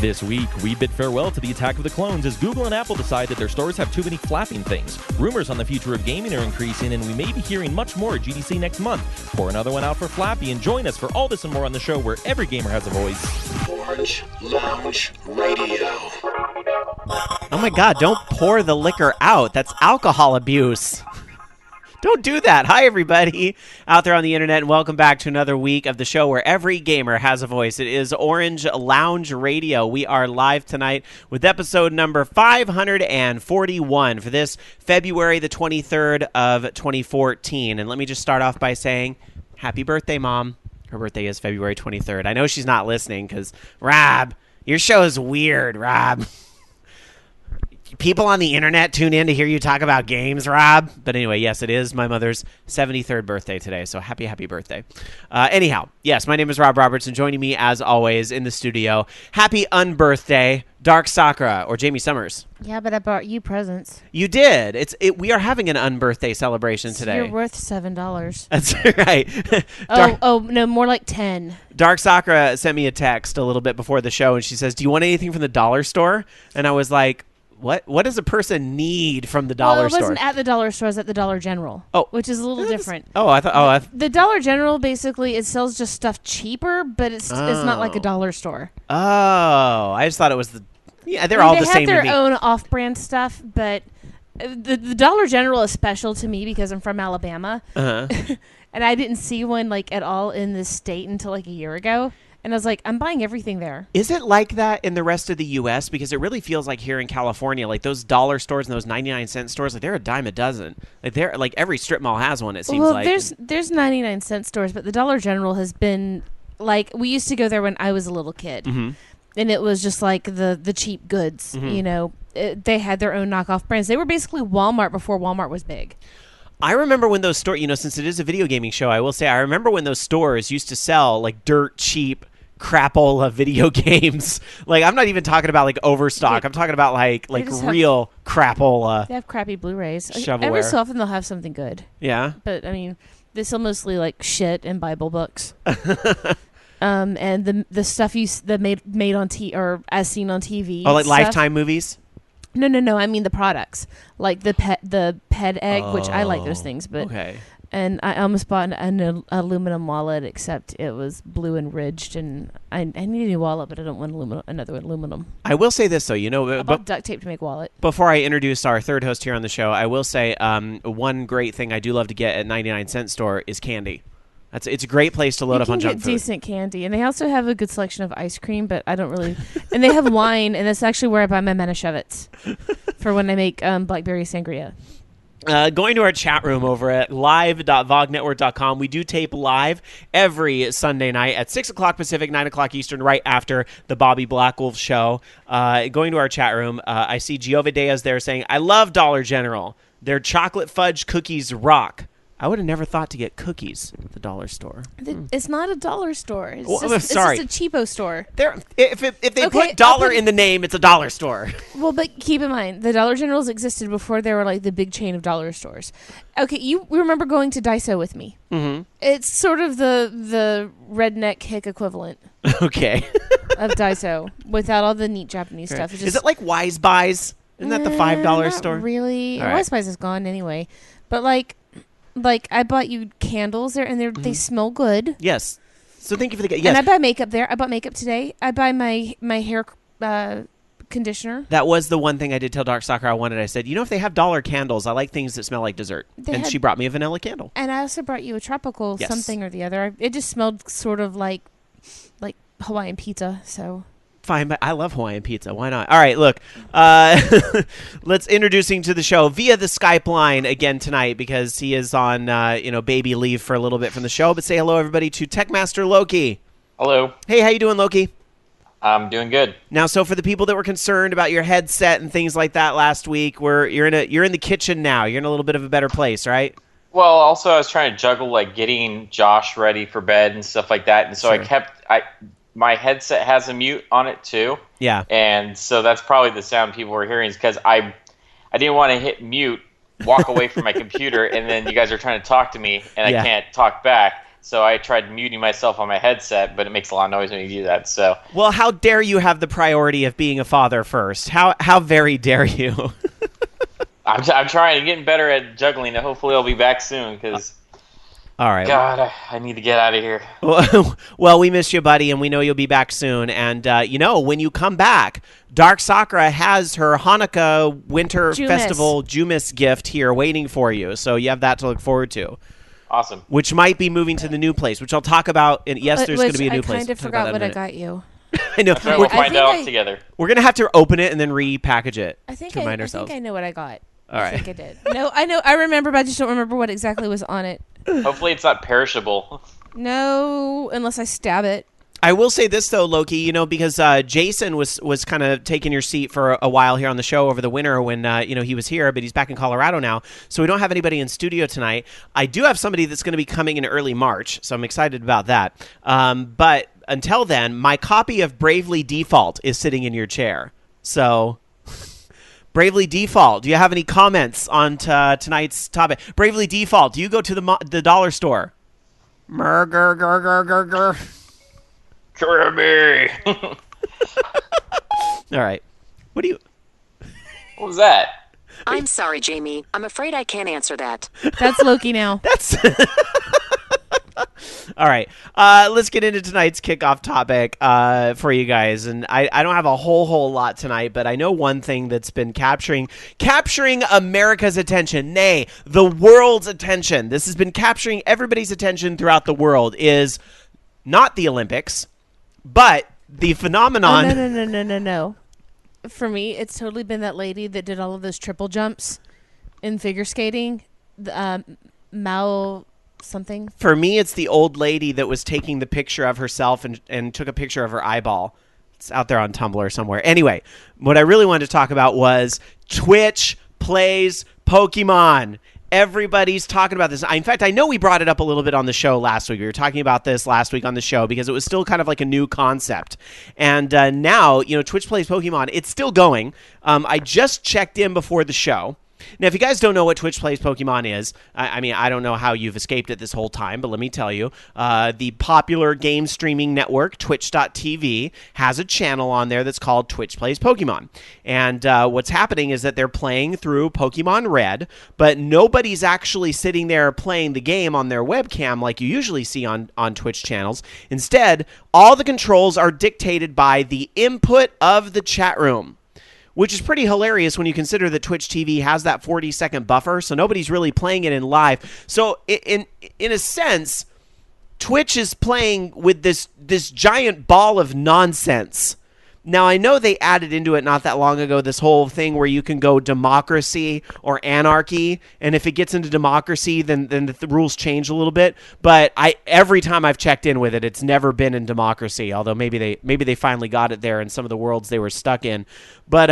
This week, we bid farewell to the attack of the clones as Google and Apple decide that their stores have too many flapping things. Rumors on the future of gaming are increasing, and we may be hearing much more at GDC next month. Pour another one out for Flappy and join us for all this and more on the show where every gamer has a voice. Orange Lounge Radio. Oh my God, don't pour the liquor out. That's alcohol abuse. Don't do that. Hi, everybody out there on the internet, and welcome back to another week of the show where every gamer has a voice. It is Orange Lounge Radio. We are live tonight with episode number 541 for this February the 23rd of 2014. And let me just start off by saying, happy birthday, Mom. Her birthday is February 23rd. I know she's not listening because, Rob, your show is weird, Rob. People on the internet tune in to hear you talk about games, Rob. But anyway, yes, it is my mother's 73rd birthday today, so happy birthday. Anyhow, yes, my name is Rob Roberts, and joining me, as always, in the studio, happy unbirthday, Dark Sakura, or Jamie Summers. Yeah, but I bought you presents. You did. We are having an unbirthday celebration today. You're worth $7. That's right. No, more like 10. Dark Sakura sent me a text a little bit before the show, and she says, "Do you want anything from the dollar store?" And I was like, What does a person need from the dollar store? Well, it wasn't at the dollar store. It was at the Dollar General, which is a little different. The Dollar General, basically, it sells just stuff cheaper, but it's not like a dollar store. Oh, I just thought it was they're all the same to me. They have their own off-brand stuff, but the Dollar General is special to me because I'm from Alabama, and I didn't see one like at all in this state until like a year ago. And I was like, I'm buying everything there. Is it like that in the rest of the U.S.? Because it really feels like here in California, like those dollar stores and those 99-cent stores, like they're a dime a dozen. Like every strip mall has one, it seems like. Well, there's 99-cent stores, but the Dollar General has been, like, we used to go there when I was a little kid. Mm-hmm. And it was just like the cheap goods, you know. They had their own knockoff brands. They were basically Walmart before Walmart was big. I remember when those stores, since it is a video gaming show, I will say I remember when those stores used to sell like dirt cheap crapola video games. Like, I'm not even talking about like overstock. I'm talking about like real crapola. They have crappy Blu-rays. Shovelware. Every so often they'll have something good. Yeah. But I mean, they sell mostly like shit and Bible books. And the stuff made on or as seen on TV. Oh, like stuff. Lifetime movies? No. I mean the products, like the pet egg, which I like those things. But okay. And I almost bought an aluminum wallet, except it was blue and ridged, and I need a new wallet, but I don't want another aluminum. I will say this, though, I bought duct tape to make a wallet. Before I introduce our third host here on the show, I will say one great thing I do love to get at 99-cent store is candy. It's a great place to load up on junk food. Decent candy, and they also have a good selection of ice cream, but I don't really. And they have wine, and that's actually where I buy my Manischewitz for when I make blackberry sangria. Going to our chat room over at live.vognetwork.com. We do tape live every Sunday night at 6 o'clock Pacific, 9 o'clock Eastern, right after the Bobby Blackwolf show. Going to our chat room, I see Giova Deas there saying, "I love Dollar General. Their chocolate fudge cookies rock." I would have never thought to get cookies at the dollar store. It's not a dollar store. It's just a cheapo store. If they put dollar in the name, it's a dollar store. Well, but keep in mind, the Dollar Generals existed before they were like the big chain of dollar stores. Okay, you remember going to Daiso with me. Mm-hmm. It's sort of the redneck hick equivalent. Okay. Of Daiso, without all the neat Japanese stuff. Is it like Wise Buys? Isn't that the $5 store? Not really. Right. Wise Buys is gone anyway. But like I bought you candles there, and they smell good. Yes. So thank you for the gift. Yes. And I buy makeup there. I bought makeup today. I buy my hair conditioner. That was the one thing I did tell Dark Sakura I wanted. I said, if they have dollar candles, I like things that smell like dessert. She brought me a vanilla candle. And I also brought you a tropical something or the other. It just smelled sort of like Hawaiian pizza, so... Fine, but I love Hawaiian pizza. Why not? All right, look. Let's introducing to the show via the Skype line again tonight because he is on baby leave for a little bit from the show. But say hello, everybody, to Techmaster Loki. Hello. Hey, how you doing, Loki? I'm doing good. Now, so for the people that were concerned about your headset and things like that last week, you're in the kitchen now. You're in a little bit of a better place, right? Well, also I was trying to juggle like getting Josh ready for bed and stuff like that, and so sure. My headset has a mute on it too. Yeah. And so that's probably the sound people were hearing is because I didn't want to hit mute, walk away from my computer, and then you guys are trying to talk to me, and I can't talk back. So I tried muting myself on my headset, but it makes a lot of noise when you do that. So, well, how dare you have the priority of being a father first? How very dare you? I'm trying to get better at juggling. And hopefully, I'll be back soon because. All right. God, I need to get out of here. Well, we miss you, buddy, and we know you'll be back soon. And, when you come back, Dark Sakura has her Hanukkah Winter Festival Jumis gift here waiting for you. So you have that to look forward to. Awesome. Which might be moving to the new place, which I'll talk about. And yes, there's going to be a new place. I kind of forgot what I got you. I know. We'll find out together. We're going to have to open it and then repackage it I think to remind ourselves. I think I know what I got. All right. I think I did. No, I know. I remember, but I just don't remember what exactly was on it. Hopefully it's not perishable. No, unless I stab it. I will say this, though, Loki, because Jason was kind of taking your seat for a while here on the show over the winter when, he was here, but he's back in Colorado now. So we don't have anybody in studio tonight. I do have somebody that's going to be coming in early March, so I'm excited about that. But until then, my copy of Bravely Default is sitting in your chair. So... Bravely Default, do you have any comments on tonight's topic? Bravely Default, do you go to the dollar store? Kirby. All right. What was that? I'm sorry, Jamie. I'm afraid I can't answer that. That's Loki now. That's... All right. Let's get into tonight's kickoff topic for you guys. And I don't have a whole lot tonight, but I know one thing that's been capturing America's attention, nay, the world's attention. This has been capturing everybody's attention throughout the world is not the Olympics, but the phenomenon. Oh, no. For me, it's totally been that lady that did all of those triple jumps in figure skating. Mao... something. For me, it's the old lady that was taking the picture of herself and took a picture of her eyeball. It's out there on Tumblr somewhere. Anyway, what I really wanted to talk about was Twitch plays Pokemon. Everybody's talking about this. In fact, I know we brought it up a little bit on the show last week. We were talking about this last week on the show because it was still kind of like a new concept. And now, Twitch plays Pokemon. It's still going. I just checked in before the show. Now, if you guys don't know what Twitch Plays Pokemon is, I don't know how you've escaped it this whole time, but let me tell you, the popular game streaming network, Twitch.tv, has a channel on there that's called Twitch Plays Pokemon. And what's happening is that they're playing through Pokemon Red, but nobody's actually sitting there playing the game on their webcam like you usually see on Twitch channels. Instead, all the controls are dictated by the input of the chat room, which is pretty hilarious when you consider that Twitch TV has that 40-second buffer, so nobody's really playing it in live. So in a sense, Twitch is playing with this giant ball of nonsense. Now, I know they added into it not that long ago this whole thing where you can go democracy or anarchy, and if it gets into democracy, then the rules change a little bit. But every time I've checked in with it, it's never been in democracy, although maybe they finally got it there in some of the worlds they were stuck in. But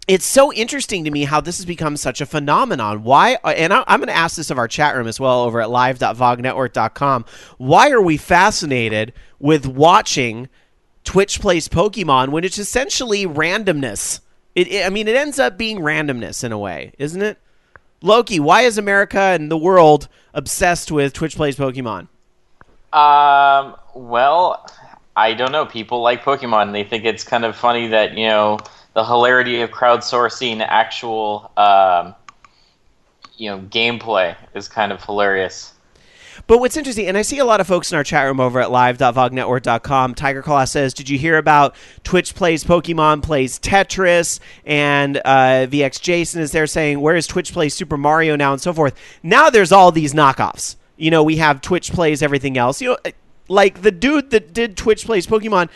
it's so interesting to me how this has become such a phenomenon. Why? And I'm going to ask this of our chat room as well over at live.vognetwork.com. Why are we fascinated with watching Twitch Plays Pokemon when it's essentially randomness? It ends up being randomness in a way, isn't it? Loki, why is America and the world obsessed with Twitch Plays Pokemon? Well, I don't know. People like Pokemon. They think it's kind of funny that, the hilarity of crowdsourcing actual, gameplay is kind of hilarious. But what's interesting, and I see a lot of folks in our chat room over at live.vognetwork.com. Tiger Claw says, did you hear about Twitch Plays Pokemon plays Tetris? And VX Jason is there saying, where is Twitch Plays Super Mario now, and so forth. Now there's all these knockoffs. We have Twitch Plays everything else. Like the dude that did Twitch Plays Pokemon,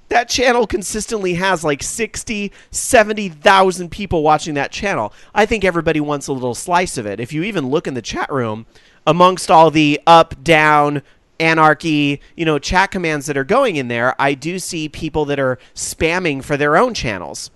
that channel consistently has like 60, 70,000 people watching that channel. I think everybody wants a little slice of it. If you even look in the chat room, amongst all the up, down, anarchy, chat commands that are going in there, I do see people that are spamming for their own channels.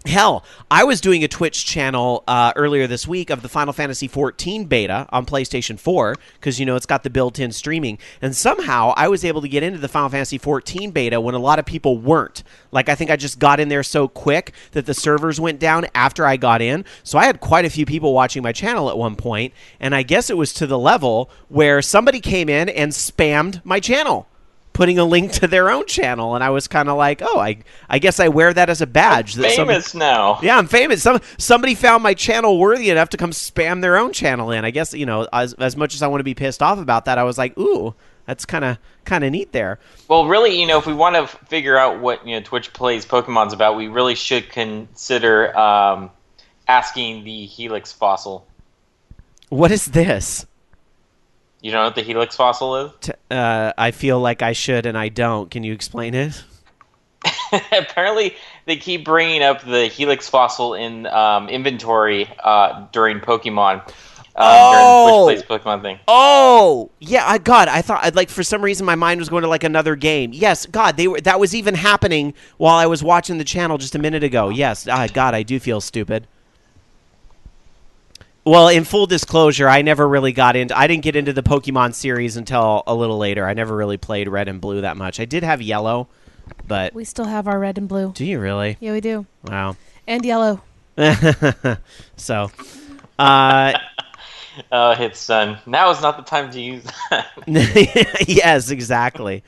Hell, I was doing a Twitch channel earlier this week of the Final Fantasy XIV beta on PlayStation 4 because, it's got the built-in streaming. And somehow I was able to get into the Final Fantasy XIV beta when a lot of people weren't. Like, I think I just got in there so quick that the servers went down after I got in. So I had quite a few people watching my channel at one point, and I guess it was to the level where somebody came in and spammed my channel, putting a link to their own channel, and I was kind of like, oh, I guess I wear that as a badge. I'm famous now. Yeah, I'm famous. Somebody found my channel worthy enough to come spam their own channel in. I guess, as much as I want to be pissed off about that, I was like, ooh, that's kind of neat there. Well, really, if we want to figure out what Twitch Plays Pokemon's about, we really should consider asking the Helix fossil. What is this? You don't know what the Helix fossil is? I feel like I should, and I don't. Can you explain it? Apparently, they keep bringing up the Helix fossil in inventory during Pokemon. During the Twitch Plays Pokemon thing. Oh! Yeah, I thought, for some reason my mind was going to, another game. Yes, God, that was even happening while I was watching the channel just a minute ago. Yes, God, I do feel stupid. Well, in full disclosure, I never really I didn't get into the Pokemon series until a little later. I never really played Red and Blue that much. I did have Yellow, but... We still have our Red and Blue. Do you really? Yeah, we do. Wow. And Yellow. So, oh, hit son. Now is not the time to use that. Yes, exactly.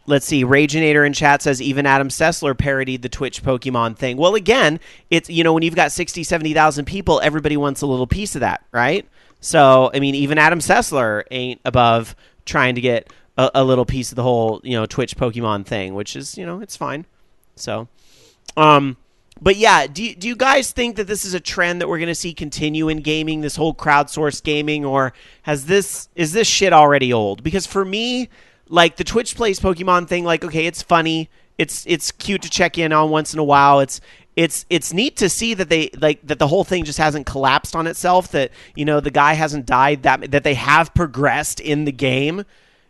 Let's see. Raginator in chat says even Adam Sessler parodied the Twitch Pokemon thing. Well, again, it's when you've got 60, 70,000 people, everybody wants a little piece of that, right? So, I mean, even Adam Sessler ain't above trying to get a little piece of the whole, Twitch Pokemon thing, which is, it's fine. So, but yeah, do you guys think that this is a trend that we're going to see continue in gaming, this whole crowdsourced gaming, or is this shit already old? Because for me, the Twitch Plays Pokemon thing, okay, it's funny. It's cute to check in on once in a while. It's neat to see that that the whole thing just hasn't collapsed on itself, that, the guy hasn't died, that they have progressed in the game.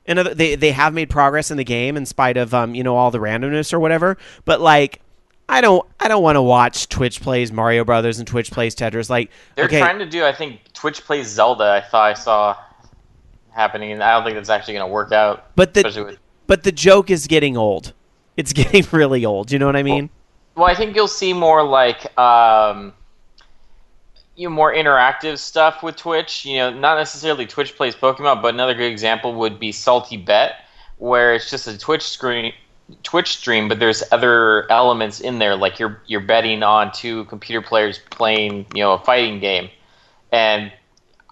And they have made progress in the game in spite of, all the randomness or whatever. But, I don't want to watch Twitch Plays Mario Brothers and Twitch Plays Tetris. They're trying to do, I think, Twitch Plays Zelda, I thought I saw happening, and I don't think that's actually going to work out. But the joke is getting old. It's getting really old. You know what I mean? Well, I think you'll see more more interactive stuff with Twitch. Not necessarily Twitch Plays Pokemon, but another good example would be Salty Bet, where it's just a Twitch stream, but there's other elements in there, like you're betting on two computer players playing, a fighting game, and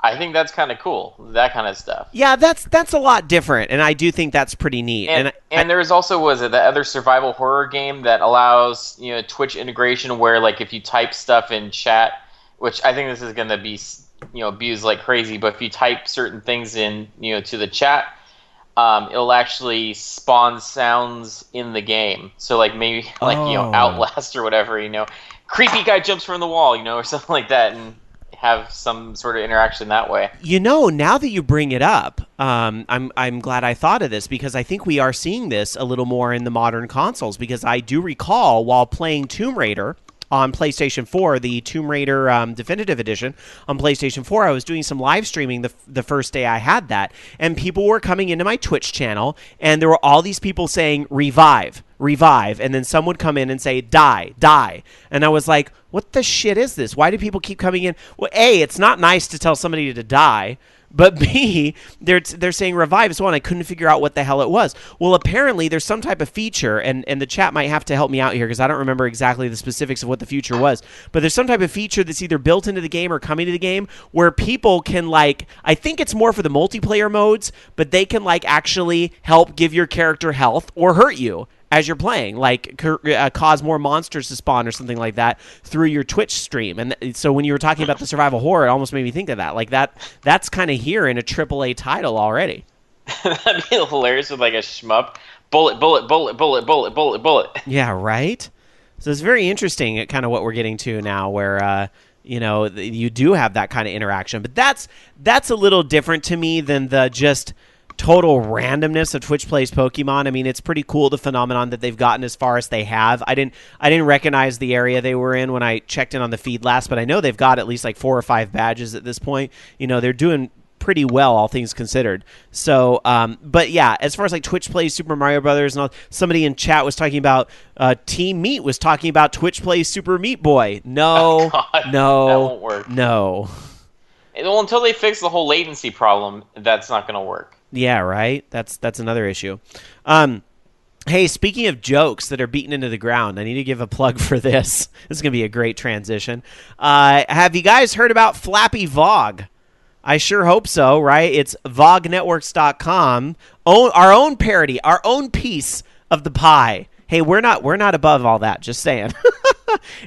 I think that's kind of cool, that kind of stuff. Yeah, that's a lot different, and I do think that's pretty neat. And there's also, the other survival horror game that allows, Twitch integration where, if you type stuff in chat, which I think this is going to be, abused like crazy, but if you type certain things in, to the chat, it'll actually spawn sounds in the game. So, maybe, Outlast or whatever, creepy guy jumps from the wall, or something like that, and have some sort of interaction that way. Now that you bring it up, I'm glad I thought of this, because I think we are seeing this a little more in the modern consoles, because I do recall while playing Tomb Raider on PlayStation 4, the Tomb Raider Definitive Edition on PlayStation 4, I was doing some live streaming the first day I had that, and people were coming into my Twitch channel, and there were all these people saying, revive, and then some would come in and say, die, and I was like, what the shit is this? Why do people keep coming in? Well, A, it's not nice to tell somebody to die, but B, they're saying revive as well, and I couldn't figure out what the hell it was. Well, apparently there's some type of feature, and the chat might have to help me out here because I don't remember exactly the specifics of what the feature was, but there's some type of feature that's either built into the game or coming to the game where people can, I think it's more for the multiplayer modes, but they can, actually help give your character health or hurt you as you're playing, cause more monsters to spawn or something like that through your Twitch stream. And so when you were talking about the survival horror, it almost made me think of that. That's kind of here in a AAA title already. That'd be hilarious with a shmup. Bullet. Yeah, right? So it's very interesting at kind of what we're getting to now where, you do have that kind of interaction. But that's a little different to me than the just total randomness of Twitch Plays Pokemon. I mean, it's pretty cool, the phenomenon that they've gotten as far as they have. I didn't recognize the area they were in when I checked in on the feed last, but I know they've got at least like 4 or 5 badges at this point. You know, they're doing pretty well, all things considered. So, but yeah, as far as like Twitch Plays Super Mario Brothers and all, somebody in chat was talking about Team Meat was talking about Twitch Plays Super Meat Boy. No, no, that won't work. No. Well, until they fix the whole latency problem, that's not going to work. Yeah, right. That's another issue. Hey, speaking of jokes that are beaten into the ground, I need to give a plug for this. This is going to be a great transition. Have you guys heard about Flappy Vog? I sure hope so, right? It's vognetworks.com. Our own parody, our own piece of the pie. Hey, we're not above all that, just saying.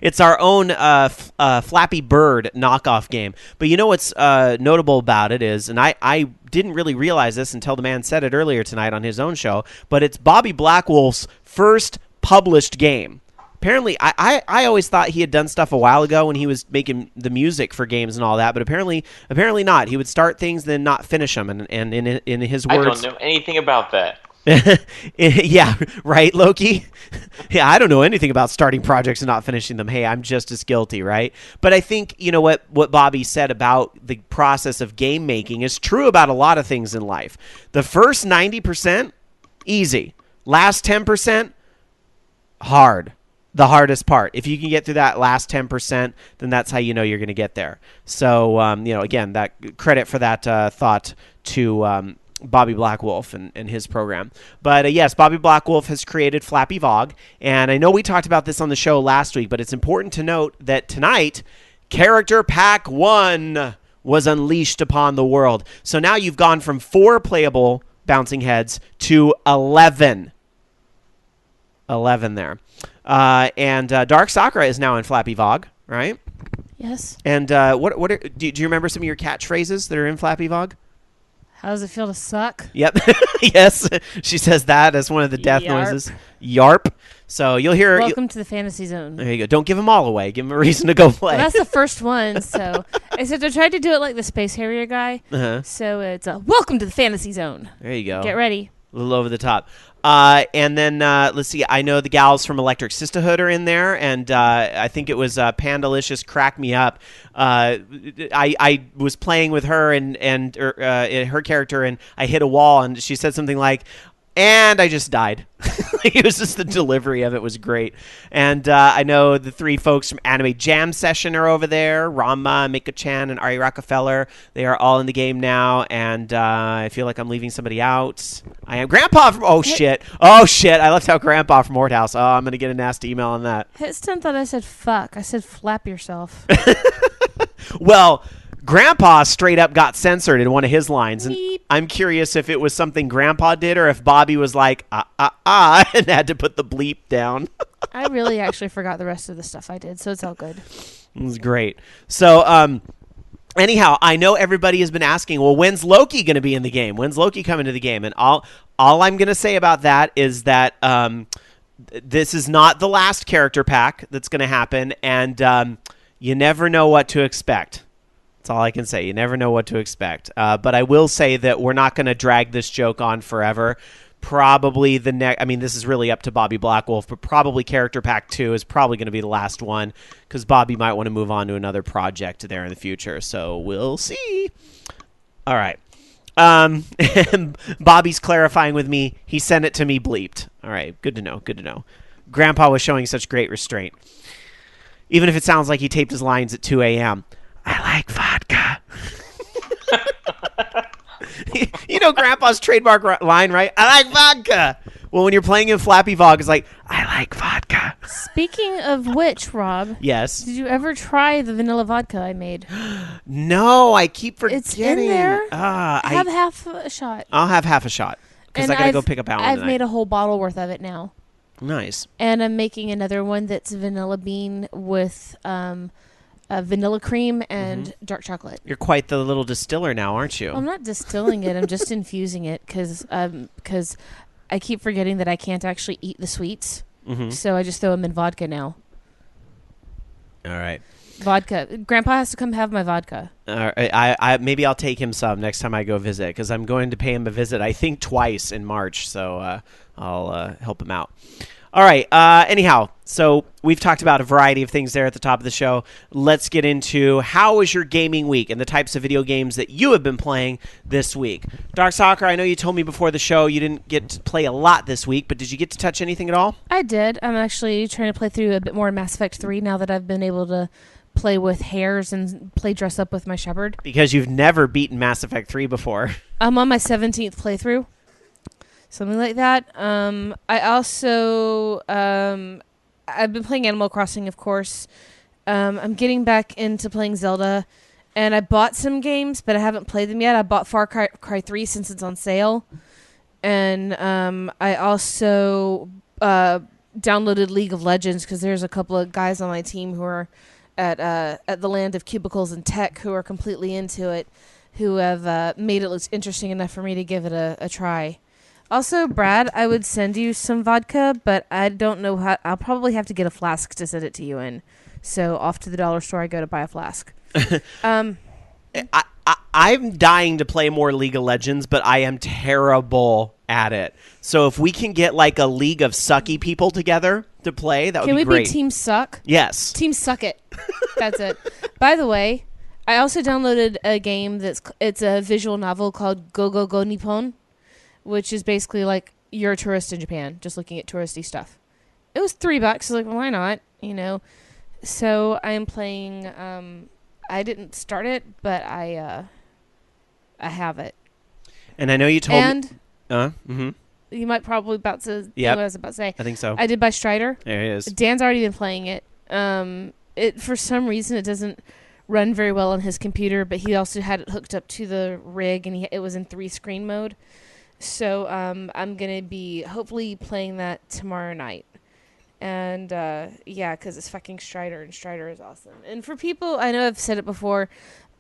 It's our own Flappy Bird knockoff game. But you know what's notable about it is, and I didn't really realize this until the man said it earlier tonight on his own show, but it's Bobby Blackwolf's first published game. Apparently, I always thought he had done stuff a while ago when he was making the music for games and all that, but apparently not. He would start things, then not finish them, and in his words... I don't know anything about that. Yeah, right, Loki? Yeah, I don't know anything about starting projects and not finishing them. Hey, I'm just as guilty, right? But I think, you know, what Bobby said about the process of game making is true about a lot of things in life. The first 90%, easy. Last 10%, hard. The hardest part. If you can get through that last 10%, then that's how you know you're going to get there. So, you know, again, that credit for that thought to Bobby Blackwolf and his program. But yes, Bobby Blackwolf has created Flappy Vog, and I know we talked about this on the show last week, but it's important to note that tonight, Character Pack 1 was unleashed upon the world. So now you've gone from 4 playable bouncing heads to 11. 11 there. And Dark Sakura is now in Flappy Vog, right? Yes. And do you remember some of your catchphrases that are in Flappy Vog? How does it feel to suck? Yep. Yes. She says that as one of the death Yarp. noises. Yarp. So you'll hear... Welcome to the fantasy zone. There you go. Don't give them all away. Give them a reason to go play. Well, that's the first one, so... Except I tried to do it like the Space Harrier guy. Uh-huh. So it's welcome to the fantasy zone. There you go. Get ready. A little over the top. And then, let's see, I know the gals from Electric Sisterhood are in there, and I think it was Pandalicious Crack Me Up. I was playing with her and her character, and I hit a wall, and she said something like, and I just died. It was just the delivery of it was great. And I know the 3 folks from Anime Jam Session are over there. Rama, Mika-chan, and Ari Rockefeller. They are all in the game now. And I feel like I'm leaving somebody out. I am Grandpa from... Oh, shit. Oh, shit. I left out Grandpa from Horthouse. Oh, I'm going to get a nasty email on that. Hitston thought I said fuck. I said flap yourself. Well... Grandpa straight up got censored in one of his lines, and Beep. I'm curious if it was something Grandpa did or if Bobby was like, and had to put the bleep down. I really actually forgot the rest of the stuff I did, so it's all good. It was great. So, anyhow, I know everybody has been asking, well, when's Loki going to be in the game? When's Loki coming to the game? And all I'm going to say about that is that this is not the last character pack that's going to happen, and you never know what to expect. That's all I can say. You never know what to expect. But I will say that we're not going to drag this joke on forever. Probably the next... I mean, this is really up to Bobby Blackwolf, but probably Character Pack 2 is probably going to be the last one because Bobby might want to move on to another project there in the future. So we'll see. All right. And Bobby's clarifying with me. He sent it to me bleeped. All right. Good to know. Good to know. Grandpa was showing such great restraint. Even if it sounds like he taped his lines at 2 a.m., I like vodka. You know Grandpa's trademark line, right? I like vodka. Well, when you're playing in Flappy Vog, it's like, I like vodka. Speaking of which, Rob. Yes? Did you ever try the vanilla vodka I made? No, I keep forgetting. It's in there. Have I half a shot. I'll have half a shot because I got to go pick up Alan I've tonight. made a whole bottle worth of it now. Nice. And I'm making another one that's vanilla bean with vanilla cream and dark chocolate. You're quite the little distiller now, aren't you? Well, I'm not distilling it. I'm just infusing it because I keep forgetting that I can't actually eat the sweets. So I just throw them in vodka now. All right. vodka. Grandpa has to come have my vodka. I maybe I'll take him some next time I go visit, because I'm going to pay him a visit, I think twice in March, so I'll help him out. All right. Anyhow, so we've talked about a variety of things there at the top of the show. Let's get into how was your gaming week and the types of video games that you have been playing this week. Dark Soccer, I know you told me before the show you didn't get to play a lot this week, but did you get to touch anything at all? I did. I'm actually trying to play through a bit more Mass Effect 3 now that I've been able to play with hares and play dress up with my shepherd. Because you've never beaten Mass Effect 3 before. I'm on my 17th playthrough. Something like that. I also I've been playing Animal Crossing, of course. I'm getting back into playing Zelda, and I bought some games, but I haven't played them yet. I bought Far Cry 3 since it's on sale, and I also downloaded League of Legends because there's a couple of guys on my team who are at the Land of Cubicles and Tech who are completely into it, who have made it look interesting enough for me to give it a try. Also, Brad, I would send you some vodka, but I don't know how. I'll probably have to get a flask to send it to you in. So off to the dollar store I go to buy a flask. I'm dying to play more League of Legends, but I am terrible at it. So if we can get like a league of sucky people together to play, that would be great. Can we be Team Suck? Yes. Team Suck It. That's it. By the way, I also downloaded a game it's a visual novel called Go Go Go Nippon, which is basically like you're a tourist in Japan, just looking at touristy stuff. It was $3. I was like, well, why not? You know. So I am playing. I didn't start it, but I have it. And I know you told me. You might probably about to. Yeah. What I was about to say. I think so. I did buy Strider. There it is. Dan's already been playing it. It for some reason it doesn't run very well on his computer, but he also had it hooked up to the rig, and it was in 3-screen mode. So I'm going to be hopefully playing that tomorrow night. And, yeah, because it's fucking Strider, and Strider is awesome. And for people, I know I've said it before,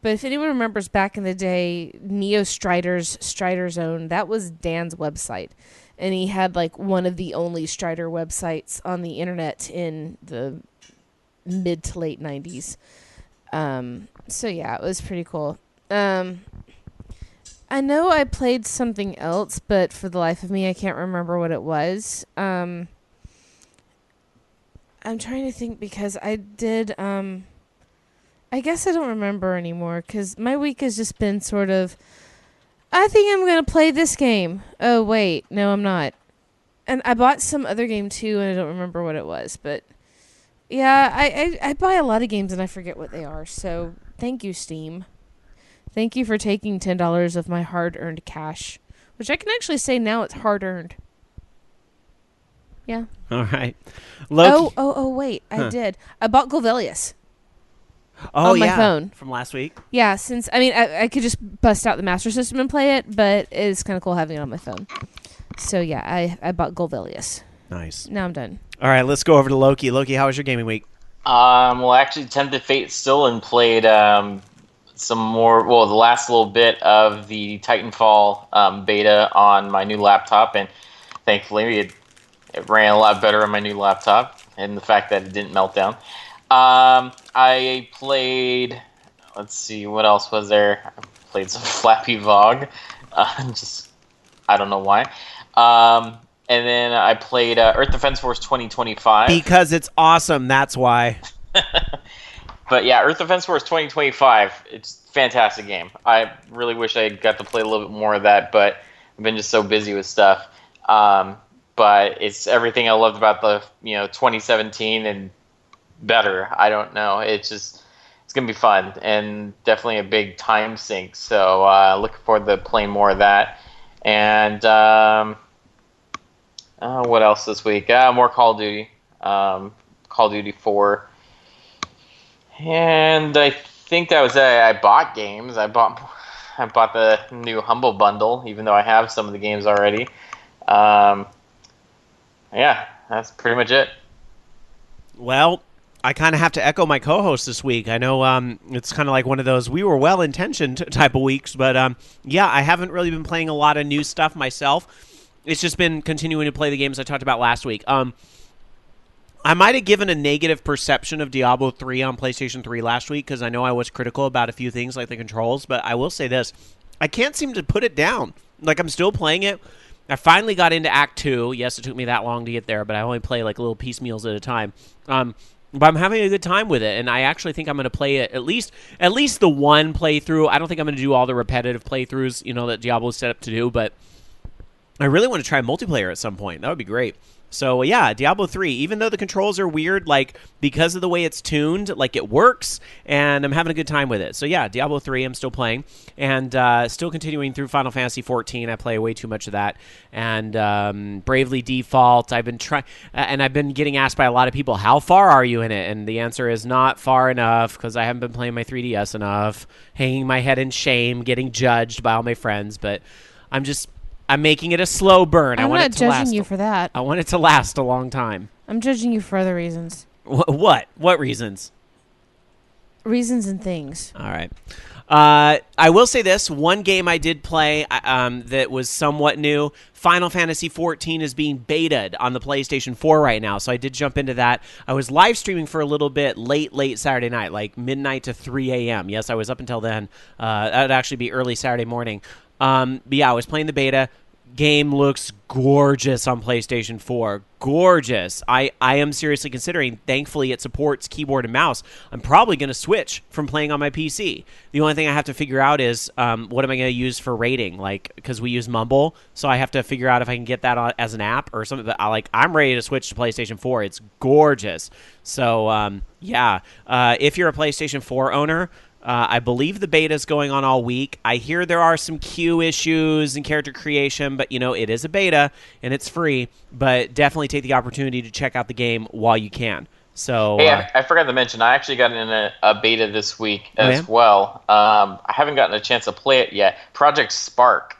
but if anyone remembers back in the day, Neo Strider's Strider Zone, that was Dan's website. And he had, like, one of the only Strider websites on the internet in the mid to late 90s. So, yeah, it was pretty cool. I know I played something else, but for the life of me, I can't remember what it was. I'm trying to think because I did, I guess I don't remember anymore because my week has just been sort of, I think I'm going to play this game. Oh, wait. No, I'm not. And I bought some other game too, and I don't remember what it was, but yeah, I buy a lot of games and I forget what they are, so thank you, Steam. Thank you for taking $10 of my hard-earned cash, which I can actually say now it's hard-earned. Yeah. All right. Loki. Wait. I did. I bought Golvelius. Oh, on my phone. From last week? Yeah, since, I mean, I could just bust out the Master System and play it, but it's kind of cool having it on my phone. So, yeah, I bought Golvelius. Nice. Now I'm done. All right, let's go over to Loki. Loki, how was your gaming week? Well, I actually tempted fate still and played some more, the last little bit of the Titanfall beta on my new laptop, and thankfully it ran a lot better on my new laptop, and the fact that it didn't melt down. I played, let's see, what else was there? I played some Flappy Vogue, I don't know why. And then I played Earth Defense Force 2025. Because it's awesome, that's why. But yeah, Earth Defense Force 2025, it's a fantastic game. I really wish I got to play a little bit more of that, but I've been just so busy with stuff. But it's everything I loved about the 2017 and better. I don't know. It's going to be fun and definitely a big time sink. So looking forward to playing more of that. And what else this week? More Call of Duty. Call of Duty 4. And I think that was it. I bought games. I bought the new Humble Bundle, even though I have some of the games already. Yeah, that's pretty much it. Well, I kind of have to echo my co-host this week. I know it's kind of like one of those we were well-intentioned type of weeks, but yeah, I haven't really been playing a lot of new stuff myself. It's just been continuing to play the games I talked about last week. I might have given a negative perception of Diablo 3 on PlayStation 3 last week because I know I was critical about a few things like the controls, but I will say this. I can't seem to put it down. Like, I'm still playing it. I finally got into Act 2. Yes, it took me that long to get there, but I only play like little piecemeals at a time. But I'm having a good time with it, and I actually think I'm going to play it at least the one playthrough. I don't think I'm going to do all the repetitive playthroughs, that Diablo's set up to do, but I really want to try multiplayer at some point. That would be great. So, yeah, Diablo 3, even though the controls are weird, like, because of the way it's tuned, like, it works, and I'm having a good time with it. So, yeah, Diablo 3, I'm still playing, and still continuing through Final Fantasy 14. I play way too much of that. And Bravely Default, I've been trying, and I've been getting asked by a lot of people, how far are you in it? And the answer is not far enough, because I haven't been playing my 3DS enough, hanging my head in shame, getting judged by all my friends, but I'm making it a slow burn. I'm not judging you for that. I want it to last a long time. I'm judging you for other reasons. What? What reasons? Reasons and things. All right. I will say this. One game I did play that was somewhat new, Final Fantasy 14 is being betaed on the PlayStation 4 right now, so I did jump into that. I was live streaming for a little bit late Saturday night, like midnight to 3 a.m. Yes, I was up until then. That would actually be early Saturday morning. But yeah, I was playing the beta. Game looks gorgeous on PlayStation 4. Gorgeous. I am seriously considering, thankfully it supports keyboard and mouse. I'm probably going to switch from playing on my PC. The only thing I have to figure out is what am I going to use for rating? Like, because we use Mumble, so I have to figure out if I can get that as an app or something. But I'm ready to switch to PlayStation 4. It's gorgeous. So, yeah. If you're a PlayStation 4 owner, I believe the beta is going on all week. I hear there are some queue issues and character creation, but, it is a beta, and it's free. But definitely take the opportunity to check out the game while you can. So, hey, I forgot to mention, I actually got in a beta this week as well. I haven't gotten a chance to play it yet. Project Spark.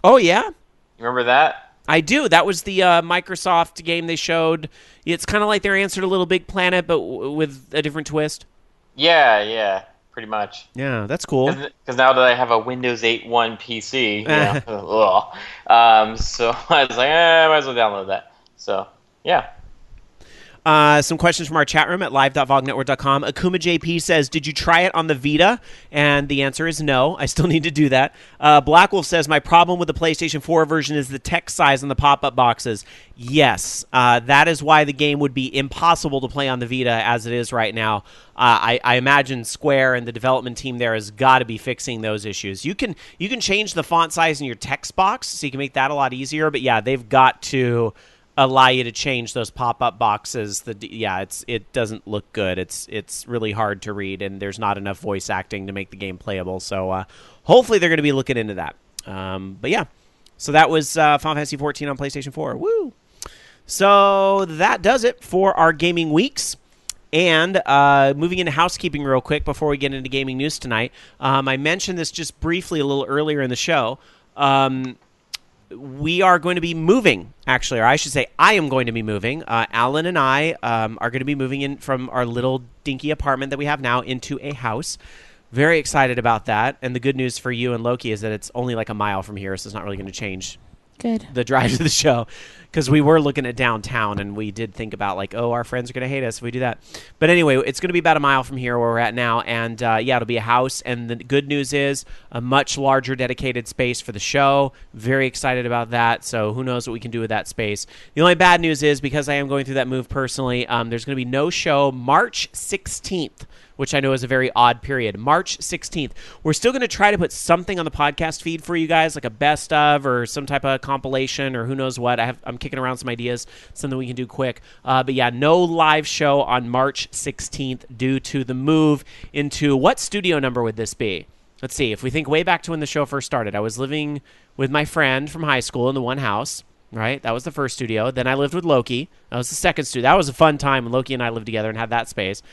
Oh, yeah? You remember that? I do. That was the Microsoft game they showed. It's kind of like their answer to Little Big Planet, but with a different twist. Yeah. Pretty much. Yeah, that's cool. Because now that I have a Windows 8.1 PC, so I was like, I might as well download that. So, yeah. Some questions from our chat room at live.vognetwork.com. Akuma JP says, did you try it on the Vita? And the answer is no. I still need to do that. Black Wolf says, my problem with the PlayStation 4 version is the text size on the pop-up boxes. Yes, that is why the game would be impossible to play on the Vita as it is right now. I imagine Square and the development team there has got to be fixing those issues. You can change the font size in your text box, so you can make that a lot easier. But yeah, they've got to allow you to change those pop-up boxes. It doesn't look good. It's really hard to read, and there's not enough voice acting to make the game playable. So hopefully they're going to be looking into that. But yeah, so that was Final Fantasy 14 on PlayStation 4. Woo! So that does it for our gaming weeks. And moving into housekeeping real quick before we get into gaming news tonight, I mentioned this just briefly a little earlier in the show. We are going to be moving, actually, or I should say I am going to be moving. Alan and I are going to be moving in from our little dinky apartment that we have now into a house. Very excited about that. And the good news for you and Loki is that it's only like a mile from here, so it's not really going to change the drive to the show. Because we were looking at downtown, and we did think about, like, our friends are going to hate us if we do that. But anyway, it's going to be about a mile from here where we're at now. And, yeah, it'll be a house. And the good news is a much larger dedicated space for the show. Very excited about that. So who knows what we can do with that space. The only bad news is, because I am going through that move personally, there's going to be no show March 16th. Which I know is a very odd period. March 16th. We're still going to try to put something on the podcast feed for you guys, like a best of or some type of compilation or who knows what. I'm kicking around some ideas, something we can do quick. But yeah, no live show on March 16th due to the move into, what studio number would this be? Let's see. If we think way back to when the show first started, I was living with my friend from high school in the one house. Right? That was the first studio. Then I lived with Loki. That was the second studio. That was a fun time when Loki and I lived together and had that space.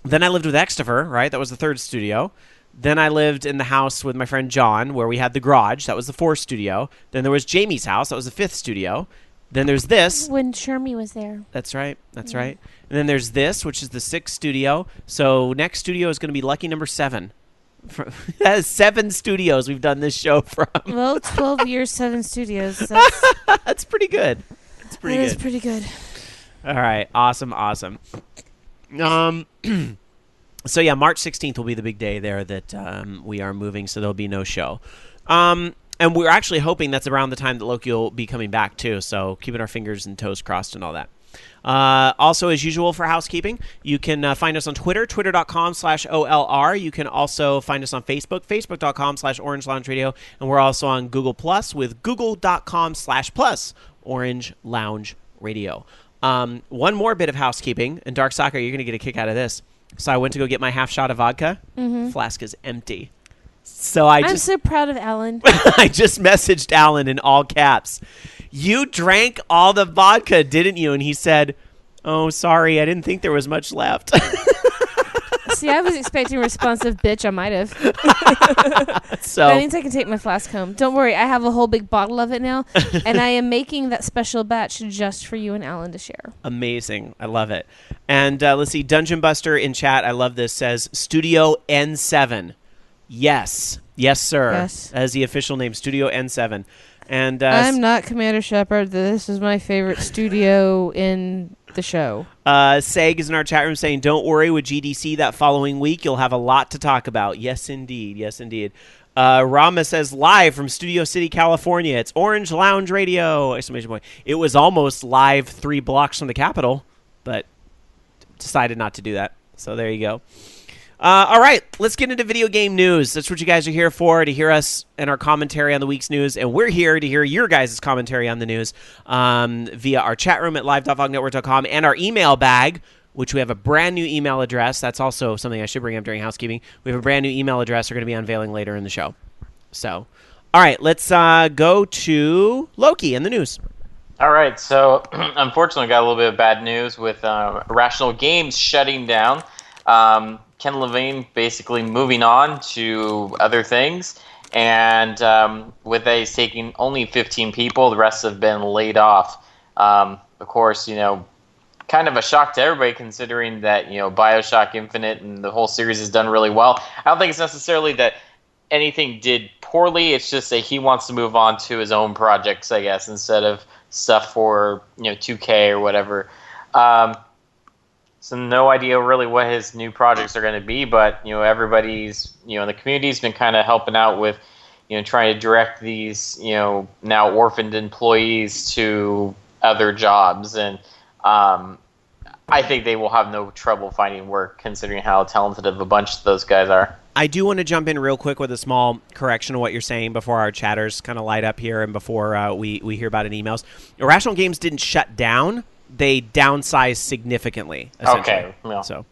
Then I lived with Extifer, right? That was the third studio. Then I lived in the house with my friend John, where we had the garage. That was the fourth studio. Then there was Jamie's house. That was the fifth studio. Then there's this. When Shermie was there. That's right. That's right. And then there's this, which is the sixth studio. So next studio is going to be lucky number 7. That is 7 studios we've done this show from. Well, 12 years, 7 studios. That's pretty good. That's pretty good. That is pretty good. All right. Awesome. So yeah, March 16th will be the big day there that we are moving, so there'll be no show. And we're actually hoping that's around the time that Loki will be coming back too, so keeping our fingers and toes crossed and all that. Also, as usual for housekeeping, you can find us on Twitter, twitter.com/OLR. You can also find us on Facebook, facebook.com/Orange Lounge Radio. And we're also on Google Plus with google.com/plus Orange Lounge Radio. One more bit of housekeeping, and Dark Soccer, you're going to get a kick out of this. So I went to go get my half shot of vodka. Flask is empty. So I'm so proud of Alan. I just messaged Alan in all caps. You drank all the vodka, didn't you? And he said, "Oh, sorry, I didn't think there was much left." See, I was expecting a responsive bitch. I might have. So that means I can take my flask home. Don't worry, I have a whole big bottle of it now, and I am making that special batch just for you and Alan to share. Amazing. I love it. And let's see, Dungeon Buster in chat, I love this, says Studio N7. Yes, sir. Yes. That is the official name, Studio N7. And I'm not Commander Shepard. This is my favorite studio in the show. Seg is in our chat room saying, "Don't worry, with GDC that following week, you'll have a lot to talk about." Yes, indeed. Yes, indeed. Rama says, "Live from Studio City, California. It's Orange Lounge Radio!" Exclamation point. It was almost live 3 blocks from the Capitol, but decided not to do that. So there you go. All right, let's get into video game news. That's what you guys are here for, to hear us and our commentary on the week's news. And we're here to hear your guys' commentary on the news via our chat room at live.vognetwork.com and our email bag, which we have a brand new email address. That's also something I should bring up during housekeeping. We have a brand new email address we're going to be unveiling later in the show. So, all right, let's go to Loki and the news. All right, so unfortunately got a little bit of bad news with Irrational Games shutting down. Ken Levine basically moving on to other things, and with that, he's taking only 15 people. The rest have been laid off. Of course, kind of a shock to everybody considering that, BioShock Infinite and the whole series has done really well. I don't think it's necessarily that anything did poorly. It's just that he wants to move on to his own projects, I guess, instead of stuff for 2K or whatever. So no idea really what his new projects are going to be, but everybody's the community's been kind of helping out with trying to direct these now orphaned employees to other jobs, and I think they will have no trouble finding work considering how talented of a bunch those guys are. I do want to jump in real quick with a small correction of what you're saying before our chatters kind of light up here and before we hear about it in emails. Irrational Games didn't shut down. They downsized significantly, essentially. Okay. Yeah. So,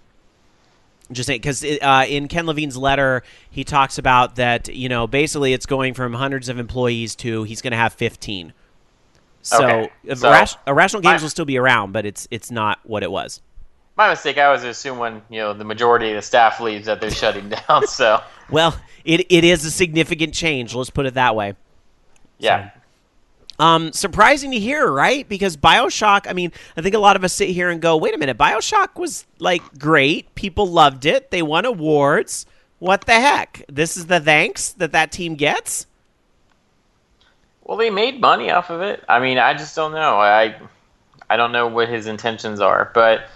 just saying, because in Ken Levine's letter, he talks about that, basically it's going from hundreds of employees to he's going to have 15. So, Irrational Games will still be around, but it's not what it was. My mistake. I always assume when the majority of the staff leaves that they're shutting down. So, well, it is a significant change. Let's put it that way. Yeah. So. Surprising to hear, right? Because BioShock, I think a lot of us sit here and go, wait a minute, BioShock was, great. People loved it. They won awards. What the heck? This is the thanks that team gets? Well, they made money off of it. I just don't know. I don't know what his intentions are, but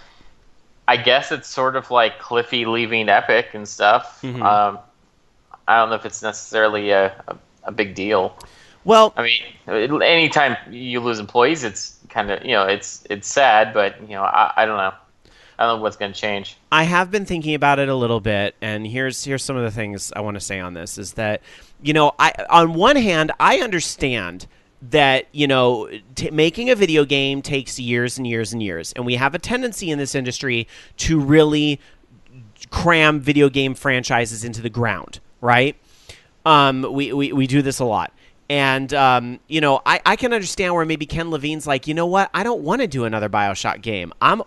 I guess it's sort of like Cliffy leaving Epic and stuff. Mm-hmm. I don't know if it's necessarily a big deal. Well, anytime you lose employees, it's kind of, it's sad, but, I don't know. I don't know what's going to change. I have been thinking about it a little bit, and here's some of the things I want to say on this, is that, on one hand, I understand that, making a video game takes years and years and years, and we have a tendency in this industry to really cram video game franchises into the ground, right? We do this a lot. And, I can understand where maybe Ken Levine's like, you know what? I don't want to do another BioShock game. I'm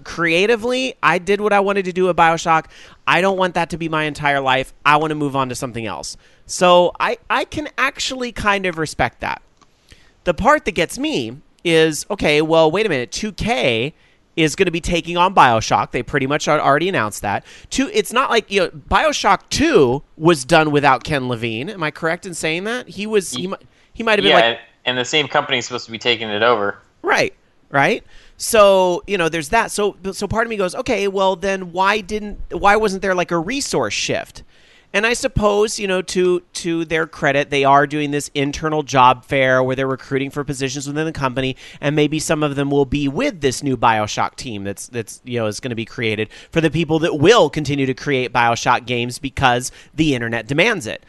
creatively, I did what I wanted to do with BioShock. I don't want that to be my entire life. I want to move on to something else. So I can actually kind of respect that. The part that gets me is, okay, well, wait a minute. 2K is going to be taking on BioShock. They pretty much already announced that. It's not like, BioShock 2 was done without Ken Levine. Am I correct in saying that? He might have been and the same company is supposed to be taking it over. Right. So, there's that. So part of me goes, okay, well then why wasn't there like a resource shift? And I suppose, to their credit, they are doing this internal job fair where they're recruiting for positions within the company, and maybe some of them will be with this new BioShock team that's is going to be created for the people that will continue to create BioShock games because the internet demands it.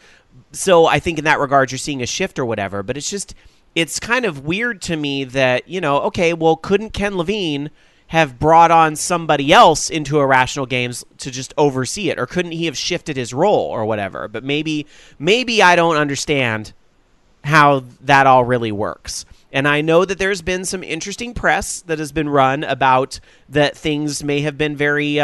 So I think in that regard, you're seeing a shift or whatever, but it's kind of weird to me that, okay, well, couldn't Ken Levine have brought on somebody else into Irrational Games to just oversee it? Or couldn't he have shifted his role or whatever? But maybe I don't understand how that all really works. And I know that there's been some interesting press that has been run about that things may have been very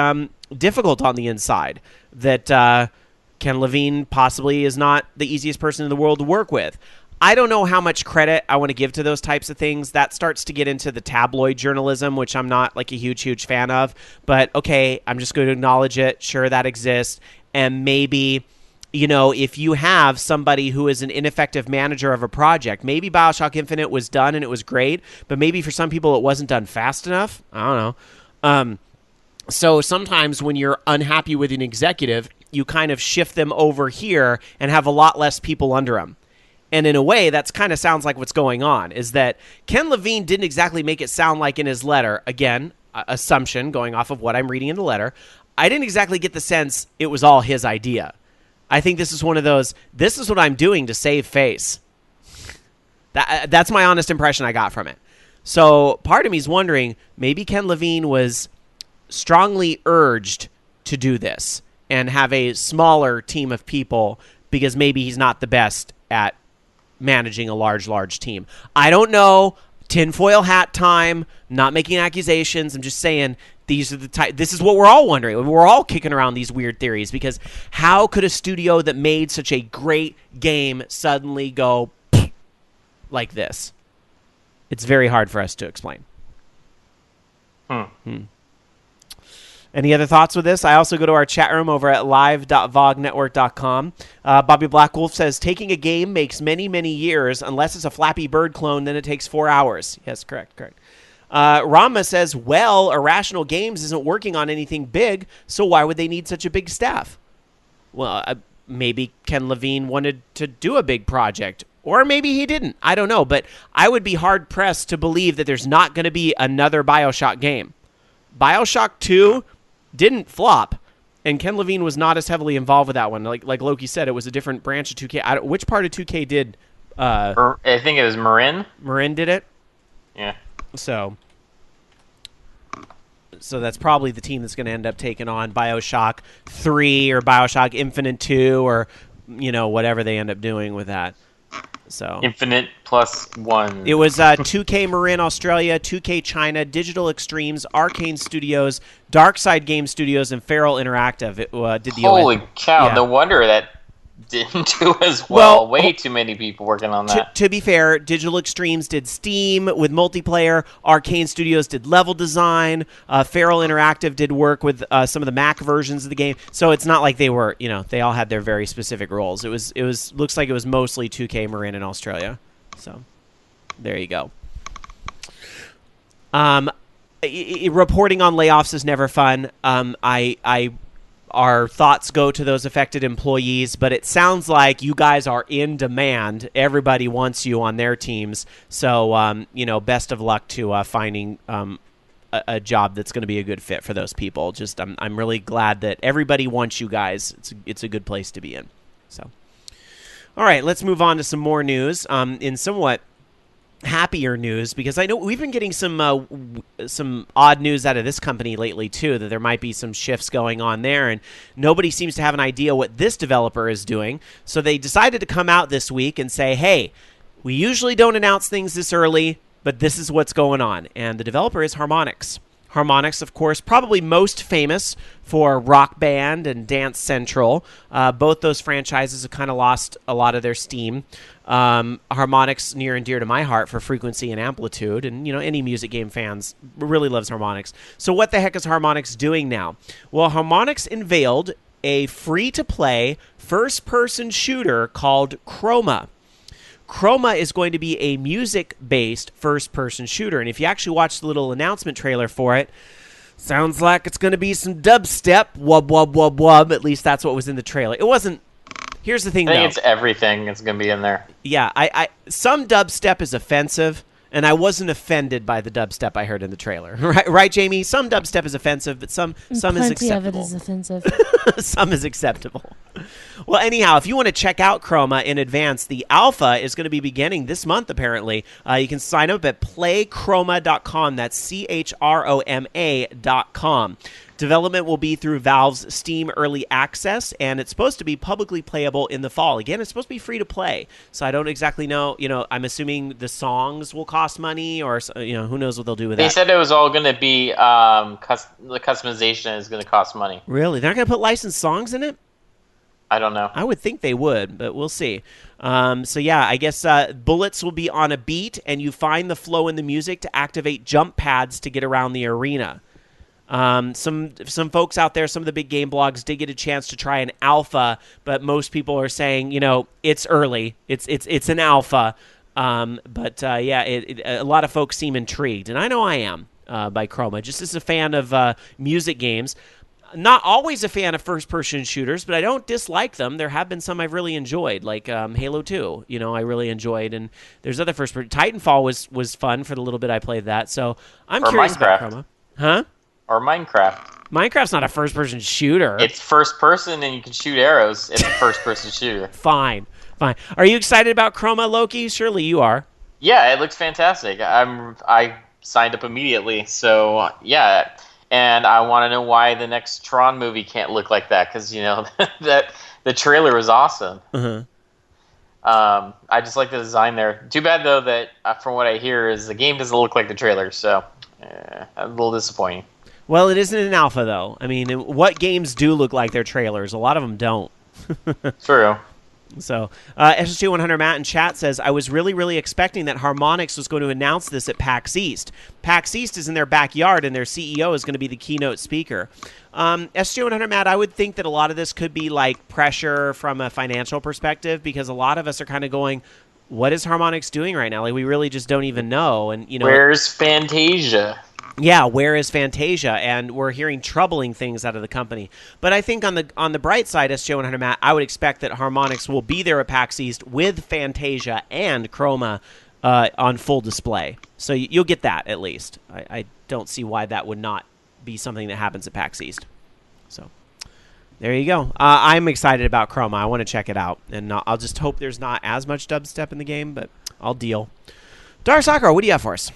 difficult on the inside, that Ken Levine possibly is not the easiest person in the world to work with. I don't know how much credit I want to give to those types of things. That starts to get into the tabloid journalism, which I'm not like a huge fan of. But okay, I'm just going to acknowledge it. Sure, that exists. And maybe, if you have somebody who is an ineffective manager of a project, maybe BioShock Infinite was done and it was great, but maybe for some people it wasn't done fast enough. I don't know. So sometimes when you're unhappy with an executive, you kind of shift them over here and have a lot less people under them. And in a way, that's kind of sounds like what's going on, is that Ken Levine didn't exactly make it sound like in his letter, again, assumption going off of what I'm reading in the letter, I didn't exactly get the sense it was all his idea. I think this is one of those, this is what I'm doing to save face. That's my honest impression I got from it. So part of me is wondering, maybe Ken Levine was strongly urged to do this and have a smaller team of people because maybe he's not the best at managing a large team. I don't know. Tinfoil hat time. Not making accusations. I'm just saying these are the type. This is what we're all wondering. We're all kicking around these weird theories because how could a studio that made such a great game suddenly go like this? It's very hard for us to explain. Any other thoughts with this? I also go to our chat room over at live.vognetwork.com. Bobby Blackwolf says, taking a game makes many, many years. Unless it's a Flappy Bird clone, then it takes 4 hours. Yes, correct. Rama says, well, Irrational Games isn't working on anything big, so why would they need such a big staff? Well, maybe Ken Levine wanted to do a big project, or maybe he didn't. I don't know, but I would be hard-pressed to believe that there's not going to be another BioShock game. BioShock 2 didn't flop, and Ken Levine was not as heavily involved with that one. Like Loki said, it was a different branch of 2K. Which part of 2K did? I think it was Marin. Marin did it? Yeah. So that's probably the team that's going to end up taking on BioShock 3 or BioShock Infinite 2 or, whatever they end up doing with that. So Infinite +1. It was 2K Marin Australia, 2K China, Digital Extremes, Arcane Studios, Darkside Game Studios, and Feral Interactive. It did the Holy cow! Yeah. No wonder that didn't do as well. Way too many people working on that. To be fair, Digital Extremes did Steam with multiplayer. Arcane Studios did level design. Feral Interactive did work with some of the Mac versions of the game. So it's not like they were, they all had their very specific roles. It was looks like it was mostly 2K Marin in Australia. So there you go. Reporting on layoffs is never fun. Our thoughts go to those affected employees, but it sounds like you guys are in demand. Everybody wants you on their teams. So, best of luck to finding a job that's going to be a good fit for those people. Just, I'm really glad that everybody wants you guys. It's a good place to be in. So, all right, let's move on to some more news. In somewhat happier news, because I know we've been getting some odd news out of this company lately too, that there might be some shifts going on there, and nobody seems to have an idea what this developer is doing. So they decided to come out this week and say, hey, we usually don't announce things this early, but this is what's going on. And the developer is Harmonix. Harmonix, of course, probably most famous for Rock Band and Dance Central. Both those franchises have kind of lost a lot of their steam. Harmonix, near and dear to my heart for frequency and amplitude. And, any music game fans really loves Harmonix. So what the heck is Harmonix doing now? Well, Harmonix unveiled a free-to-play first-person shooter called Chroma. Chroma is going to be a music-based first-person shooter. And if you actually watch the little announcement trailer for it, sounds like it's going to be some dubstep, wub, wub, wub, wub. At least that's what was in the trailer. It wasn't... Here's the thing, I think it's everything that's going to be in there. Yeah, some dubstep is offensive, and I wasn't offended by the dubstep I heard in the trailer. Right, Jamie? Some dubstep is offensive, but some is acceptable. Plenty of it is offensive. Some is acceptable. Well, anyhow, if you want to check out Chroma in advance, the alpha is going to be beginning this month, apparently. You can sign up at playchroma.com. That's CHROMA.com. Development will be through Valve's Steam Early Access, and it's supposed to be publicly playable in the fall. Again, it's supposed to be free to play, so I don't exactly know. I'm assuming the songs will cost money, or who knows what they'll do with that. They said it was all going to be the customization is going to cost money. Really? They're not going to put licensed songs in it? I don't know. I would think they would, but we'll see. So yeah, I guess bullets will be on a beat, and you find the flow in the music to activate jump pads to get around the arena. Some folks out there, some of the big game blogs did get a chance to try an alpha, but most people are saying, it's early. It's an alpha. A lot of folks seem intrigued, and I know I am by Chroma. Just as a fan of music games. Not always a fan of first-person shooters, but I don't dislike them. There have been some I've really enjoyed, like Halo 2. I really enjoyed, and there's other first-person. Titanfall was fun for the little bit I played that. So I'm curious about Chroma. Huh? Or Minecraft. Minecraft's not a first-person shooter. It's first-person, and you can shoot arrows. It's a first-person shooter. Fine. Are you excited about Chroma, Loki? Surely you are. Yeah, it looks fantastic. I signed up immediately. So yeah. And I want to know why the next Tron movie can't look like that, because that the trailer was awesome. Uh-huh. I just like the design there. Too bad though that from what I hear is the game doesn't look like the trailer, so a little disappointing. Well, it isn't an alpha though. I mean, what games do look like their trailers? A lot of them don't. True. So, SSG100 Matt in chat says, I was really, really expecting that Harmonix was going to announce this at PAX East. PAX East is in their backyard, and their CEO is going to be the keynote speaker. SSG100 Matt, I would think that a lot of this could be like pressure from a financial perspective, because a lot of us are kind of going, what is Harmonix doing right now? Like, we really just don't even know. And where's Fantasia? Yeah, where is Fantasia? And we're hearing troubling things out of the company. But I think on the bright side, SJ100 Matt, I would expect that Harmonix will be there at PAX East with Fantasia and Chroma on full display. So you'll get that at least. I don't see why that would not be something that happens at PAX East. So there you go. I'm excited about Chroma. I want to check it out. And I'll just hope there's not as much dubstep in the game, but I'll deal. Dara Sakura, what do you have for us?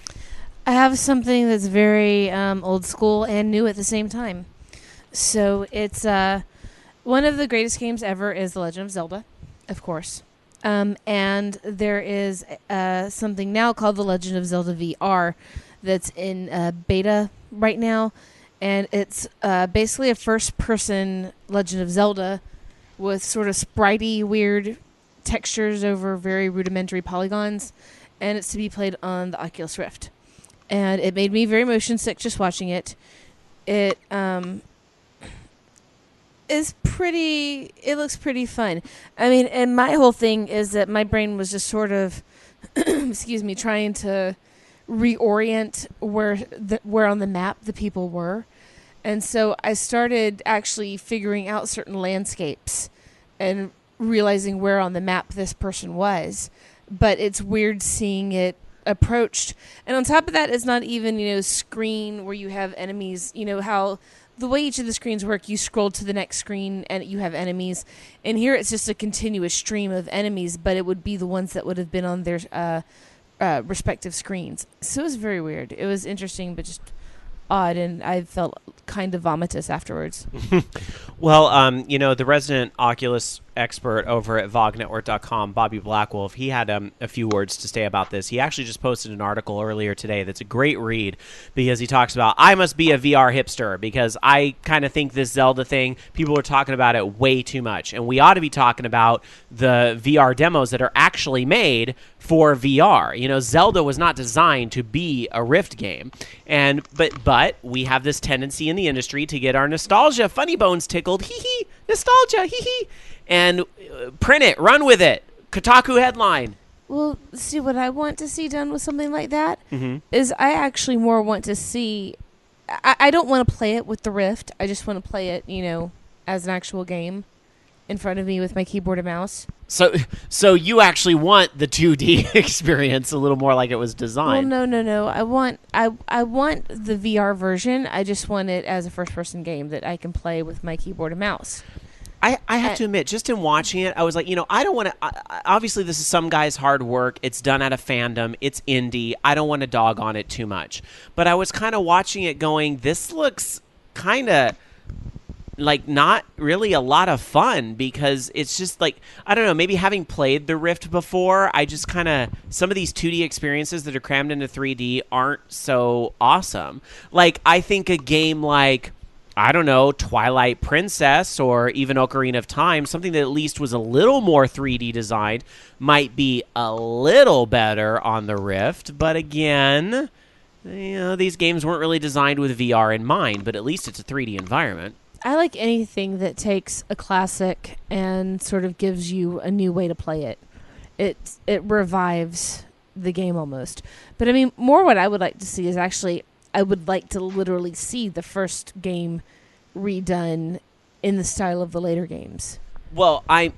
I have something that's very old school and new at the same time. So it's one of the greatest games ever is The Legend of Zelda, of course. And there is something now called The Legend of Zelda VR that's in beta right now. And it's basically a first-person Legend of Zelda with sort of spritey, weird textures over very rudimentary polygons. And it's to be played on the Oculus Rift. And it made me very motion sick just watching it. It is pretty. It looks pretty fun. I mean, and my whole thing is that my brain was just sort of, excuse me, trying to reorient where on the map the people were, and so I started actually figuring out certain landscapes and realizing where on the map this person was. But it's weird seeing it approached, and on top of that, it's not even screen where you have enemies. How the way each of the screens work, you scroll to the next screen and you have enemies, and here it's just a continuous stream of enemies, but it would be the ones that would have been on their respective screens. So it was very weird. It was interesting, but just odd, and I felt kind of vomitous afterwards. Well, the resident Oculus expert over at VogNetwork.com, Bobby Blackwolf, he had a few words to say about this. He actually just posted an article earlier today that's a great read, because he talks about, I must be a VR hipster, because I kind of think this Zelda thing, people are talking about it way too much, and we ought to be talking about the VR demos that are actually made for VR. Zelda was not designed to be a Rift game, but we have this tendency in the industry to get our nostalgia funny bones tickled, nostalgia, and print it, run with it. Kotaku headline, Well, see, what I want to see done with something like that Mm-hmm. is I actually more want to see. I don't want to play it with the Rift. I just want to play it, as an actual game in front of me with my keyboard and mouse. So you actually want the 2D experience a little more like it was designed. Well, no. I want the VR version. I just want it as a first-person game that I can play with my keyboard and mouse. I have to admit, just in watching it, I was like, I don't want to. Obviously, this is some guy's hard work. It's done out of fandom. It's indie. I don't want to dog on it too much. But I was kind of watching it going, this looks kind of like not really a lot of fun, because it's just like, I don't know, maybe having played the Rift before, I just kind of, some of these 2D experiences that are crammed into 3D aren't so awesome. Like, I think a game like, I don't know, Twilight Princess or even Ocarina of Time, something that at least was a little more 3D designed, might be a little better on the Rift. But again, these games weren't really designed with VR in mind, but at least it's a 3D environment. I like anything that takes a classic and sort of gives you a new way to play it. It revives the game almost. But I mean, more what I would like to see is actually, I would like to literally see the first game redone in the style of the later games. Well, I'm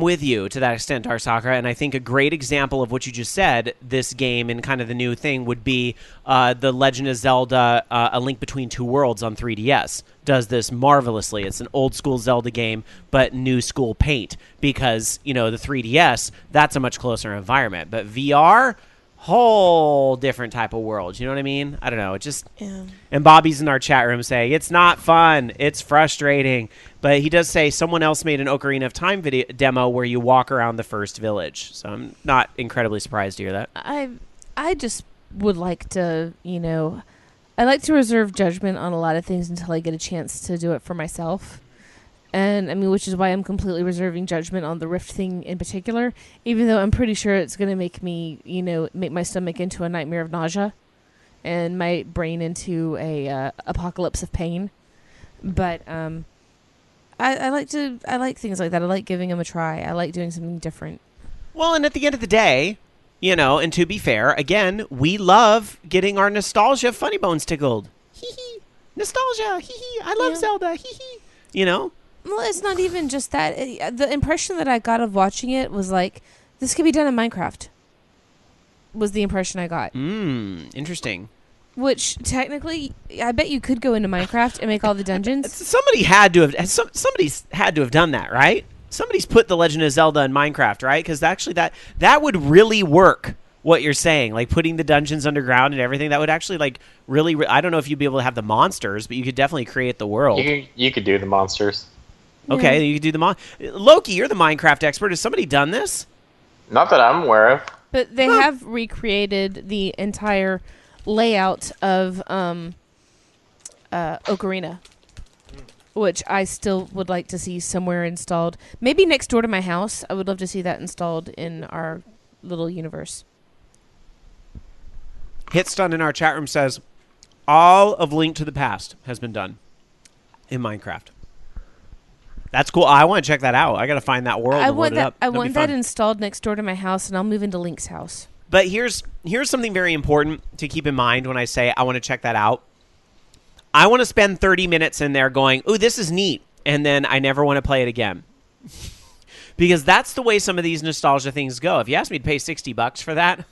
with you to that extent, Arsakra, and I think a great example of what you just said, this game and kind of the new thing, would be the Legend of Zelda: A Link Between Two Worlds on 3DS. Does this marvelously. It's an old school Zelda game, but new school paint, because the 3DS, that's a much closer environment, but VR, whole different type of world. You know what I mean? I don't know. It just And Bobby's in our chat room saying it's not fun. It's frustrating. But he does say someone else made an Ocarina of Time video demo where you walk around the first village. So I'm not incredibly surprised to hear that. I just would like to, I like to reserve judgment on a lot of things until I get a chance to do it for myself. And I mean, which is why I'm completely reserving judgment on the Rift thing in particular, even though I'm pretty sure it's going to make me, make my stomach into a nightmare of nausea and my brain into a apocalypse of pain. But I like things like that. I like giving them a try. I like doing something different. Well, and at the end of the day, and to be fair, again, we love getting our nostalgia funny bones tickled. Hee hee. Nostalgia. Hee hee. I love Zelda. Hee hee. Well, it's not even just that. The impression that I got of watching it was like, this could be done in Minecraft. Was the impression I got. Interesting. Which, technically, I bet you could go into Minecraft and make all the dungeons. Somebody's had to have done that, right? Somebody's put The Legend of Zelda in Minecraft, right? Because actually that would really work, what you're saying. Like, putting the dungeons underground and everything, that would actually, like, really... I don't know if you'd be able to have the monsters, but you could definitely create the world. You could do the monsters. Okay, you could do the Loki, you're the Minecraft expert. Has somebody done this? Not that I'm aware of. But they have recreated the entire layout of Ocarina, which I still would like to see somewhere installed. Maybe next door to my house. I would love to see that installed in our little universe. Hitstun in our chat room says, all of Link to the Past has been done in Minecraft. That's cool. I want to check that out. I got to find that world and load it up. I want that installed next door to my house, and I'll move into Link's house. But here's something very important to keep in mind when I say I want to check that out. I want to spend 30 minutes in there going, ooh, this is neat, and then I never want to play it again. Because that's the way some of these nostalgia things go. If you ask me to pay $60 for that,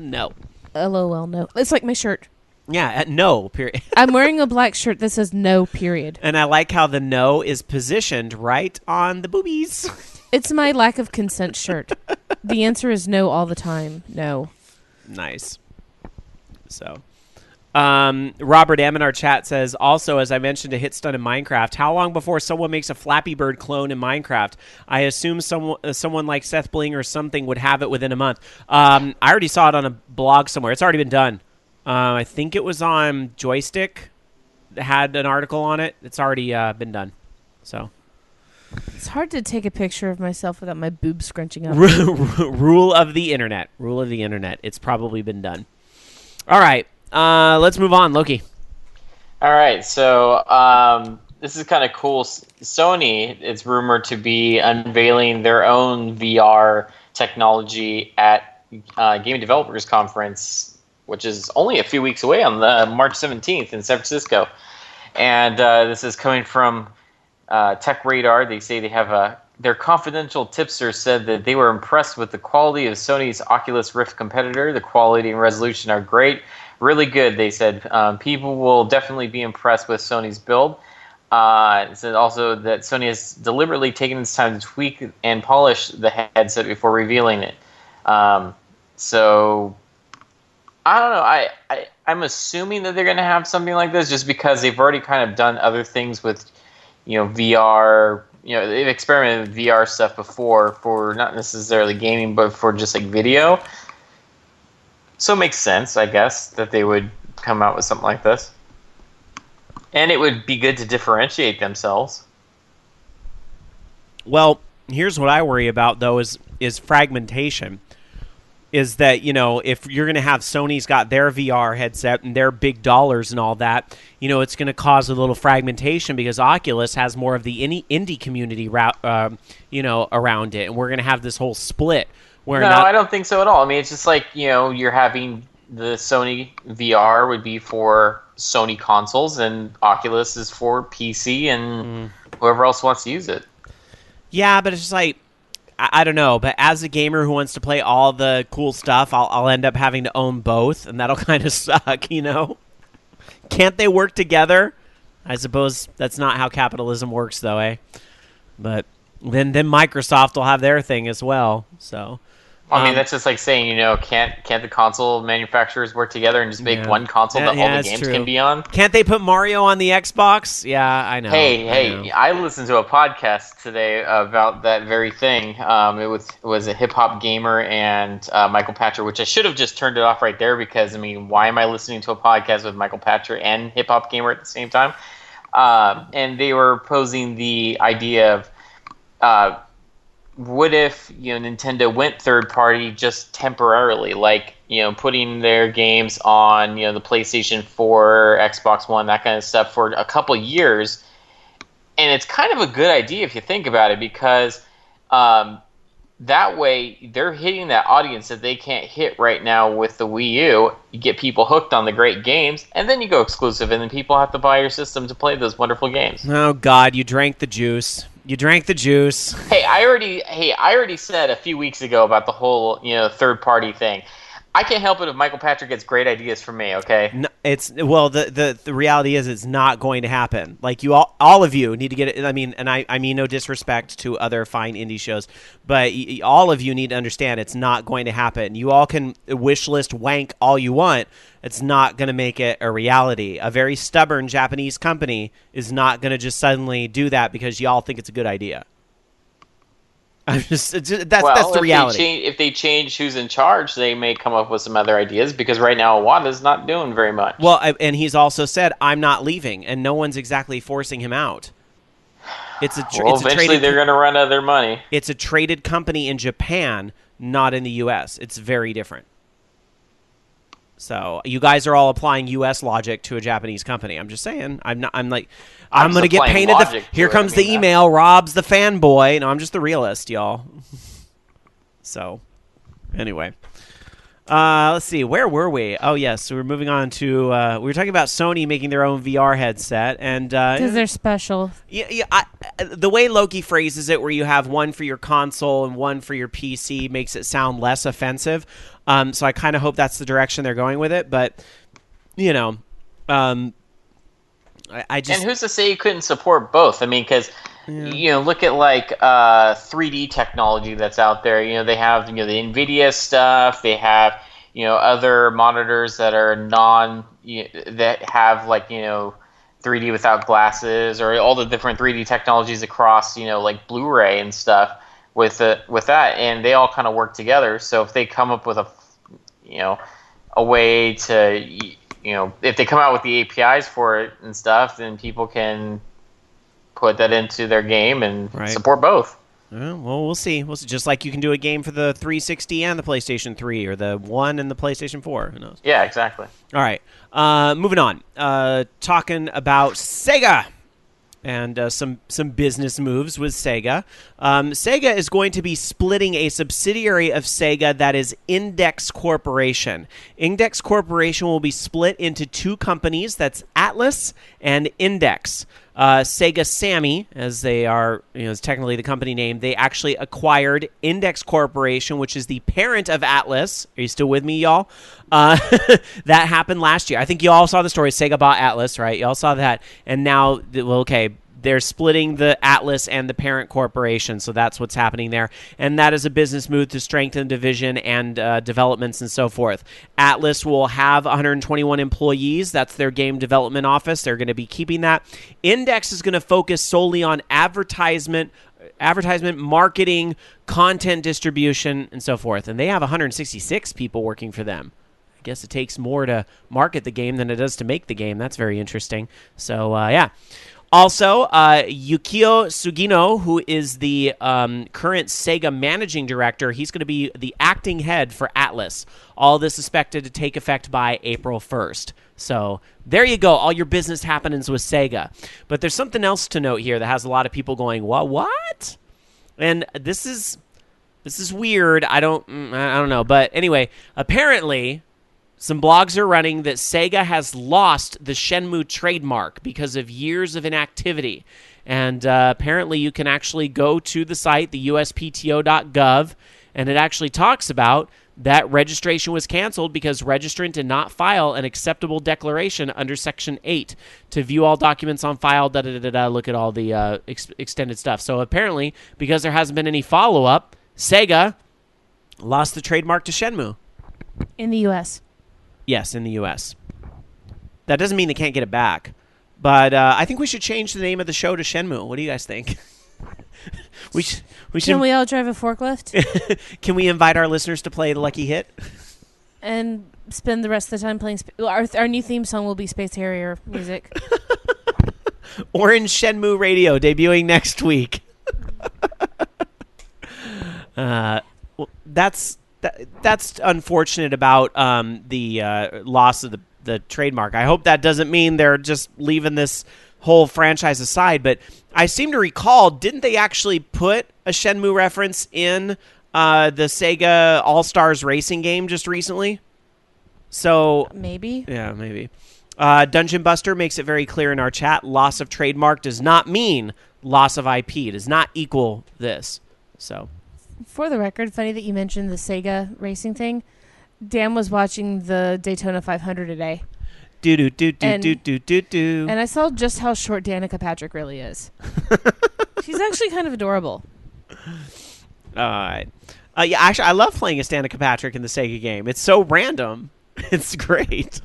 no. LOL, no. It's like my shirt. Yeah, no, period. I'm wearing a black shirt that says no, period. And I like how the no is positioned right on the boobies. It's my lack of consent shirt. The answer is no all the time. No. Nice. So, Robert M in our chat says, also, as I mentioned a Hitstun in Minecraft, how long before someone makes a Flappy Bird clone in Minecraft? I assume someone like Seth Bling or something would have it within a month. I already saw it on a blog somewhere. It's already been done. I think it was on Joystick. It had an article on it. It's already been done. So it's hard to take a picture of myself without my boobs scrunching up. Rule of the internet. Rule of the internet. It's probably been done. All right. Let's move on. Loki. All right. So this is kind of cool. Sony, it's rumored to be unveiling their own VR technology at Game Developers Conference, which is only a few weeks away on the March 17th in San Francisco. And this is coming from Tech Radar. They say they have their confidential tipster said that they were impressed with the quality of Sony's Oculus Rift competitor. The quality and resolution are great. Really good, they said. People will definitely be impressed with Sony's build. It said also that Sony has deliberately taken its time to tweak and polish the headset before revealing it. So, I don't know. I'm assuming that they're going to have something like this just because they've already kind of done other things with, VR. They've experimented with VR stuff before for not necessarily gaming, but for just like video. So it makes sense, I guess, that they would come out with something like this. And it would be good to differentiate themselves. Well, here's what I worry about, though, is fragmentation. Is that, if you're going to have Sony's got their VR headset and their big dollars and all that, it's going to cause a little fragmentation because Oculus has more of the indie community, around it. And we're going to have this whole split. I don't think so at all. I mean, it's just like, you're having the Sony VR would be for Sony consoles and Oculus is for PC and whoever else wants to use it. Yeah, but it's just like, I don't know. But as a gamer who wants to play all the cool stuff, I'll end up having to own both, and that'll kind of suck, Can't they work together? I suppose that's not how capitalism works, though, eh? But then Microsoft will have their thing as well, so... I mean, that's just like saying, can't the console manufacturers work together and just make one console that all the games can be on? Can't they put Mario on the Xbox? Yeah, I know. I listened to a podcast today about that very thing. It was a Hip Hop Gamer and Michael Patcher, which I should have just turned it off right there because, I mean, why am I listening to a podcast with Michael Patcher and Hip Hop Gamer at the same time? And they were posing the idea of... what if Nintendo went third party just temporarily, like putting their games on the PlayStation 4, Xbox One, that kind of stuff for a couple years, and it's kind of a good idea if you think about it because that way they're hitting that audience that they can't hit right now with the Wii U. You get people hooked on the great games, and then you go exclusive, and then people have to buy your system to play those wonderful games. Oh God, you drank the juice. You drank the juice. Hey, I already said a few weeks ago about the whole, third party thing. I can't help it if Michael Patrick gets great ideas from me, okay? No, the reality is it's not going to happen. Like all of you need to get it. I mean, and I mean no disrespect to other fine indie shows, but all of you need to understand it's not going to happen. You all can wish list wank all you want. It's not going to make it a reality. A very stubborn Japanese company is not going to just suddenly do that because y'all think it's a good idea. That's the reality. If they change who's in charge, they may come up with some other ideas because right now Iwata's not doing very much. Well, and he's also said, I'm not leaving, and no one's exactly forcing him out. Eventually they're going to run out of their money. It's a traded company in Japan, not in the U.S. It's very different. So you guys are all applying U.S. logic to a Japanese company. I'm just saying. I'm going to get painted. Here comes the email. Rob's the fanboy. No, I'm just the realist, y'all. So, anyway. Let's see. Where were we? Oh, yes. So we're moving on to... we were talking about Sony making their own VR headset. Because they're special. Yeah. The way Loki phrases it, where you have one for your console and one for your PC, makes it sound less offensive. So I kind of hope that's the direction they're going with it. But, I just... And who's to say you couldn't support both? I mean, because... Yeah. Look at like 3D technology that's out there. They have the NVIDIA stuff. They have other monitors that are that have like 3D without glasses, or all the different 3D technologies across like Blu-ray and stuff with that, and they all kind of work together. So if they come up with a way to if they come out with the APIs for it and stuff, then people can put that into their game and support both. Well, we'll see. Just like you can do a game for the 360 and the PlayStation 3, or the 1 and the PlayStation 4. Who knows? Yeah, exactly. All right. Moving on. Talking about Sega. and some business moves with Sega. Sega is going to be splitting a subsidiary of Sega that is Index Corporation. Index Corporation will be split into two companies. That's Atlas and Index. Sega Sammy, as they are, is technically the company name, they actually acquired Index Corporation, which is the parent of Atlas. Are you still with me, y'all? That happened last year. I think you all saw the story. Sega bought Atlas, right? You all saw that. And now, they're splitting the Atlas and the parent corporation, so that's what's happening there. And that is a business move to strengthen division and developments and so forth. Atlas will have 121 employees. That's their game development office. They're going to be keeping that. Index is going to focus solely on advertisement, marketing, content distribution, and so forth. And they have 166 people working for them. I guess it takes more to market the game than it does to make the game. That's very interesting. So, yeah. Also, Yukio Sugino, who is the current Sega managing director, he's going to be the acting head for Atlas. All this is expected to take effect by April 1st. So there you go, all your business happenings with Sega. But there's something else to note here that has a lot of people going, what? And this is weird. I don't know. But anyway, apparently, some blogs are running that Sega has lost the Shenmue trademark because of years of inactivity. And apparently you can actually go to the site, the uspto.gov, and it actually talks about that registration was canceled because registrant did not file an acceptable declaration under Section 8 to view all documents on file, look at all the extended stuff. So apparently, because there hasn't been any follow-up, Sega lost the trademark to Shenmue. In the U.S. Yes, in the U.S. That doesn't mean they can't get it back. But I think we should change the name of the show to Shenmue. What do you guys think? we should. Can we all drive a forklift? Can we invite our listeners to play the Lucky Hit? And spend the rest of the time playing... Our new theme song will be Space Harrier music. Orange Shenmue Radio, debuting next week. That's unfortunate about the loss of the trademark. I hope that doesn't mean they're just leaving this whole franchise aside, but I seem to recall, didn't they actually put a Shenmue reference in the Sega All-Stars racing game just recently? So maybe. Yeah, maybe. Dungeon Buster makes it very clear in our chat, loss of trademark does not mean loss of IP. It does not equal this. So... For the record, funny that you mentioned the Sega racing thing. Dan was watching the Daytona 500 today. And I saw just how short Danica Patrick really is. She's actually kind of adorable. All right. Yeah, actually, I love playing as Danica Patrick in the Sega game. It's so random. It's great.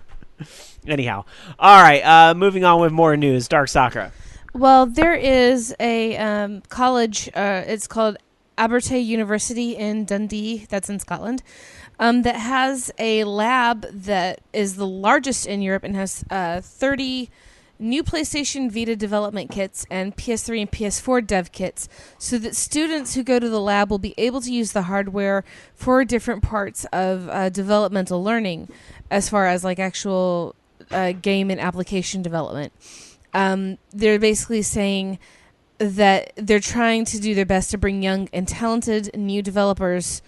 Anyhow. All right. Moving on with more news. Dark Sakura. Well, there is a college. It's called Abertay University in Dundee, that's in Scotland, that has a lab that is the largest in Europe and has 30 new PlayStation Vita development kits and PS3 and PS4 dev kits, so that students who go to the lab will be able to use the hardware for different parts of developmental learning, as far as like actual game and application development. They're basically saying that they're trying to do their best to bring young and talented new developers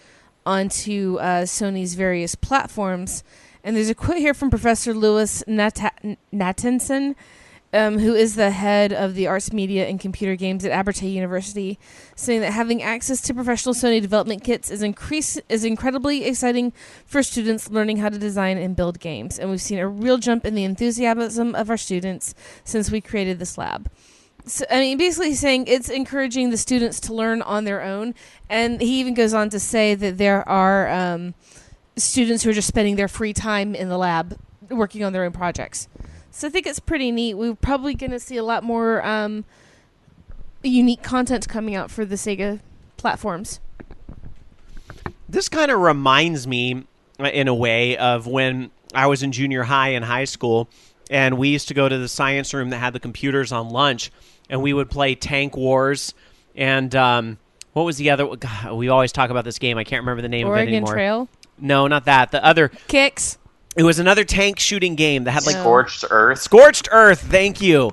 onto Sony's various platforms. And there's a quote here from Professor Lewis Nathanson, who is the head of the arts, media, and computer games at Abertay University, saying that having access to professional Sony development kits is incredibly exciting for students learning how to design and build games. And we've seen a real jump in the enthusiasm of our students since we created this lab. So, I mean, basically he's saying it's encouraging the students to learn on their own. And he even goes on to say that there are students who are just spending their free time in the lab working on their own projects. So I think it's pretty neat. We're probably going to see a lot more unique content coming out for the Sega platforms. This kind of reminds me, in a way, of when I was in junior high and high school, and we used to go to the science room that had the computers on lunch, and we would play Tank Wars, and what was the other? God, we always talk about this game. I can't remember the name of it anymore. Oregon Trail? No, not that. The other... Kicks. It was another tank shooting game that had like... Scorched Earth. Scorched Earth, thank you.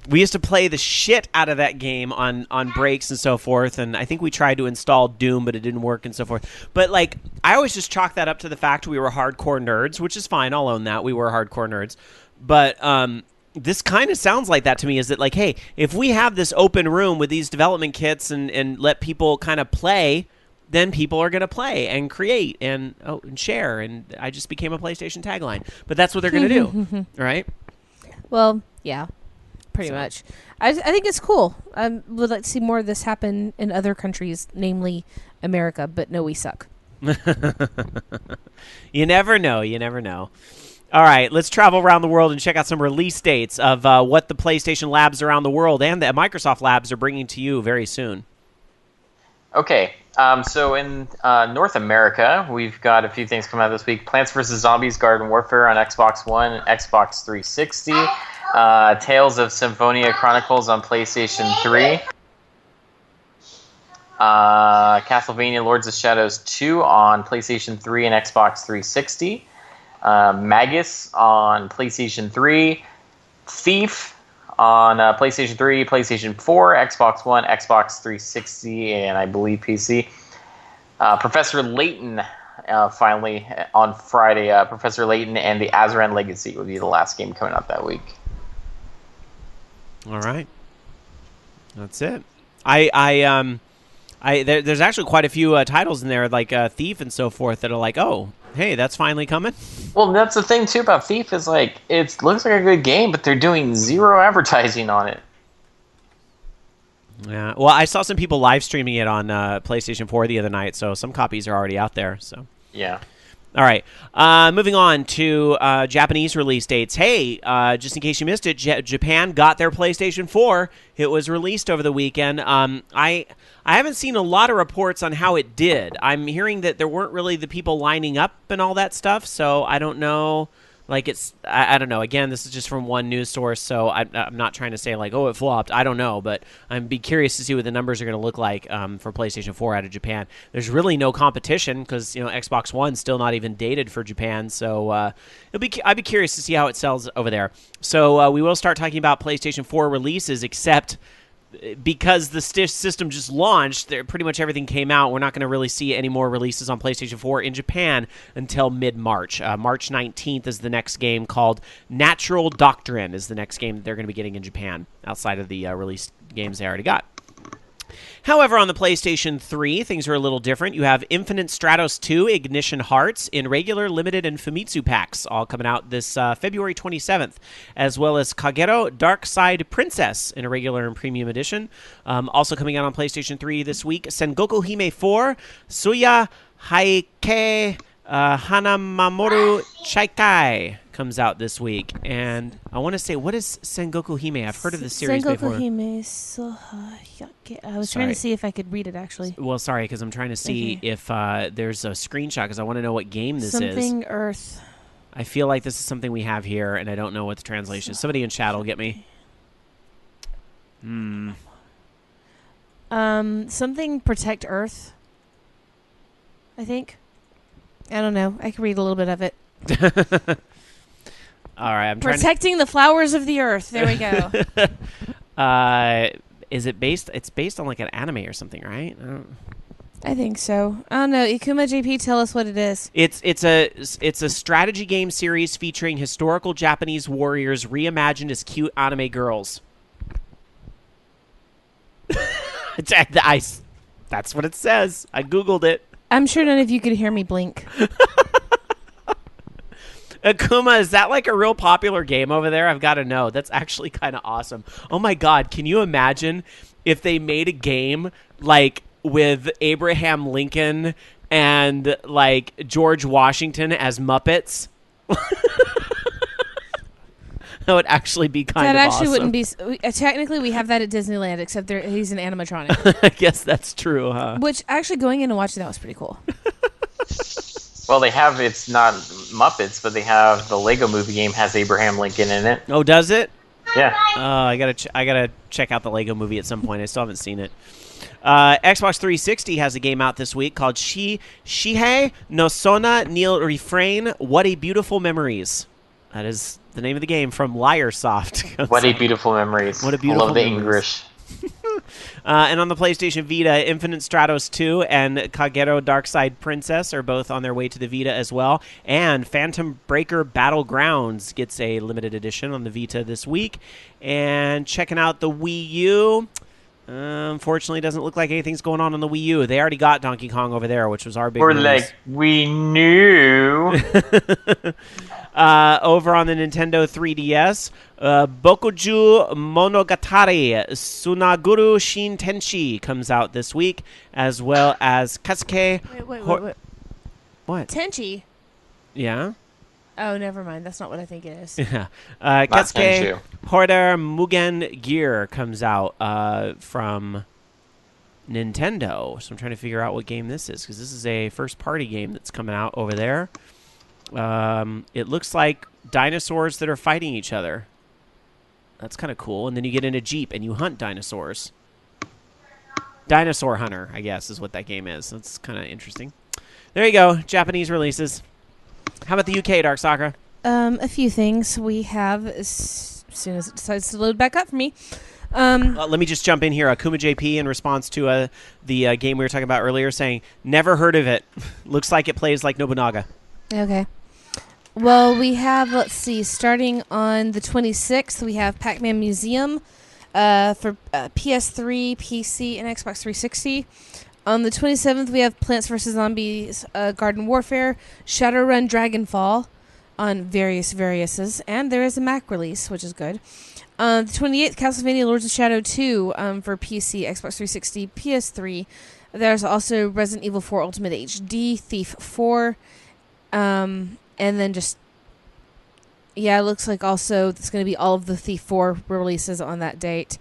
We used to play the shit out of that game on breaks and so forth, and I think we tried to install Doom, but it didn't work and so forth. But, like, I always just chalk that up to the fact we were hardcore nerds, which is fine. I'll own that. We were hardcore nerds. But this kind of sounds like that to me, is that, like, hey, if we have this open room with these development kits and let people kind of play, then people are going to play and create and share. And I just became a PlayStation tagline. But that's what they're going to do, right? Well, yeah. Pretty much. I think it's cool. I would like to see more of this happen in other countries, namely America, but no, we suck. You never know. You never know. All right, let's travel around the world and check out some release dates of what the PlayStation labs around the world and the Microsoft labs are bringing to you very soon. Okay, so in North America, we've got a few things coming out this week. Plants vs. Zombies Garden Warfare on Xbox One and Xbox 360. Tales of Symphonia Chronicles on PlayStation 3. Castlevania Lords of Shadows 2 on PlayStation 3 and Xbox 360. Magus on PlayStation 3. Thief on PlayStation 3, PlayStation 4, Xbox One, Xbox 360, and I believe PC. Professor Layton, finally, on Friday. Professor Layton and the Azaran Legacy will be the last game coming out that week. All right, that's it. There's actually quite a few titles in there, like Thief and so forth, that are like, oh, hey, that's finally coming. Well, that's the thing too about Thief is like it looks like a good game, but they're doing zero advertising on it. Yeah, well, I saw some people live streaming it on PlayStation 4 the other night, so some copies are already out there. So yeah. All right, moving on to Japanese release dates. Hey, just in case you missed it, Japan got their PlayStation 4. It was released over the weekend. I haven't seen a lot of reports on how it did. I'm hearing that there weren't really the people lining up and all that stuff, so I don't know. Like, I don't know. Again, this is just from one news source, so I'm not trying to say, like, oh, it flopped. I don't know, but I'd be curious to see what the numbers are going to look like for PlayStation 4 out of Japan. There's really no competition because, Xbox One's still not even dated for Japan, so I'd be curious to see how it sells over there. So we will start talking about PlayStation 4 releases, except because the system just launched, pretty much everything came out. We're not going to really see any more releases on PlayStation 4 in Japan until mid-March. March 19th is the next game, called Natural Doctrine is the next game that they're going to be getting in Japan, outside of the released games they already got. However, on the PlayStation 3, things are a little different. You have Infinite Stratos 2 Ignition Hearts in regular, limited, and Famitsu packs, all coming out this February 27th, as well as Kagero Dark Side Princess in a regular and premium edition. Also coming out on PlayStation 3 this week, Sengoku Hime 4 Suya Haike Hanamamoru Chaikai comes out this week. And I want to say, what is Sengoku Hime? I've heard of this series before. Sengoku Hime I was trying to see if I could read it, actually. Well, sorry, because I'm trying to see if there's a screenshot, because I want to know what game this is. Something Earth. I feel like this is something we have here, and I don't know what the translation is. Somebody in chat will get me. Something Protect Earth, I think. I don't know. I can read a little bit of it. All right, I'm Protecting the Flowers of the Earth. There we go. Is it based? It's based on like an anime or something, right? I think so. I don't know. Ikuma JP, tell us what it is. It's a strategy game series featuring historical Japanese warriors reimagined as cute anime girls. That's what it says. I Googled it. I'm sure none of you could hear me blink. Akuma, is that like a real popular game over there? I've got to know. That's actually kind of awesome. Oh my God, can you imagine if they made a game like with Abraham Lincoln and like George Washington as Muppets? That would actually be kind of awesome. That actually wouldn't be... Technically, we have that at Disneyland, except he's an animatronic. I guess that's true, huh? Which, actually, going in and watching that was pretty cool. Well, they have... It's not Muppets, but they have... The Lego Movie game has Abraham Lincoln in it. Oh, does it? Yeah. I gotta check out the Lego Movie at some point. I still haven't seen it. Xbox 360 has a game out this week called Shihei no Sona Nil Refrain. What a Beautiful Memories. That is the name of the game from Liarsoft. What a beautiful memories. What a beautiful I love the memories. English. And on the PlayStation Vita, Infinite Stratos 2 and Kagero Darkside Princess are both on their way to the Vita as well. And Phantom Breaker Battlegrounds gets a limited edition on the Vita this week. And checking out the Wii U, unfortunately, doesn't look like anything's going on the Wii U. They already got Donkey Kong over there, which was our big Or release. like, we knew. Over on the Nintendo 3DS, Bokuju Monogatari Sunaguru Shin Tenshi comes out this week, as well as Kasuke. Wait. What? Tenchi. Yeah? Oh, never mind. That's not what I think it is. Yeah. Not Kasuke Tenchu. Hoarder Mugen Gear comes out from Nintendo. So I'm trying to figure out what game this is, because this is a first-party game that's coming out over there. It looks like dinosaurs that are fighting each other. That's kind of cool. And then you get in a Jeep and you hunt dinosaurs. Dinosaur Hunter, I guess, is what that game is. That's kind of interesting. There you go. Japanese releases. How about the UK, Dark Sakura? A few things. We have, as soon as it decides to load back up for me. Let me just jump in here. Akuma JP, in response to the game we were talking about earlier, saying, never heard of it. Looks like it plays like Nobunaga. Okay. Well, we have, let's see, starting on the 26th, we have Pac-Man Museum for PS3, PC, and Xbox 360. On the 27th, we have Plants vs. Zombies Garden Warfare, Shadowrun Dragonfall on variouses, and there is a Mac release, which is good. The 28th, Castlevania Lords of Shadow 2 for PC, Xbox 360, PS3. There's also Resident Evil 4 Ultimate HD, Thief 4, and then just, yeah, it looks like also it's going to be all of the Thief 4 releases on that date.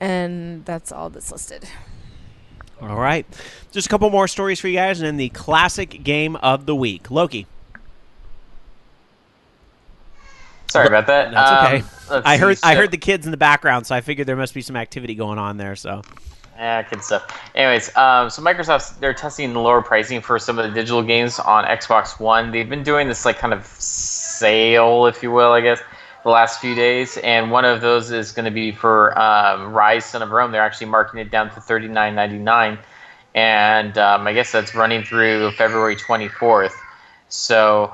And that's all that's listed. All right. Just a couple more stories for you guys, and then the classic game of the week. Loki. Sorry about that. That's okay. I see. heard the kids in the background, so I figured there must be some activity going on there. So. Yeah, good stuff. Anyways, so Microsoft, they're testing the lower pricing for some of the digital games on Xbox One. They've been doing this like kind of sale, if you will, I guess, the last few days. And one of those is going to be for Rise: Son of Rome. They're actually marking it down to $39.99, and I guess that's running through February 24th. So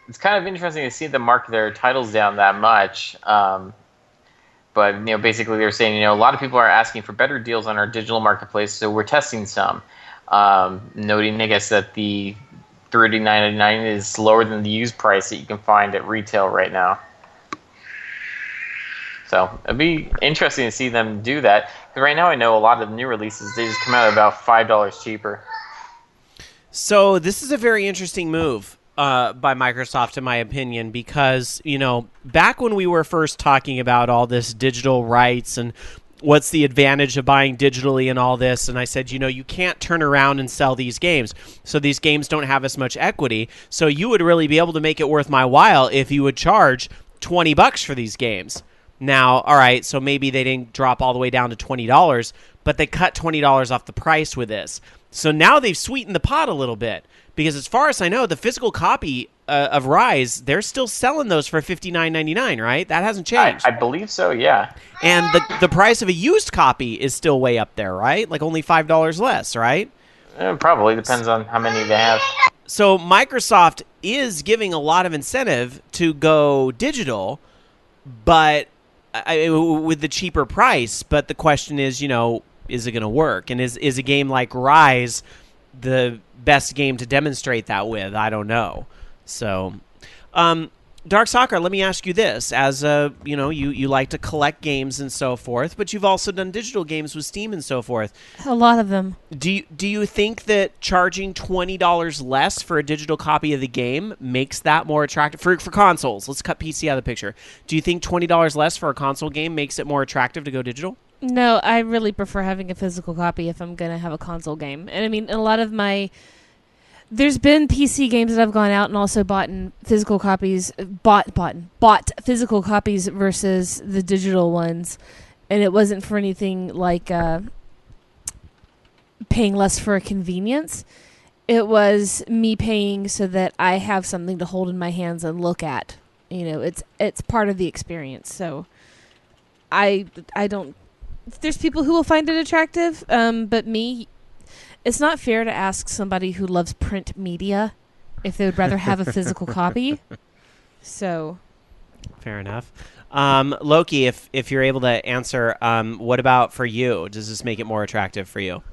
it's kind of interesting to see them mark their titles down that much. But basically they're saying, a lot of people are asking for better deals on our digital marketplace, so we're testing some. Noting, I guess, that the $39.99 is lower than the used price that you can find at retail right now. So it'd be interesting to see them do that. Because right now I know a lot of the new releases, they just come out about $5 cheaper. So this is a very interesting move by Microsoft, in my opinion, because, back when we were first talking about all this digital rights and what's the advantage of buying digitally and all this, and I said, you can't turn around and sell these games, so these games don't have as much equity, so you would really be able to make it worth my while if you would charge $20 for these games. Now, all right, so maybe they didn't drop all the way down to $20, but they cut $20 off the price with this. So now they've sweetened the pot a little bit. Because as far as I know, the physical copy of Rise, they're still selling those for $59.99, right? That hasn't changed. I believe so, yeah. And the price of a used copy is still way up there, right? Like only $5 less, right? Probably depends on how many they have. So Microsoft is giving a lot of incentive to go digital, but with the cheaper price. But the question is, is it going to work? And is a game like Rise the best game to demonstrate that with? I don't know. So, Dark Sakura, let me ask you this: as you like to collect games and so forth, but you've also done digital games with Steam and so forth. A lot of them. Do you think that charging $20 less for a digital copy of the game makes that more attractive for consoles? Let's cut PC out of the picture. Do you think $20 less for a console game makes it more attractive to go digital? No, I really prefer having a physical copy if I'm going to have a console game. And I mean, a lot of there's been PC games that I've gone out and also bought physical copies, bought physical copies versus the digital ones. And it wasn't for anything like paying less for a convenience. It was me paying so that I have something to hold in my hands and look at It's part of the experience. So I don't. There's people who will find it attractive, but me, it's not fair to ask somebody who loves print media if they would rather have a physical copy. So, fair enough. Loki, if you're able to answer, what about for you? Does this make it more attractive for you?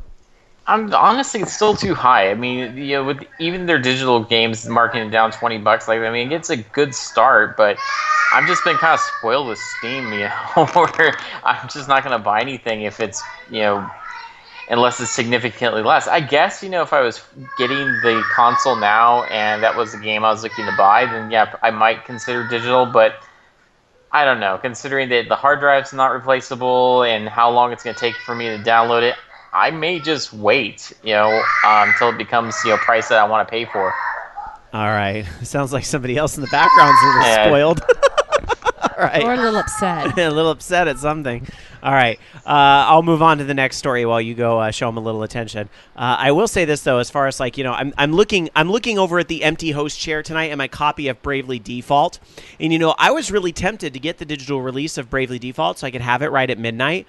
I'm honestly, it's still too high. I mean, with even their digital games marking it down $20, it's a good start, but I've just been kind of spoiled with Steam, where I'm just not going to buy anything if it's, unless it's significantly less. I guess, if I was getting the console now and that was the game I was looking to buy, then yeah, I might consider digital, but I don't know. Considering that the hard drive's not replaceable and how long it's going to take for me to download it, I may just wait, until it becomes, price that I want to pay for. All right. Sounds like somebody else in the background's a little spoiled. All right. Or a little upset. A little upset at something. All right. I'll move on to the next story while you go show them a little attention. I will say this, though, as far as I'm looking over at the empty host chair tonight and my copy of Bravely Default. And, I was really tempted to get the digital release of Bravely Default so I could have it right at midnight.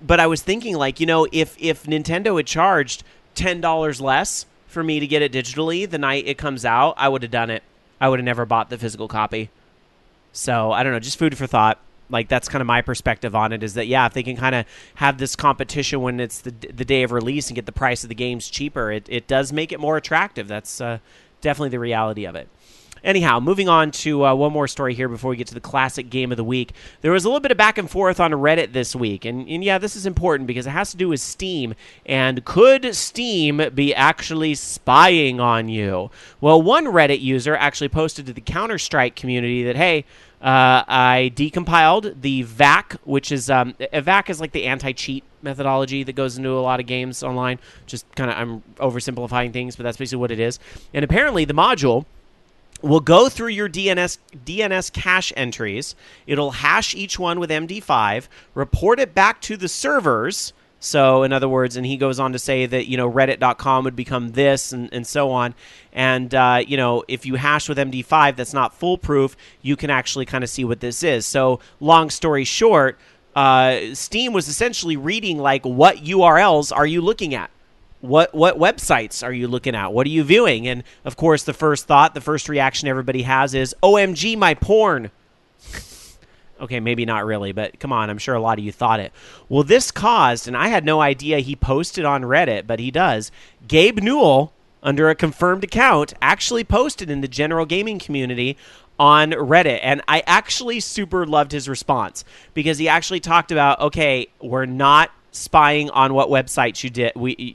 But I was thinking, if Nintendo had charged $10 less for me to get it digitally the night it comes out, I would have done it. I would have never bought the physical copy. So, I don't know, just food for thought. That's kind of my perspective on it, is that, yeah, if they can kind of have this competition when it's the day of release and get the price of the games cheaper, it does make it more attractive. That's definitely the reality of it. Anyhow, moving on to one more story here before we get to the classic game of the week. There was a little bit of back and forth on Reddit this week. And yeah, this is important because it has to do with Steam. And could Steam be actually spying on you? Well, one Reddit user actually posted to the Counter-Strike community that, hey, I decompiled the VAC, which is a VAC is like the anti-cheat methodology that goes into a lot of games online. Just kind of, I'm oversimplifying things, but that's basically what it is. And apparently the module will go through your DNS cache entries. It'll hash each one with MD5, report it back to the servers. So, in other words, and he goes on to say that, Reddit.com would become this and so on. And, if you hash with MD5 that's not foolproof, you can actually kind of see what this is. So, long story short, Steam was essentially reading, what URLs are you looking at? What websites are you looking at? What are you viewing? And, of course, the first reaction everybody has is, OMG, my porn. Okay, maybe not really, but come on, I'm sure a lot of you thought it. Well, this caused, and I had no idea he posted on Reddit, but he does, Gabe Newell, under a confirmed account, actually posted in the general gaming community on Reddit. And I actually super loved his response because he actually talked about, okay, we're not spying on what websites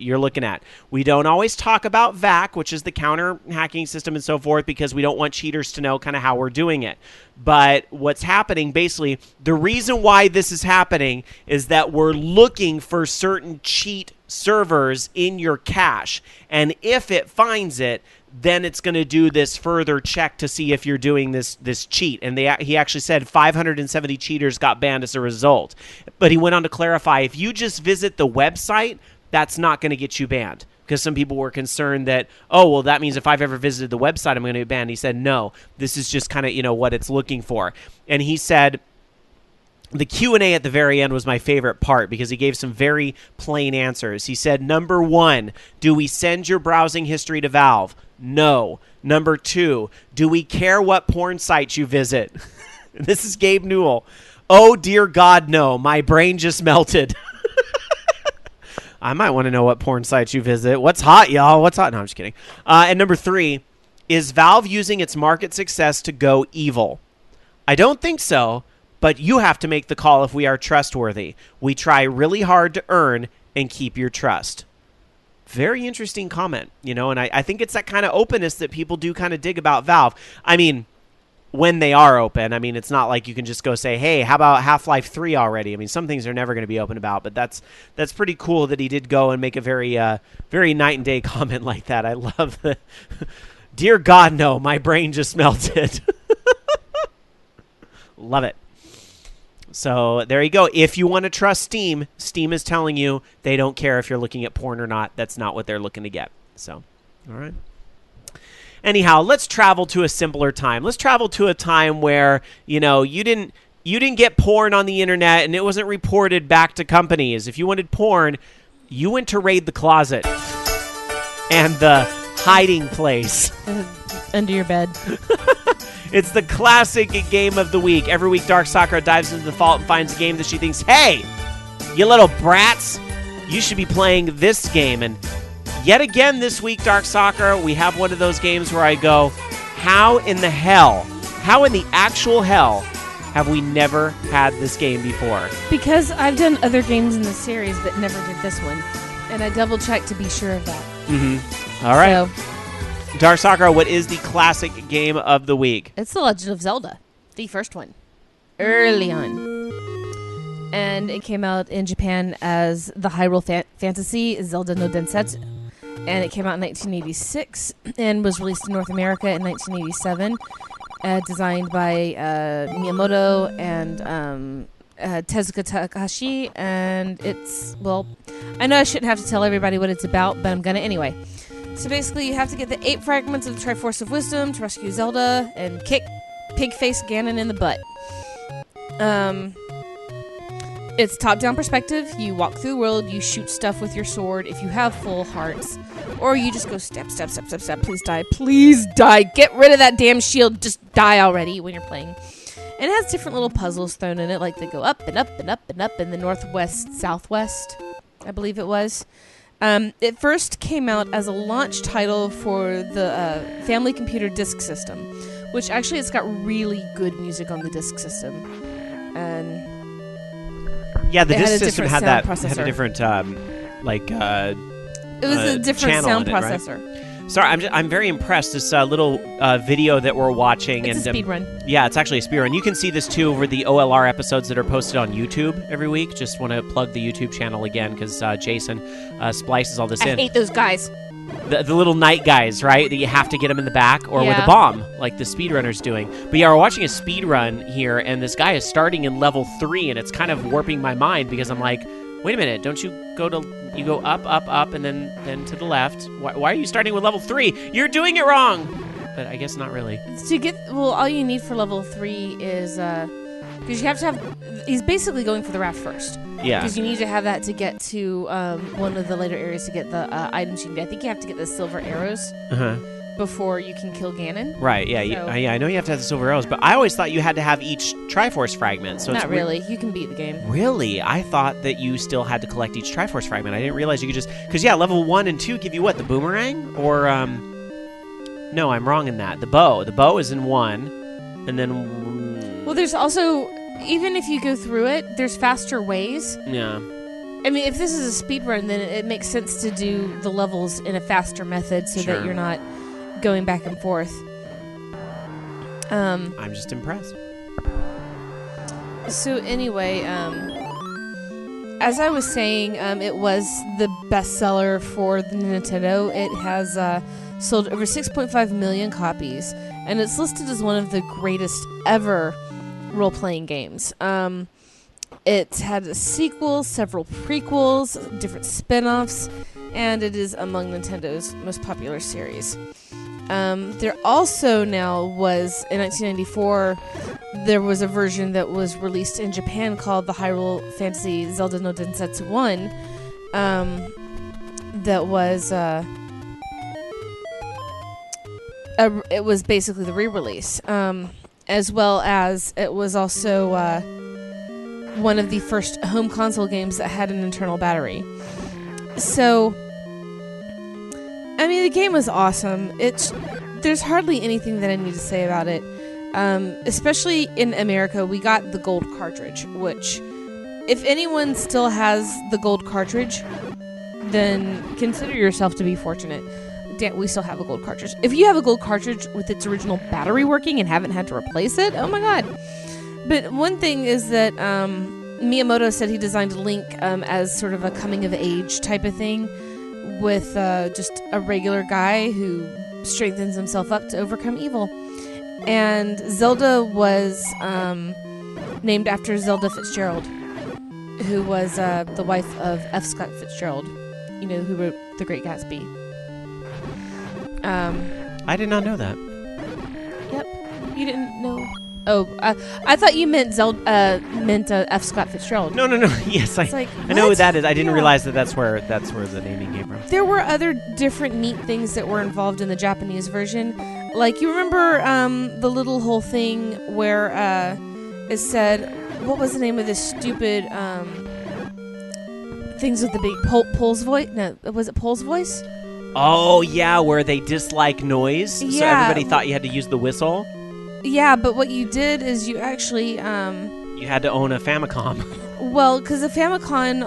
you're looking at. We don't always talk about VAC, which is the counter hacking system and so forth, because we don't want cheaters to know kind of how we're doing it. But what's happening, basically, the reason why this is happening is that we're looking for certain cheat servers in your cache. And if it finds it, then it's going to do this further check to see if you're doing this cheat. And he actually said 570 cheaters got banned as a result. But he went on to clarify, if you just visit the website, that's not going to get you banned. Because some people were concerned that, oh, well, that means if I've ever visited the website, I'm going to be banned. He said, no, this is just kind of, what it's looking for. And he said, the Q&A at the very end was my favorite part because he gave some very plain answers. He said, number 1, do we send your browsing history to Valve? No. Number 2, do we care what porn sites you visit? This is Gabe Newell. Oh, dear God, no. My brain just melted. I might want to know what porn sites you visit. What's hot, y'all? What's hot? No, I'm just kidding. And number 3, is Valve using its market success to go evil? I don't think so. But you have to make the call if we are trustworthy. We try really hard to earn and keep your trust. Very interesting comment, and I think it's that kind of openness that people do kind of dig about Valve. I mean, when they are open, it's not like you can just go say, hey, how about Half-Life 3 already? Some things are never going to be open about, but that's pretty cool that he did go and make a very, very night and day comment like that. I love the, dear God, no, my brain just melted. Love it. So there you go. If you want to trust Steam, Steam is telling you they don't care if you're looking at porn or not. That's not what they're looking to get. So, all right. Anyhow, let's travel to a simpler time. Let's travel to a time where, you didn't get porn on the internet and it wasn't reported back to companies. If you wanted porn, you went to raid the closet and the hiding place. Under your bed. It's the classic game of the week. Every week, Dark Sakura dives into the vault and finds a game that she thinks, hey, you little brats, you should be playing this game. And yet again this week, Dark Sakura, we have one of those games where I go, how in the actual hell have we never had this game before? Because I've done other games in the series, but never did this one. And I double-checked to be sure of that. Mm-hmm. All right. So, Dark Sakura, what is the classic game of the week? it's The Legend of Zelda, the first one, early on. And it came out in Japan as the Hyrule Fantasy Zelda no Densetsu. And it came out in 1986 and was released in North America in 1987. Designed by Miyamoto and Tezuka Takahashi. And it's, well, I know I shouldn't have to tell everybody what it's about, but I'm going to anyway. So basically, you have to get the 8 fragments of the Triforce of Wisdom to rescue Zelda and kick pig-faced Ganon in the butt. It's top-down perspective. You walk through the world, you shoot stuff with your sword if you have full hearts. Or you just go step, step, step, step, step. Please die. Please die. Get rid of that damn shield. Just die already when you're playing. And it has different little puzzles thrown in it, like they go up and up and up and up in the northwest, southwest, I believe it was. It first came out as a launch title for the Family Computer Disk System, which actually it's got really good music on the disk system. And yeah, the disk system had a different it was a different sound processor. Right? Sorry, I'm very impressed. This little video that we're watching. It's a speed run. Yeah, it's actually a speed run. You can see this, too, over the OLR episodes that are posted on YouTube every week. Just want to plug the YouTube channel again because Jason splices all this in. I hate those guys. The little night guys, right? That you have to get them in the back or with a bomb, like the speedrunner's doing. But yeah, we're watching a speed run here, and this guy is starting in level 3, and it's kind of warping my mind because I'm like, wait a minute, don't you go up, up, up, and then to the left? Why are you starting with level 3? You're doing it wrong! But I guess not really. All you need for level 3 is, because you have to have, he's basically going for the raft first. Yeah. Because you need to have that to get to one of the later areas to get the items you need. I think you have to get the silver arrows before you can kill Ganon. Right, yeah. So, I know you have to have the silver arrows, but I always thought you had to have each Triforce fragment. So not really. You can beat the game. Really? I thought that you still had to collect each Triforce fragment. I didn't realize you could just... Because, yeah, level 1 and 2 give you what? The boomerang? Or, no, I'm wrong in that. The bow. The bow is in 1, and then... Well, there's also... Even if you go through it, there's faster ways. Yeah. I mean, if this is a speedrun, then it makes sense to do the levels in a faster method so that you're not going back and forth. I'm just impressed. So anyway, as I was saying, it was the bestseller for the Nintendo. It has sold over 6.5 million copies, and it's listed as one of the greatest ever role-playing games. It's had a sequel, several prequels, different spin-offs, and it is among Nintendo's most popular series. There also now was, in 1994, there was a version that was released in Japan called the Hyrule Fantasy Zelda no Densetsu 1, that was, it was basically the re-release. As well as it was also one of the first home console games that had an internal battery. So, I mean, the game was awesome. There's hardly anything that I need to say about it. Especially in America, we got the gold cartridge, which, if anyone still has the gold cartridge, then consider yourself to be fortunate. We still have a gold cartridge. If you have a gold cartridge with its original battery working and haven't had to replace it, oh my god. But one thing is that Miyamoto said he designed Link as sort of a coming-of-age type of thing with just a regular guy who strengthens himself up to overcome evil. And Zelda was named after Zelda Fitzgerald, who was the wife of F. Scott Fitzgerald, who wrote The Great Gatsby. I did not know that. Yep. You didn't know? Oh, I thought you meant Zelda. Meant F. Scott Fitzgerald. No. Yes, It's like, I know who what? that is. I didn't Yeah. realize that's where the naming came from. There were other different neat things that were involved in the Japanese version. Like, you remember the little whole thing where it said, what was the name of this stupid things with the big Pole's voice? No, was it Pole's voice? Oh, yeah, where they dislike noise. So Yeah. everybody thought you had to use the whistle. Yeah, but what you did is you actually You had to own a Famicom. well, because the Famicom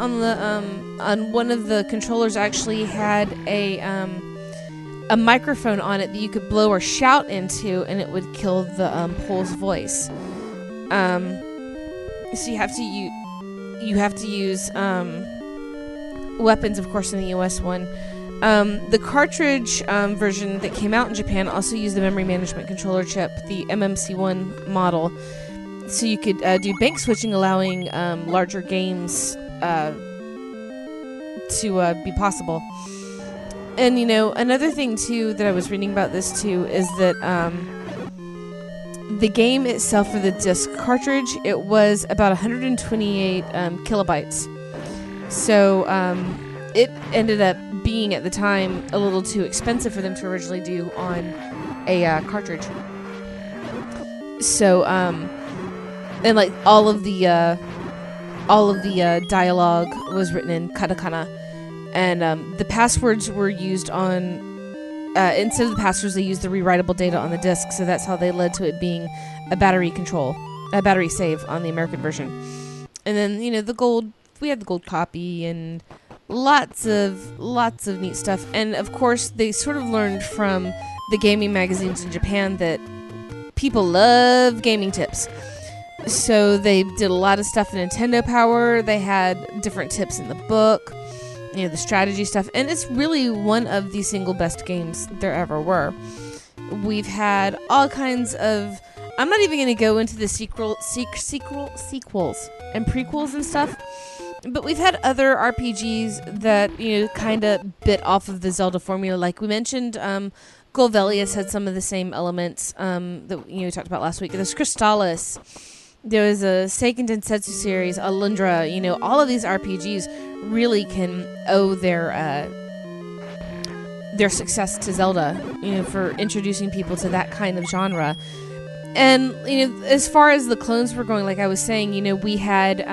on one of the controllers actually had a microphone on it that you could blow or shout into, and it would kill the Pole's voice. So you have to use weapons, of course, in the US one. The cartridge version that came out in Japan also used the memory management controller chip, the MMC1 model, so you could do bank switching, allowing larger games to be possible. And, another thing, too, that I was reading about this, too, is that the game itself for the disc cartridge, it was about 128 kilobytes. So it ended up being, at the time, a little too expensive for them to originally do on a cartridge. So, and like all of the dialogue was written in katakana, and the passwords were used on. Instead of the passwords, they used the rewritable data on the disc, so that's how they led to it being a battery save on the American version. And then we had the gold copy and lots of neat stuff. And of course, they sort of learned from the gaming magazines in Japan that people love gaming tips. So they did a lot of stuff in Nintendo Power. They had different tips in the book, the strategy stuff. And it's really one of the single best games there ever were. We've had all kinds of... I'm not even going to go into the sequels and prequels and stuff. But we've had other RPGs that, kind of bit off of the Zelda formula. Like we mentioned, Golvelius had some of the same elements that we talked about last week. There's Crystallis. There was a Seiken Densetsu series, Alundra. All of these RPGs really can owe their success to Zelda, for introducing people to that kind of genre. And, as far as the clones were going, like I was saying, we had...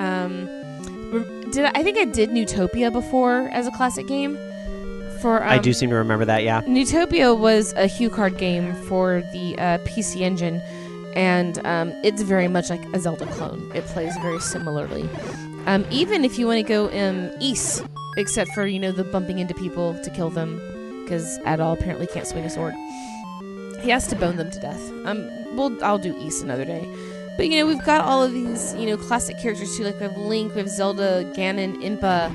I think I did Newtopia before as a classic game. I do seem to remember that, yeah. Newtopia was a HuCard game for the PC Engine, and it's very much like a Zelda clone. It plays very similarly. Even if you want to go east, except for, the bumping into people to kill them, because Adol apparently can't swing a sword. He has to bone them to death. I'll do east another day. But, we've got all of these, classic characters, too. Like, we have Link, we have Zelda, Ganon, Impa,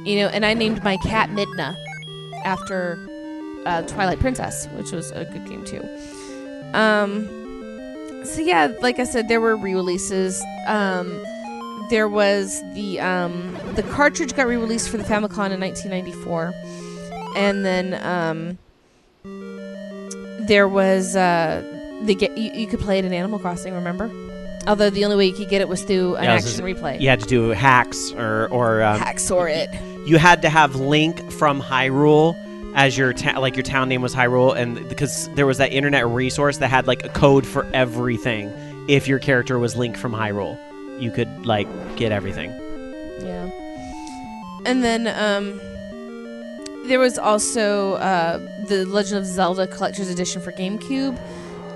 and I named my cat Midna after Twilight Princess, which was a good game, too. So, yeah, like I said, there were re-releases. There was the cartridge got re-released for the Famicom in 1994. And then there was... you could play it in Animal Crossing, remember? Although the only way you could get it was through an action replay. You had to do hacks or Hacksaw it. You had to have Link from Hyrule as your your town name was Hyrule, and because there was that internet resource that had like a code for everything. If your character was Link from Hyrule, you could get everything. Yeah. And then there was also the Legend of Zelda Collector's Edition for GameCube.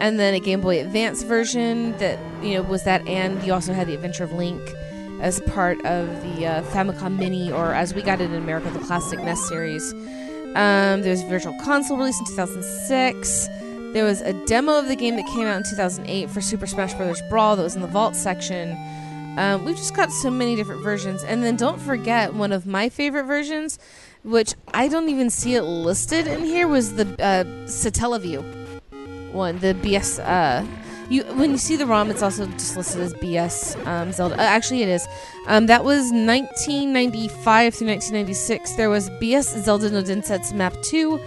And then a Game Boy Advance version that, was that, and you also had the Adventure of Link as part of the Famicom Mini, or as we got it in America, the Classic NES series. There was a Virtual Console released in 2006. There was a demo of the game that came out in 2008 for Super Smash Bros. Brawl that was in the Vault section. We've just got so many different versions. And then don't forget, one of my favorite versions, which I don't even see it listed in here, was the Satellaview one, the BS. When you see the ROM, it's also just listed as BS Zelda. Actually, it is. That was 1995 through 1996. There was BS Zelda no Densetsu Map 2.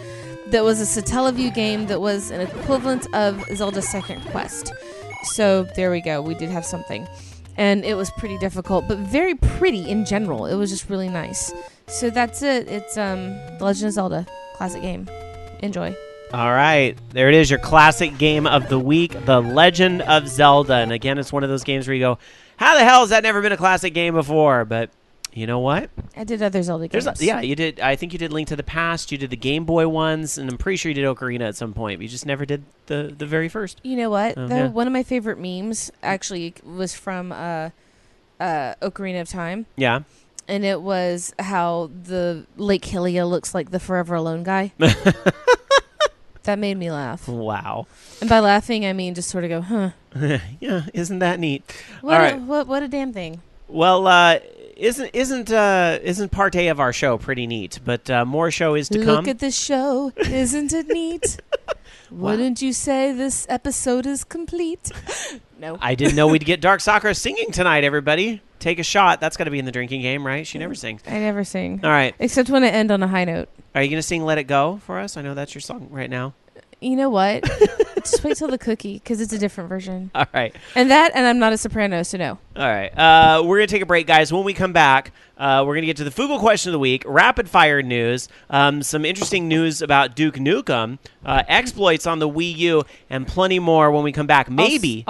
that was a Satellaview game that was an equivalent of Zelda's Second Quest. So there we go. We did have something. And it was pretty difficult, but very pretty in general. It was just really nice. So that's it. It's The Legend of Zelda. Classic game. Enjoy. All right. There it is, your classic game of the week, The Legend of Zelda. And again, it's one of those games where you go, how the hell has that never been a classic game before? But you know what? I did other Zelda games. You did. I think you did Link to the Past. You did the Game Boy ones, and I'm pretty sure you did Ocarina at some point. But you just never did the very first. You know what? One of my favorite memes actually was from Ocarina of Time. Yeah. And it was how the Lake Hylia looks like the Forever Alone guy. That made me laugh. Wow. And by laughing, I mean just sort of go, huh. Yeah, isn't that neat? What All right. What a damn thing. Well, isn't part A of our show pretty neat? But more show is to come. Look at this show. Isn't it neat? Wouldn't you say this episode is complete? No. I didn't know we'd get Dark Sakura singing tonight, everybody. Take a shot. That's got to be in the drinking game, right? She never sings. I never sing. All right. Except when I end on a high note. Are you going to sing Let It Go for us? I know that's your song right now. You know what? Just wait till the cookie, because it's a different version. All right. And I'm not a soprano, so no. All right. We're going to take a break, guys. When we come back, we're going to get to the Fugle question of the week, rapid fire news, some interesting news about Duke Nukem, exploits on the Wii U, and plenty more when we come back. Maybe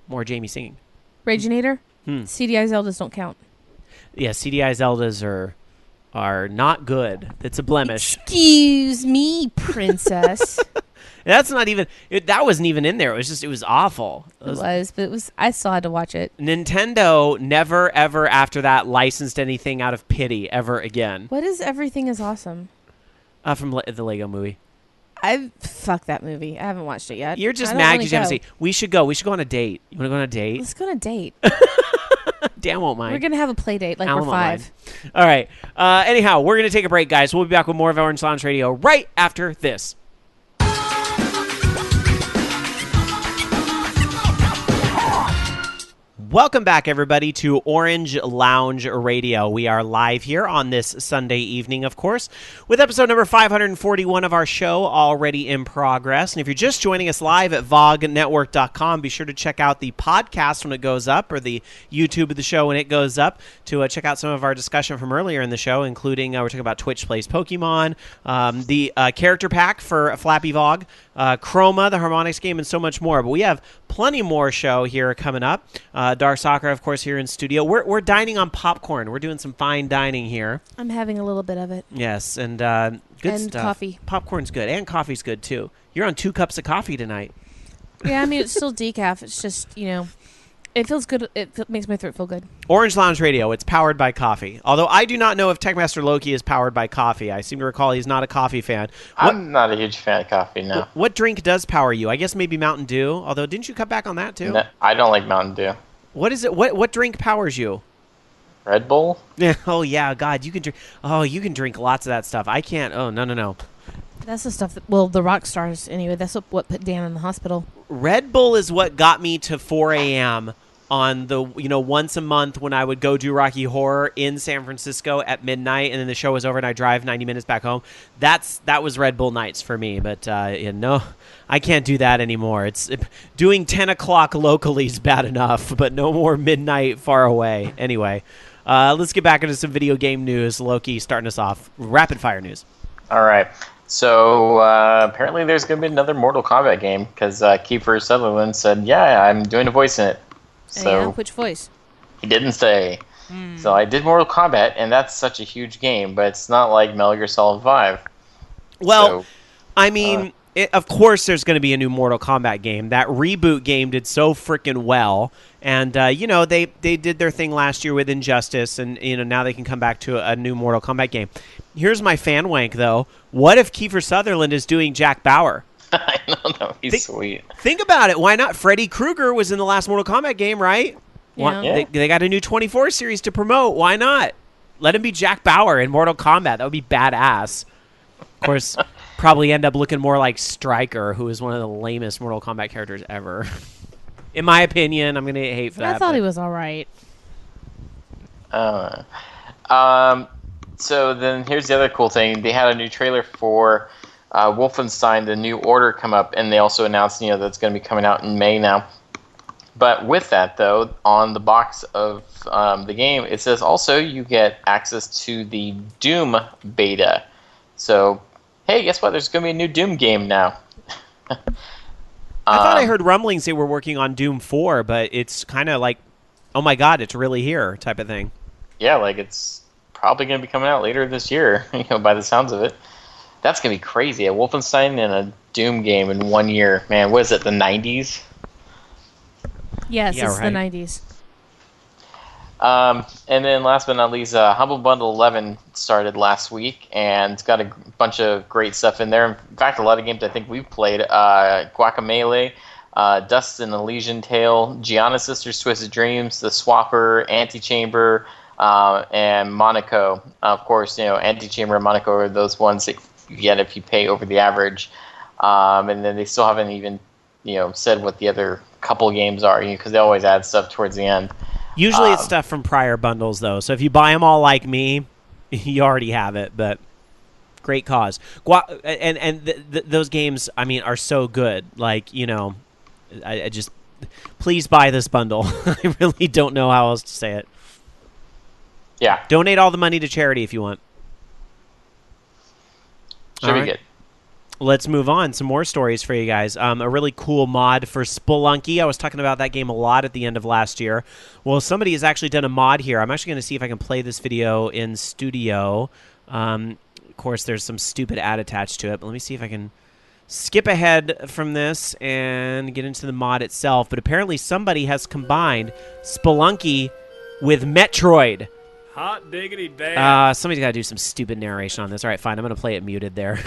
more Jamie singing. Raginator? CDI Zeldas don't count. Yeah, CDI Zeldas are not good. It's a blemish. Excuse me, princess. That's not even. That wasn't even in there. It was awful. But I still had to watch it. Nintendo never ever after that licensed anything out of pity ever again. What is Everything Is Awesome? From the Lego Movie. Fuck that movie. I haven't watched it yet. You're just mad because you haven't seen. We should go. We should go on a date. You want to go on a date? Let's go on a date. Dan won't mind. We're gonna have a play date like we're 5. All right. Anyhow, we're gonna take a break, guys. We'll be back with more of Orange Lounge Radio right after this. Welcome back, everybody, to Orange Lounge Radio. We are live here on this Sunday evening, of course, with episode number 541 of our show already in progress. And if you're just joining us live at vognetwork.com, be sure to check out the podcast when it goes up, or the YouTube of the show when it goes up, to check out some of our discussion from earlier in the show, including we're talking about Twitch Plays Pokemon, the character pack for Flappy Vog, Chroma, the Harmonix game, and so much more. But we have plenty more show here coming up. Dark Sakura, of course, here in studio. We're dining on popcorn. We're doing some fine dining here. I'm having a little bit of it. Yes, and good and stuff. Coffee. Popcorn's good, and coffee's good, too. You're on 2 cups of coffee tonight. Yeah, I mean, it's still decaf. It's just, it feels good. It makes my throat feel good. Orange Lounge Radio, it's powered by coffee. Although I do not know if Techmaster Loki is powered by coffee. I seem to recall he's not a coffee fan. I'm not a huge fan of coffee, no. What drink does power you? I guess maybe Mountain Dew, although didn't you cut back on that, too? No, I don't like Mountain Dew. What is it? What drink powers you? Red Bull? Yeah. Oh, yeah. God, you can drink. Oh, you can drink lots of that stuff. I can't. Oh, no. That's the stuff the rock stars, anyway. That's what put Dan in the hospital. Red Bull is what got me to 4 a.m. on the, once a month when I would go do Rocky Horror in San Francisco at midnight, and then the show was over and I drive 90 minutes back home. That was Red Bull nights for me, but no, I can't do that anymore. Doing 10 o'clock locally is bad enough, but no more midnight far away. Anyway, let's get back into some video game news. Loki starting us off. Rapid fire news. All right. So apparently there's going to be another Mortal Kombat game because Kiefer Sutherland said, yeah, I'm doing a voice in it. So which voice? He didn't say. So I did Mortal Kombat, and that's such a huge game, but it's not like Metal Gear Solid 5. Well, so, I mean, of course there's going to be a new Mortal Kombat game. That reboot game did so freaking well. And, they did their thing last year with Injustice, and, now they can come back to a new Mortal Kombat game. Here's my fan wank, though. What if Kiefer Sutherland is doing Jack Bauer? I know, that would be sweet. Think about it. Why not? Freddy Krueger was in the last Mortal Kombat game, right? Yeah. They got a new 24 series to promote. Why not? Let him be Jack Bauer in Mortal Kombat. That would be badass. Of course, probably end up looking more like Stryker, who is one of the lamest Mortal Kombat characters ever. In my opinion, I'm going to get hate for that. I thought he was all right. So then here's the other cool thing. They had a new trailer for Wolfenstein: The New Order come up, and they also announced that it's going to be coming out in May now. But with that, though, on the box of the game, it says also you get access to the Doom beta. So, hey, guess what? There's going to be a new Doom game now. I thought I heard rumblings they were working on Doom 4, but it's kind of like, oh my god, it's really here type of thing. Yeah, like it's probably going to be coming out later this year, by the sounds of it. That's going to be crazy. A Wolfenstein and a Doom game in 1 year. Man, what is it, the 90s? Yes, Yeah, it's right. the 90s. And then last but not least, Humble Bundle 11 started last week, and it's got a bunch of great stuff in there. In fact, a lot of games I think we've played. Guacamelee, Dust and Elysian Tale, Gianna Sisters Twisted Dreams, The Swapper, Antichamber, and Monaco. Of course, Antichamber and Monaco are those ones that you get if you pay over the average. And then they still haven't even said what the other couple games are, because they always add stuff towards the end. Usually it's stuff from prior bundles, though. So if you buy them all like me, you already have it. But great cause. Those games, I mean, are so good. Like, I just please buy this bundle. I really don't know how else to say it. Yeah, Donate all the money to charity if you want. should All be right. good. Let's move on. Some more stories for you guys. A really cool mod for Spelunky. I was talking about that game a lot at the end of last year. Well, somebody has actually done a mod here. I'm actually going to see if I can play this video in studio. Of course, there's some stupid ad attached to it, but let me see if I can skip ahead from this and get into the mod itself. But apparently somebody has combined Spelunky with Metroid. Hot diggity damn. Somebody's got to do some stupid narration on this. All right, fine. I'm going to play it muted there.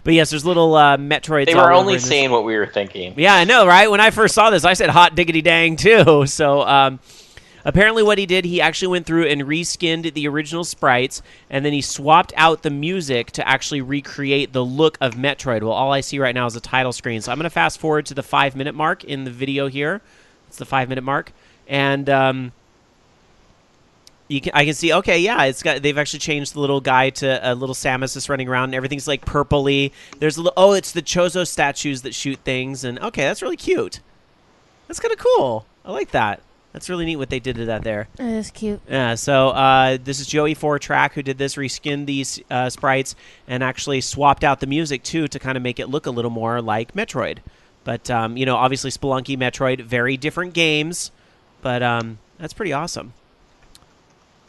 But yes, there's little Metroids. They all were over only in this. saying what we were thinking. Yeah, I know, right? When I first saw this, I said hot diggity dang too. So apparently what he did, he actually went through and reskinned the original sprites, and then he swapped out the music to actually recreate the look of Metroid. Well, all I see right now is a title screen. So I'm going to fast forward to the 5-minute mark in the video here. It's the 5-minute mark. And I can see. Okay, yeah, they've actually changed the little guy to a little Samus that's running around, and everything's like purpley. There's it's the Chozo statues that shoot things, and okay, that's really cute. That's kind of cool. I like that. That's really neat what they did to that there. It is cute. Yeah. So this is Joey 4Track who did this, reskinned these sprites, and actually swapped out the music too to kind of make it look a little more like Metroid. But obviously Spelunky, Metroid, very different games, but that's pretty awesome.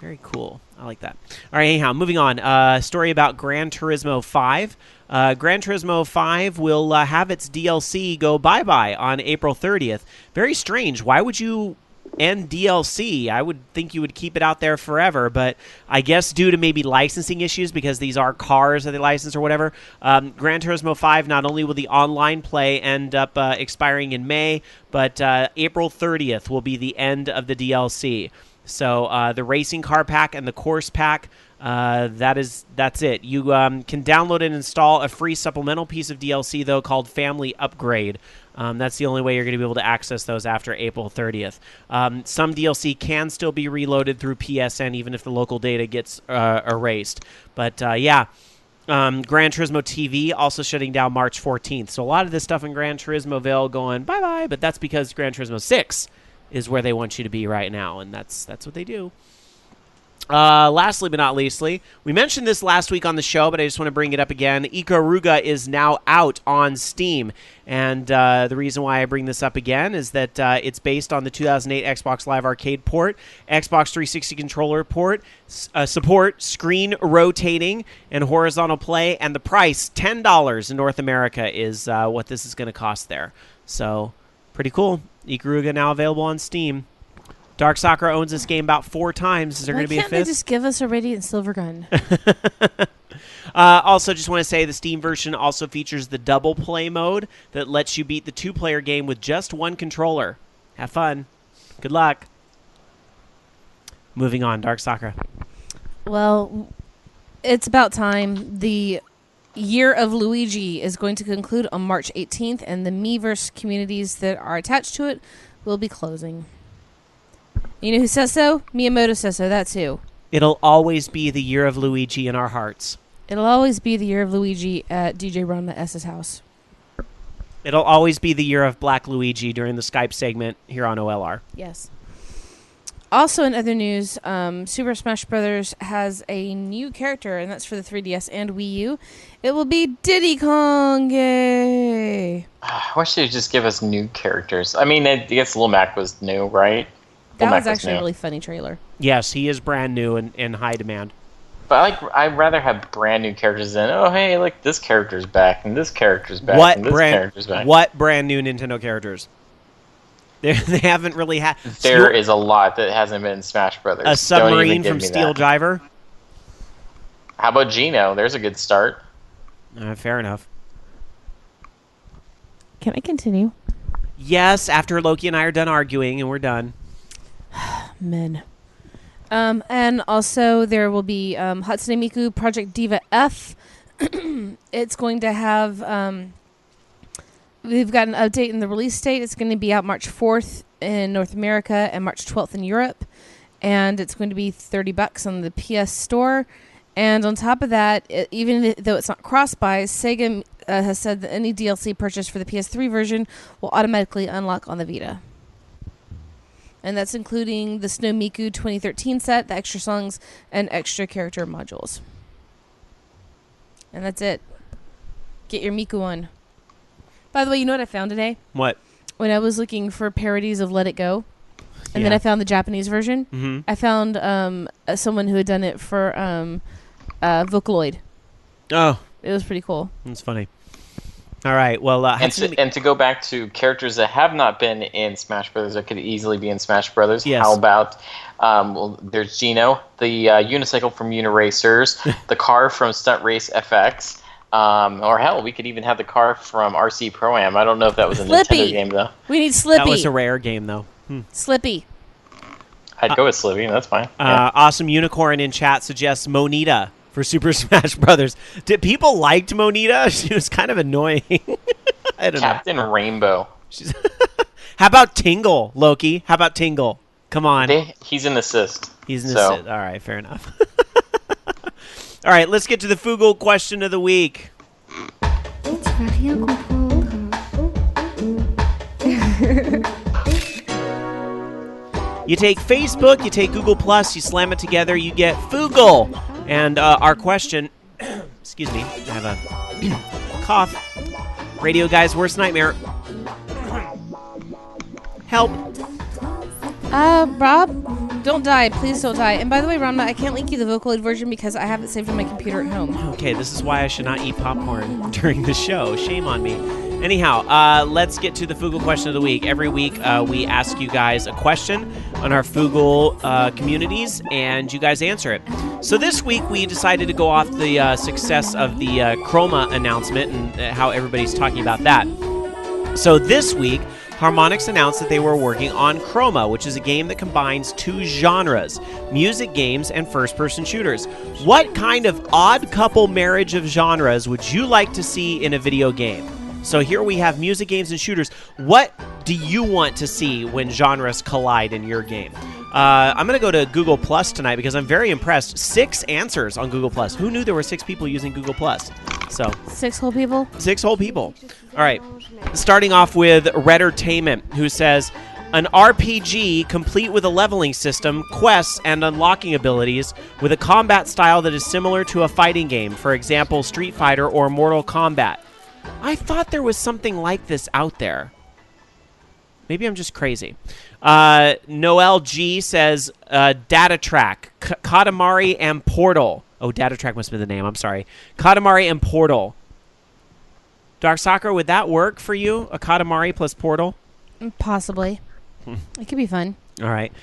Very cool. I like that. All right, anyhow, moving on. Story about Gran Turismo 5. Gran Turismo 5 will have its DLC go bye-bye on April 30th. Very strange. Why would you end DLC? I would think you would keep it out there forever, but I guess due to maybe licensing issues, because these are cars that they license or whatever, Gran Turismo 5, not only will the online play end up expiring in May, but April 30th will be the end of the DLC. So the racing car pack and the course pack, that's it. You can download and install a free supplemental piece of DLC, though, called Family Upgrade. That's the only way you're going to be able to access those after April 30th. Some DLC can still be reloaded through PSN, even if the local data gets erased. But, Gran Turismo TV also shutting down March 14th. So a lot of this stuff in Gran Turismoville going bye-bye, but that's because Gran Turismo 6 is where they want you to be right now, and that's what they do. Lastly but not leastly, we mentioned this last week on the show, but I just want to bring it up again. Ikaruga is now out on Steam, and the reason why I bring this up again is that it's based on the 2008 Xbox Live Arcade port, Xbox 360 controller port, support screen rotating and horizontal play, and the price, $10 in North America, is what this is going to cost there. So, pretty cool. Ikaruga now available on Steam. Dark Sakura owns this game about 4 times. Is there going to be a fifth? Why can't they just give us a Radiant Silver Gun? Also, just want to say the Steam version also features the double play mode that lets you beat the 2-player game with just one controller. Have fun. Good luck. Moving on, Dark Sakura. Well, it's about time. The Year of Luigi is going to conclude on March 18th, and the Miiverse communities that are attached to it will be closing. You know who says so? Miyamoto says so. That's who. It'll always be the Year of Luigi in our hearts. It'll always be the year of Luigi at DJ Ronna S's house. It'll always be the year of Black Luigi during the Skype segment here on OLR. Yes. Also, in other news, Super Smash Bros. Has a new character, and that's for the 3DS and Wii U. It will be Diddy Kong. Yay! I wish they'd just give us new characters. I mean, I guess Lil Mac was new, right? That was actually a really funny trailer. Yes, he is brand new and in high demand. But I'd rather have brand new characters than, oh, hey, look, this character's back, and this character's back, and this character's back. What brand new Nintendo characters? They haven't really had... There is a lot that hasn't been in Smash Brothers. A submarine from Steel Driver? How about Geno? There's a good start. Fair enough. Can I continue? Yes, after Loki and I are done arguing, and we're done. Men. And also there will be Hatsune Miku Project Diva F. It's going to have... we've got an update in the release date. It's going to be out March 4th in North America and March 12th in Europe. And it's going to be $30 on the PS Store. And on top of that, even though it's not cross-buy, Sega has said that any DLC purchased for the PS3 version will automatically unlock on the Vita. And that's including the Snow Miku 2013 set, the extra songs, and extra character modules. And that's it. Get your Miku on. By the way, you know what I found today? What? When I was looking for parodies of Let It Go, and then I found the Japanese version, I found someone who had done it for Vocaloid. Oh. It was pretty cool. That's funny. All right, well... and to go back to characters that have not been in Smash Brothers that could easily be in Smash Brothers, how about... there's Geno, the unicycle from Uniracers, the car from Stunt Race FX, or hell, we could even have the car from RC Pro-Am. I don't know if that was a Nintendo game, though. We need Slippy. That was a rare game, though. Slippy. I'd go with Slippy, that's fine. Awesome Unicorn in chat suggests Monita for Super Smash Brothers. Did people liked Monita? She was kind of annoying. I don't know. Captain Rainbow. How about Tingle, Loki? How about Tingle? Come on. He's an assist. He's an assist. All right, fair enough. All right, let's get to the Fugle question of the week. You take Facebook, you take Google+, you slam it together, you get Fugle. And our question, excuse me, I have a cough. Radio guy's worst nightmare. Help. Rob, don't die. Please don't die. And by the way, Ramna, I can't link you the Vocaloid version because I have it saved on my computer at home. Okay, this is why I should not eat popcorn during the show. Shame on me. Anyhow, let's get to the Fugle question of the week. Every week, we ask you guys a question on our Fugle communities, and you guys answer it. So this week, we decided to go off the success of the Chroma announcement and how everybody's talking about that. So this week, Harmonix announced that they were working on Chroma, which is a game that combines two genres, music games and first-person shooters. What kind of odd couple marriage of genres would you like to see in a video game? So here we have music games and shooters. What do you want to see when genres collide in your game? I'm going to go to Google Plus tonight because I'm very impressed. 6 answers on Google Plus. Who knew there were 6 people using Google Plus? So 6 whole people? 6 whole people. All right. Starting off with Reddertainment, who says, an RPG complete with a leveling system, quests, and unlocking abilities with a combat style that is similar to a fighting game. For example, Street Fighter or Mortal Kombat. I thought there was something like this out there. Maybe I'm just crazy. Noel G says, Data Track, Katamari and Portal. Oh, Data Track must be the name. I'm sorry. Katamari and Portal. Dark Soccer, would that work for you? A Katamari plus Portal? Possibly. It could be fun. All right.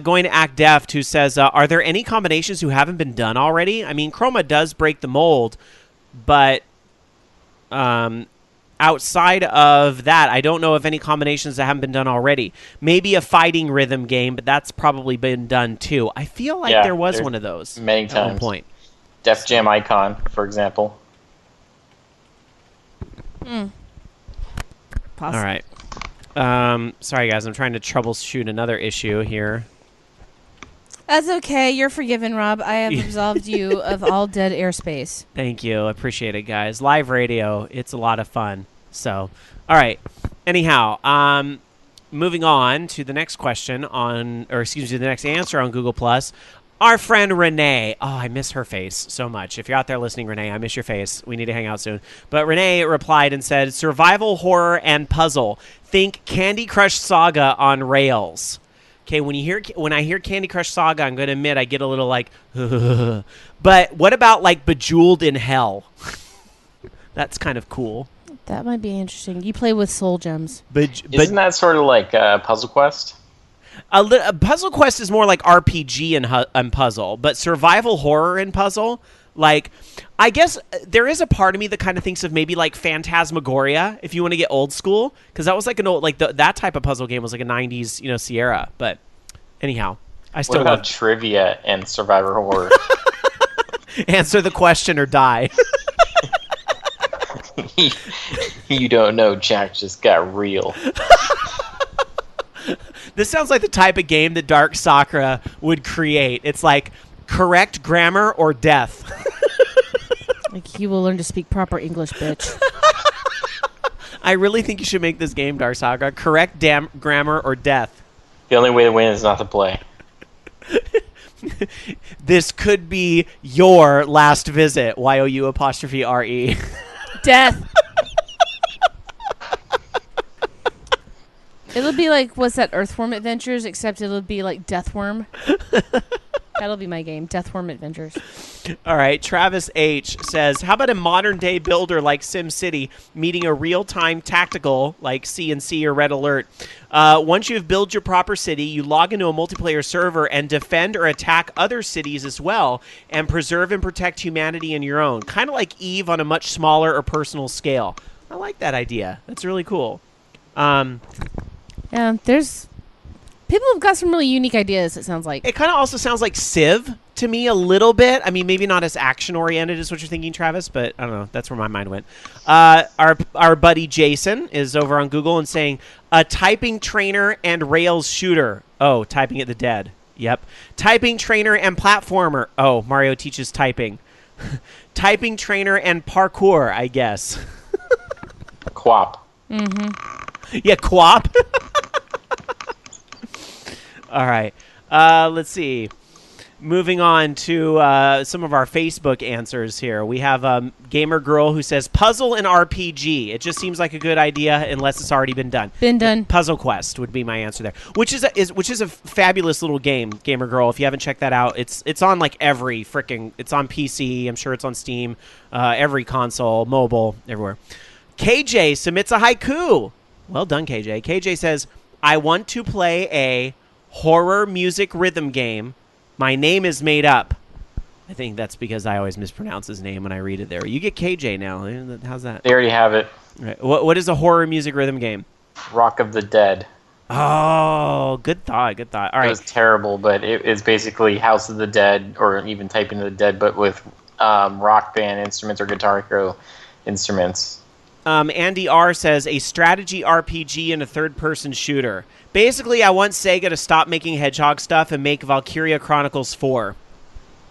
Going to Act Deft, who says, are there any combinations who haven't been done already? I mean, Chroma does break the mold, but outside of that, I don't know of any combinations that haven't been done already. Maybe a fighting rhythm game, but that's probably been done too. I feel like there was one of those many times. At one point. Def Jam Icon, for example. All right. Sorry, guys. I'm trying to troubleshoot another issue here. That's okay. You're forgiven, Rob. I have absolved you of all dead airspace. Thank you. I appreciate it, guys. Live radio, it's a lot of fun. So, all right. Anyhow, moving on to the next question the next answer on Google+. Our friend Renee. Oh, I miss her face so much. If you're out there listening, Renee, I miss your face. We need to hang out soon. But Renee replied and said, survival, horror, and puzzle. Think Candy Crush Saga on rails. Okay, when I hear Candy Crush Saga, I'm going to admit I get a little like, but what about like Bejeweled in Hell? That's kind of cool. That might be interesting. You play with soul gems. Isn't that sort of like Puzzle Quest? Puzzle Quest is more like RPG and puzzle, but survival, horror, and puzzle, like, I guess there is a part of me that kind of thinks of maybe like Phantasmagoria, if you want to get old school, because that was like an old, like that type of puzzle game was like a 90s, Sierra. But anyhow, I still what about trivia and survivor horror? Answer the question or die. You don't know, Jack just got real. This sounds like the type of game that Dark Sakura would create. It's like correct grammar or death. Like, you will learn to speak proper English, bitch. I really think you should make this game, Dark Sakura. Correct grammar or death. The only way to win is not to play. This could be your last visit. YOU''RE. Death. It'll be like, what's that, Earthworm Adventures, except it'll be like Deathworm. That'll be my game, Deathworm Adventures. All right, Travis H. says, how about a modern-day builder like SimCity meeting a real-time tactical like C&C or Red Alert? Once you've built your proper city, you log into a multiplayer server and defend or attack other cities as well and preserve and protect humanity in your own. Kind of like EVE on a much smaller or personal scale. I like that idea. That's really cool. Yeah, people have got some really unique ideas, it sounds like. It kind of also sounds like Civ to me a little bit. I mean, maybe not as action-oriented as what you're thinking, Travis, but I don't know. That's where my mind went. Our buddy Jason is over on Google and saying, a typing trainer and Rails shooter. Oh, typing at the dead. Yep. Typing trainer and platformer. Oh, Mario teaches typing. Typing trainer and parkour, I guess. QWOP. Mm-hmm. Yeah, QWOP. All right. Let's see. Moving on to some of our Facebook answers here. We have Gamer Girl who says puzzle and RPG. It just seems like a good idea unless it's already been done. Been done. Puzzle Quest would be my answer there. Which is a fabulous little game, Gamer Girl. If you haven't checked that out, it's on like every freaking. It's on PC. I'm sure it's on Steam. Every console, mobile, everywhere. KJ submits a haiku. Well done, KJ. KJ says, I want to play a horror music rhythm game. My name is made up. I think that's because I always mispronounce his name when I read it there. You get KJ now. How's that? They already have it. Right. What is a horror music rhythm game? Rock of the Dead. Oh, good thought. Good thought. All right. It was terrible, but it is basically House of the Dead, or even Typing of the Dead, but with rock band instruments or Guitar Hero instruments. Andy R. says, a strategy RPG and a third-person shooter. Basically, I want Sega to stop making Hedgehog stuff and make Valkyria Chronicles 4.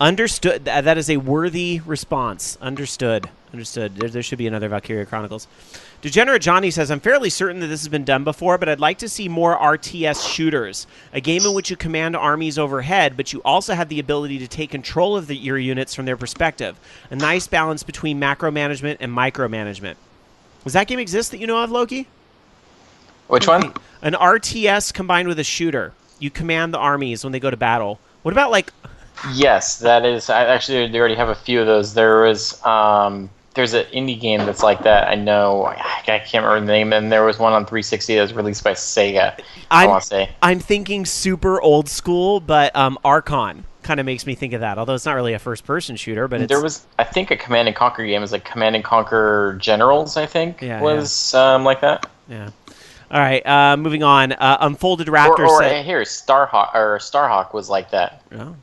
Understood. That is a worthy response. Understood. There should be another Valkyria Chronicles. Degenerate Johnny says, I'm fairly certain that this has been done before, but I'd like to see more RTS shooters. A game in which you command armies overhead, but you also have the ability to take control of your units from their perspective. A nice balance between macro management and micromanagement. Does that game exist that you know of, Loki? Which one? An RTS combined with a shooter. You command the armies when they go to battle. What about, like... Yes, that is... Actually, they already have a few of those. There's an indie game that's like that. I know. I can't remember the name. And there was one on 360 that was released by Sega, I want to say. I'm thinking super old school, but Archon kind of makes me think of that. Although it's not really a first-person shooter, but there was, I think, a Command and Conquer game. It was like Command and Conquer Generals, I think, was like that. Yeah. All right, moving on. Unfolded Raptor or here, Starhawk was like that. Oh.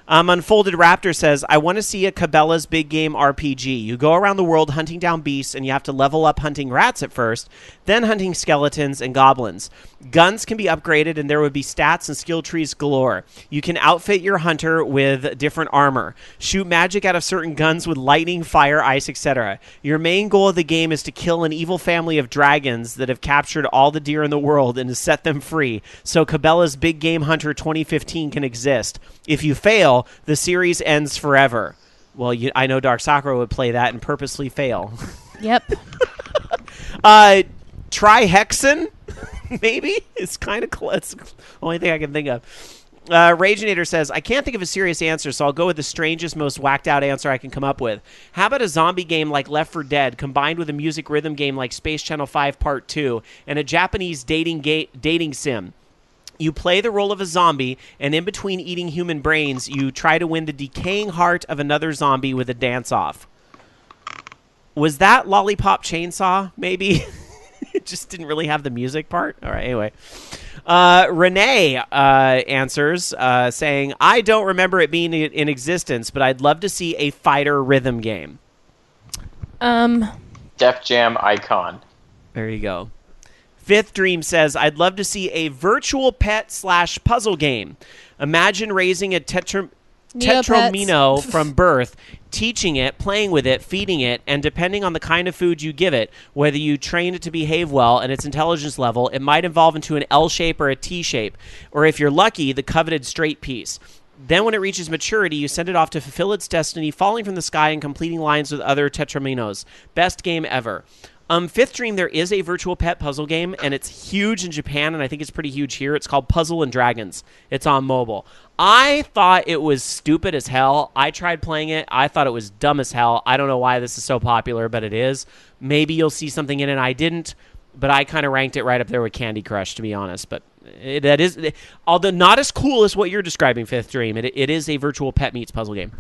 Unfolded Raptor says, I want to see a Cabela's big game RPG. You go around the world hunting down beasts, and you have to level up hunting rats at first, then hunting skeletons and goblins. Guns can be upgraded, and there would be stats and skill trees galore. You can outfit your hunter with different armor, shoot magic out of certain guns with lightning, fire, ice, etc. Your main goal of the game is to kill an evil family of dragons that have captured all the deer in the world and to set them free, so Cabela's Big Game Hunter 2015 can exist. If you fail, the series ends forever. Well, I know Dark Sakura would play that and purposely fail. Yep. Trihexan, maybe? It's kind of close. It's the only thing I can think of. Raginator says, I can't think of a serious answer, so I'll go with the strangest, most whacked-out answer I can come up with. How about a zombie game like Left 4 Dead combined with a music rhythm game like Space Channel 5 Part 2 and a Japanese dating sim? You play the role of a zombie, and in between eating human brains, you try to win the decaying heart of another zombie with a dance-off. Was that Lollipop Chainsaw, maybe? It just didn't really have the music part? All right, anyway. Renee answers, saying, I don't remember it being in existence, but I'd love to see a fighter rhythm game. Def Jam Icon. There you go. Fifth Dream says, I'd love to see a virtual pet / puzzle game. Imagine raising a tetromino from birth, teaching it, playing with it, feeding it, and depending on the kind of food you give it, whether you train it to behave well and its intelligence level, it might evolve into an L shape or a T shape, or if you're lucky, the coveted straight piece. Then when it reaches maturity, you send it off to fulfill its destiny, falling from the sky and completing lines with other tetrominos. Best game ever. Fifth Dream, there is a virtual pet puzzle game, and it's huge in Japan, and I think it's pretty huge here. It's called Puzzle and Dragons. It's on mobile. I thought it was stupid as hell. I tried playing it. I thought it was dumb as hell. I don't know why this is so popular, but it is. Maybe you'll see something in it I didn't, but I kind of ranked it right up there with Candy Crush, to be honest. But that is, although not as cool as what you're describing, Fifth Dream, it is a virtual pet meets puzzle game.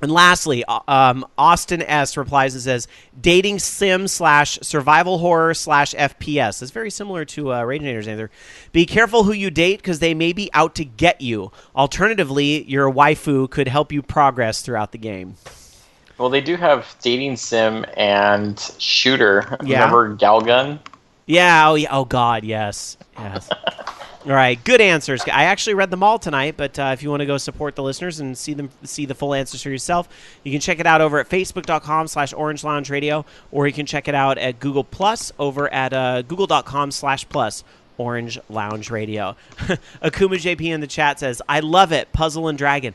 And lastly, Austin S. replies and says, dating sim / survival horror / FPS. That's very similar to Raginator's answer. Be careful who you date because they may be out to get you. Alternatively, your waifu could help you progress throughout the game. Well, they do have dating sim and shooter. Yeah. Remember Galgun? Yeah. Oh God, yes. Yes. All right, good answers. I actually read them all tonight, but if you want to go support the listeners and see the full answers for yourself, you can check it out over at facebook.com/Orange Lounge Radio, or you can check it out at Google Plus over at google.com/plus Orange Lounge Radio. Akuma JP in the chat says, I love it, Puzzle and Dragon.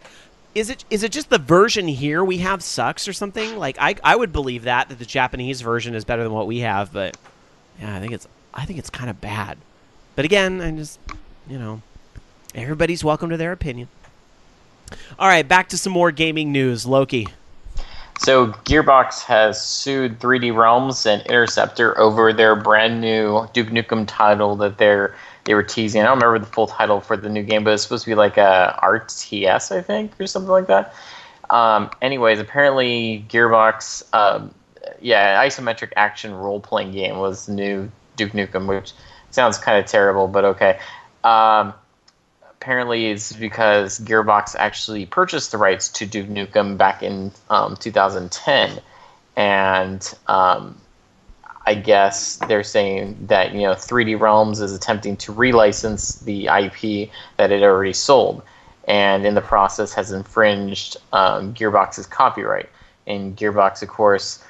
Is it just the version here we have sucks or something? Like I would believe that the Japanese version is better than what we have, but yeah, I think it's kind of bad. But again, I just, everybody's welcome to their opinion. All right, back to some more gaming news. Loki. So Gearbox has sued 3D Realms and Interceptor over their brand new Duke Nukem title that they were teasing. I don't remember the full title for the new game, but it's supposed to be like a RTS, I think, or something like that. Anyways, apparently Gearbox, isometric action role-playing game was the new Duke Nukem, which sounds kind of terrible, but okay. Apparently it's because Gearbox actually purchased the rights to Duke Nukem back in 2010. And I guess they're saying that 3D Realms is attempting to relicense the IP that it already sold, and in the process has infringed Gearbox's copyright. And Gearbox, of course,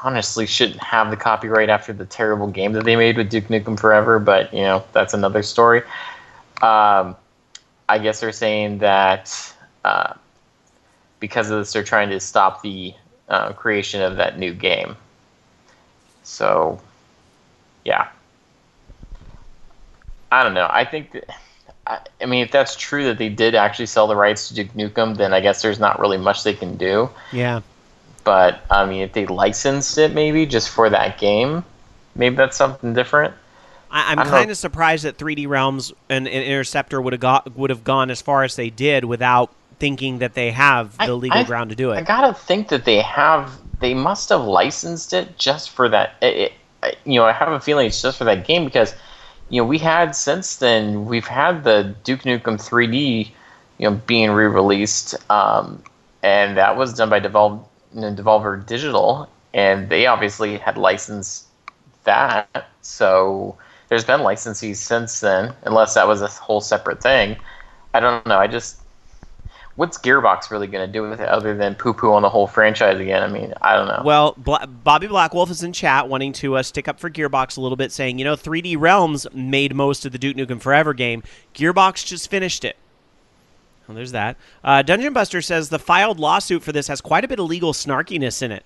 honestly shouldn't have the copyright after the terrible game that they made with Duke Nukem Forever, but that's another story. I guess they're saying that because of this, they're trying to stop the creation of that new game. So, yeah. I don't know. I think that, if that's true that they did actually sell the rights to Duke Nukem, then I guess there's not really much they can do. Yeah. But, if they licensed it maybe just for that game, maybe that's something different. I'm kind of surprised that 3D Realms and Interceptor would have gone as far as they did without thinking that they have the legal ground to do it. I gotta think that they must have licensed it just for that. I have a feeling it's just for that game because, we've had the Duke Nukem 3D being re-released, and that was done by Devolver Digital, and they obviously had licensed that. So there's been licensees since then, unless that was a whole separate thing. I don't know. What's Gearbox really going to do with it other than poo-poo on the whole franchise again? I mean, I don't know. Well, Bobby Blackwolf is in chat wanting to stick up for Gearbox a little bit, saying, 3D Realms made most of the Duke Nukem Forever game. Gearbox just finished it. Well, there's that. Dungeon Buster says the filed lawsuit for this has quite a bit of legal snarkiness in it.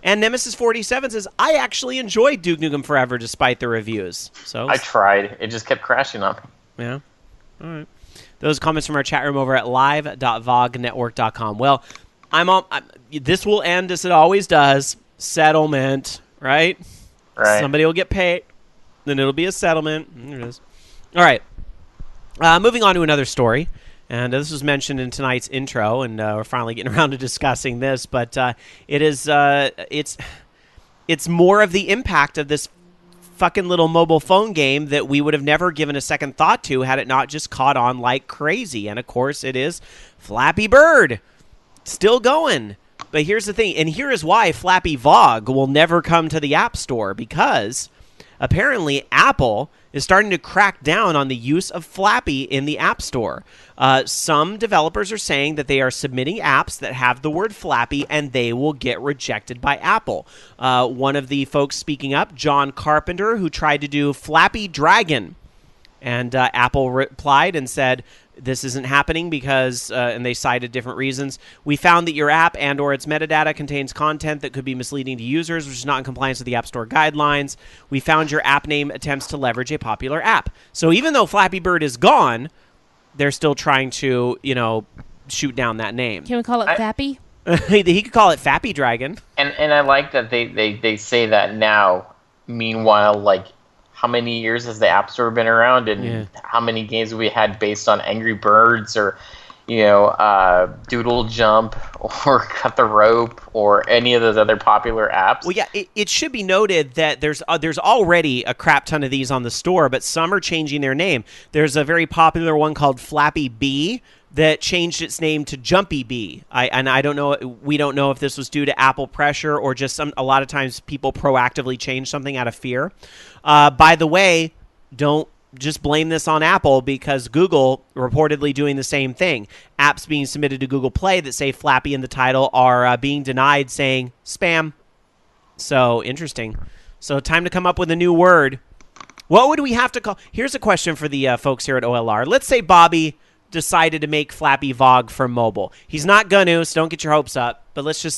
And Nemesis47 says, I actually enjoyed Duke Nukem Forever despite the reviews. So I tried. It just kept crashing on me. Yeah. All right. Those comments from our chat room over at live.vognetwork.com. Well, this will end as it always does. Settlement, right? Right. Somebody will get paid. Then it'll be a settlement. There it is. All right. Moving on to another story. And this was mentioned in tonight's intro, and we're finally getting around to discussing this. But it's more of the impact of this fucking little mobile phone game that we would have never given a second thought to had it not just caught on like crazy. And, of course, it is Flappy Bird. Still going. But here's the thing, and here is why Flappy Vog will never come to the App Store, because apparently Apple is starting to crack down on the use of Flappy in the App Store. Some developers are saying that they are submitting apps that have the word Flappy and they will get rejected by Apple. One of the folks speaking up, John Carpenter, who tried to do Flappy Dragon. And Apple replied and said, this isn't happening because, and they cited different reasons. We found that your app and or its metadata contains content that could be misleading to users, which is not in compliance with the App Store guidelines. We found your app name attempts to leverage a popular app. So even though Flappy Bird is gone, they're still trying to, shoot down that name. Can we call it Fappy? He could call it Fappy Dragon. And I like that they say that now. Meanwhile, how many years has the App Store been around, and how many games have we had based on Angry Birds or, Doodle Jump or Cut the Rope or any of those other popular apps? Well, yeah, it should be noted that there's already a crap ton of these on the store, but some are changing their name. There's a very popular one called Flappy Bee that changed its name to Jumpy Bee. I don't know. We don't know if this was due to Apple pressure or just a lot of times people proactively change something out of fear. By the way, don't just blame this on Apple, because Google reportedly doing the same thing. Apps being submitted to Google Play that say Flappy in the title are being denied, saying spam. So interesting. So time to come up with a new word. What would we have to call? Here's a question for the folks here at OLR. Let's say Bobby decided to make Flappy Vog for mobile. He's not gonna, so don't get your hopes up. But let's do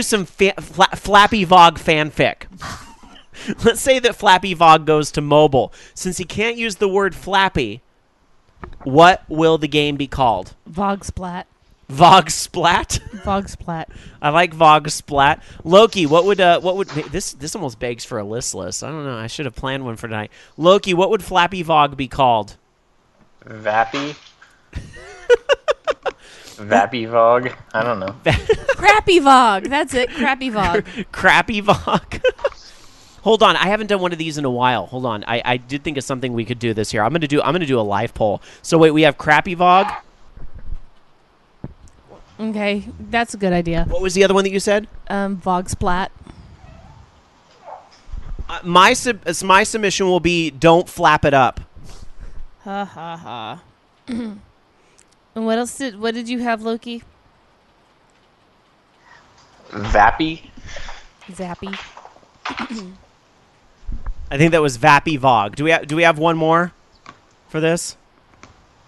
some Flappy Vog fanfic. Let's say that Flappy Vog goes to mobile. Since he can't use the word Flappy, what will the game be called? Vog Splat. Vog Splat? Vog Splat. I like Vog Splat. Loki, what would this almost begs for a list. I don't know. I should have planned one for tonight. Loki, what would Flappy Vog be called? Vappy? Vappy Vog? I don't know. Crappy Vog. That's it. Crappy Vog. Crappy Vog. Hold on, I haven't done one of these in a while. Hold on, I did think of something we could do this year. I'm gonna do a live poll. So wait, we have Crappy Vog. Okay, that's a good idea. What was the other one that you said? Vog Splat. My submission will be don't flap it up. Ha ha ha. And what did you have, Loki? Vappy? Zappy. I think that was Vappy Vog. Do we have one more for this?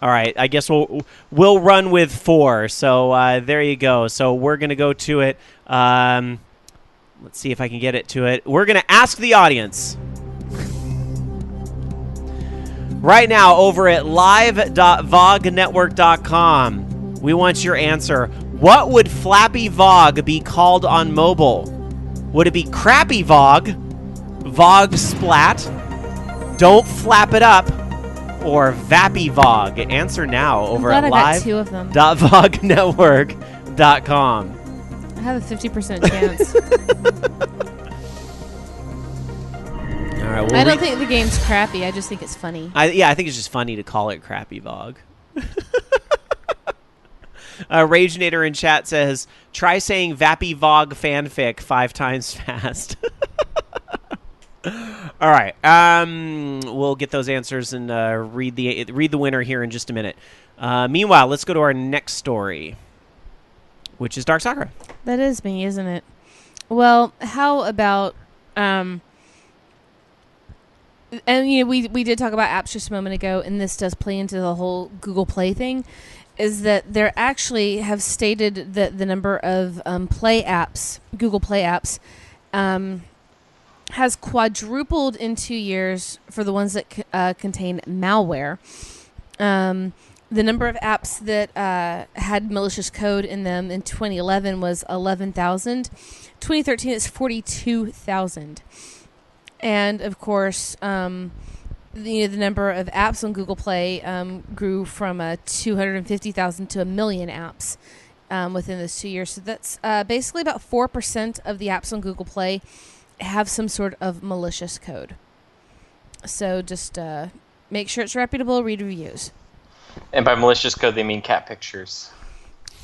All right, I guess we'll run with 4. So there you go. So we're gonna go to it. Let's see if I can get it to it. We're gonna ask the audience right now over at live.vognetwork.com. We want your answer. What would Flappy Vog be called on mobile? Would it be Crappy Vog, Vog Splat, Don't Flap It Up, or Vappy Vog? Answer now over at live.vognetwork.com. I have a 50% chance. All right, I don't think the game's crappy. I just think it's funny. I think it's just funny to call it Crappy Vog. Ragenator in chat says, try saying Vappy Vog fanfic 5 times fast. All right. We'll get those answers and read the winner here in just a minute. Meanwhile, let's go to our next story, which is Dark Sakura. That is me, isn't it? Well, how about and we did talk about apps just a moment ago, and this does play into the whole Google Play thing, is that there actually have stated that the number of Play apps, Google Play apps, has quadrupled in 2 years for the ones that contain malware. The number of apps that had malicious code in them in 2011 was 11,000. 2013 it's 42,000. And of course, the number of apps on Google Play grew from 250,000 to 1 million apps within those 2 years. So that's basically about 4% of the apps on Google Play have some sort of malicious code. So just make sure it's reputable, read reviews. And by malicious code, they mean cat pictures.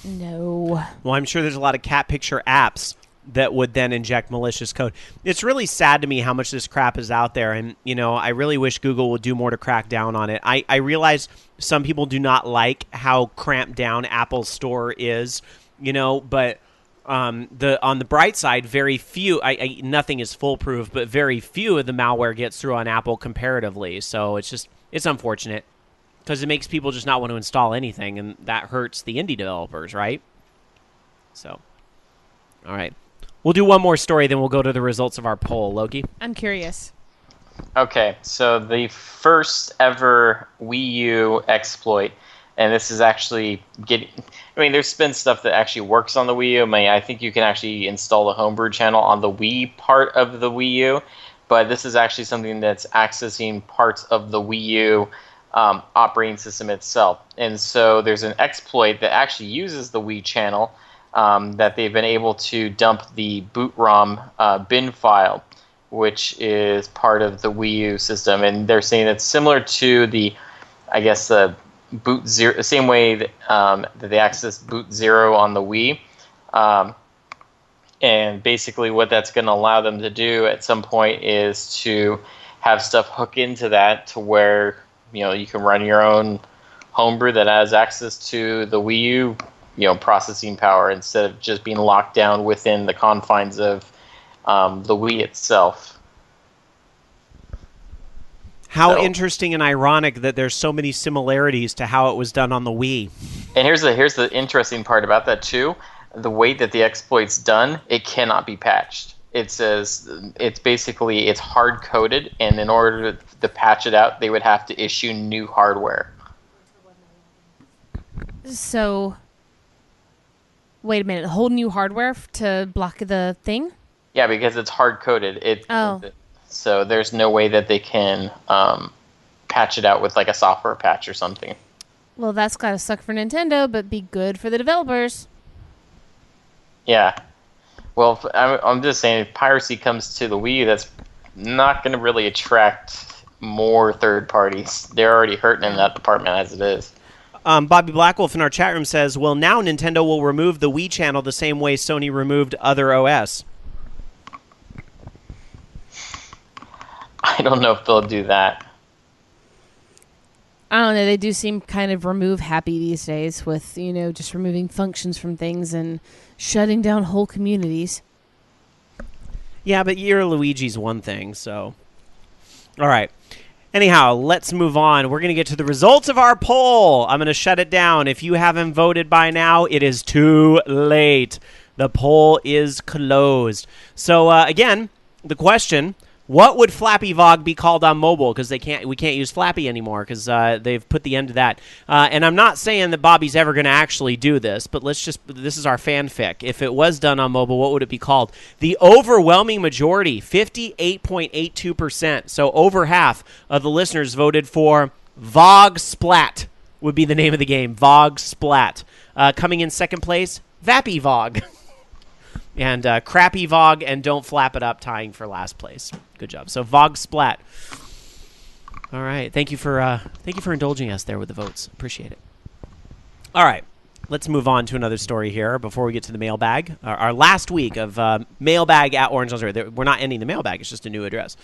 No. Well, I'm sure there's a lot of cat picture apps that would then inject malicious code. It's really sad to me how much this crap is out there, and I really wish Google would do more to crack down on it. I realize some people do not like how cramped down Apple's store is, but on the bright side, very few. Nothing is foolproof, but very few of the malware gets through on Apple comparatively. So it's unfortunate because it makes people just not want to install anything, and that hurts the indie developers, right? So, all right. We'll do one more story, then we'll go to the results of our poll. Loki? I'm curious. Okay, so the first ever Wii U exploit, and this is actually there's been stuff that actually works on the Wii U. I think you can actually install the homebrew channel on the Wii part of the Wii U, but this is actually something that's accessing parts of the Wii U operating system itself. And so there's an exploit that actually uses the Wii channel that they've been able to dump the boot ROM bin file, which is part of the Wii U system. And they're saying it's similar to the boot zero, the same way that they access boot 0 on the Wii. And basically what that's going to allow them to do at some point is to have stuff hook into that to where you can run your own homebrew that has access to the Wii U processing power instead of just being locked down within the confines of the Wii itself. How interesting and ironic that there's so many similarities to how it was done on the Wii. And here's the interesting part about that too. The way that the exploit's done, it cannot be patched. It says it's hard coded, and in order to patch it out, they would have to issue new hardware. So, wait a minute, a whole new hardware to block the thing? Yeah, because it's hard coded. So there's no way that they can patch it out with like a software patch or something. Well, that's gotta suck for Nintendo, but be good for the developers. Yeah. Well, I'm just saying, if piracy comes to the Wii, that's not going to really attract more third parties. They're already hurting in that department as it is. Bobby Blackwolf in our chat room says, well, now Nintendo will remove the Wii channel the same way Sony removed other OS. I don't know if they'll do that. I don't know. They do seem kind of remove happy these days with, just removing functions from things and shutting down whole communities. Yeah, but your Luigi's one thing, so. All right. Anyhow, let's move on. We're going to get to the results of our poll. I'm going to shut it down. If you haven't voted by now, it is too late. The poll is closed. So, again, the question... What would Flappy Vog be called on mobile? Because we can't use Flappy anymore because they've put the end to that. And I'm not saying that Bobby's ever going to actually do this, but this is our fanfic. If it was done on mobile, what would it be called? The overwhelming majority, 58.82%, so over half of the listeners voted for Vog Splat would be the name of the game, Vog Splat. Coming in second place, Vappy Vog. And Crappy Vog and Don't Flap It Up tying for last place. Good job. So Vog Splat. All right. Thank you for indulging us there with the votes. Appreciate it. All right. let's move on to another story here before we get to the mailbag. Our last week of mailbag at Orange Lounge Radio. We're not ending the mailbag. It's just a new address.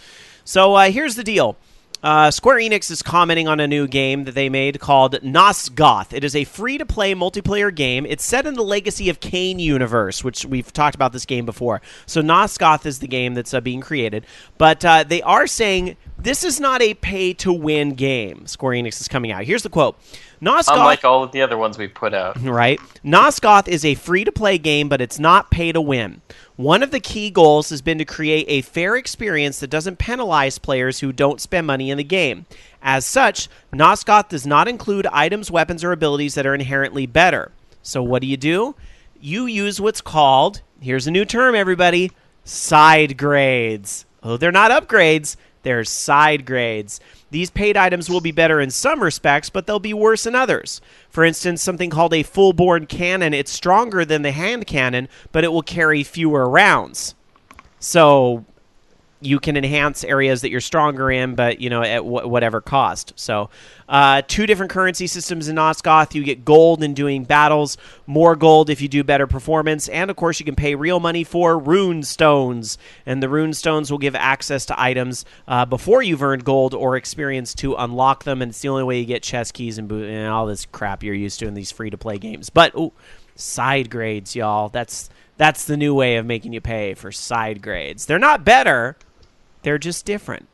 So here's the deal. Square Enix is commenting on a new game that they made called Nosgoth. It is a free-to-play multiplayer game. It's set in the Legacy of Kain universe, which we've talked about this game before. So Nosgoth is the game that's being created. But they are saying this is not a pay-to-win game. Square Enix is coming out. Here's the quote. Nosgoth, unlike all of the other ones we put out. Right. Nosgoth is a free-to-play game, but it's not pay-to-win. One of the key goals has been to create a fair experience that doesn't penalize players who don't spend money in the game. As such, Nosgoth does not include items, weapons, or abilities that are inherently better. So what do? You use what's called, here's a new term, everybody, side grades. Oh, they're not upgrades. They're side grades. These paid items will be better in some respects, but they'll be worse in others. For instance, something called a full-bore cannon. It's stronger than the hand cannon, but it will carry fewer rounds. So you can enhance areas that you're stronger in, but, at whatever cost. So 2 different currency systems in Nosgoth. You get gold in doing battles, more gold if you do better performance, and, of course, you can pay real money for rune stones. And the rune stones will give access to items before you've earned gold or experience to unlock them, and it's the only way you get chest keys and all this crap you're used to in these free-to-play games. But, side grades, y'all. That's the new way of making you pay for side grades. They're not better. They're just different.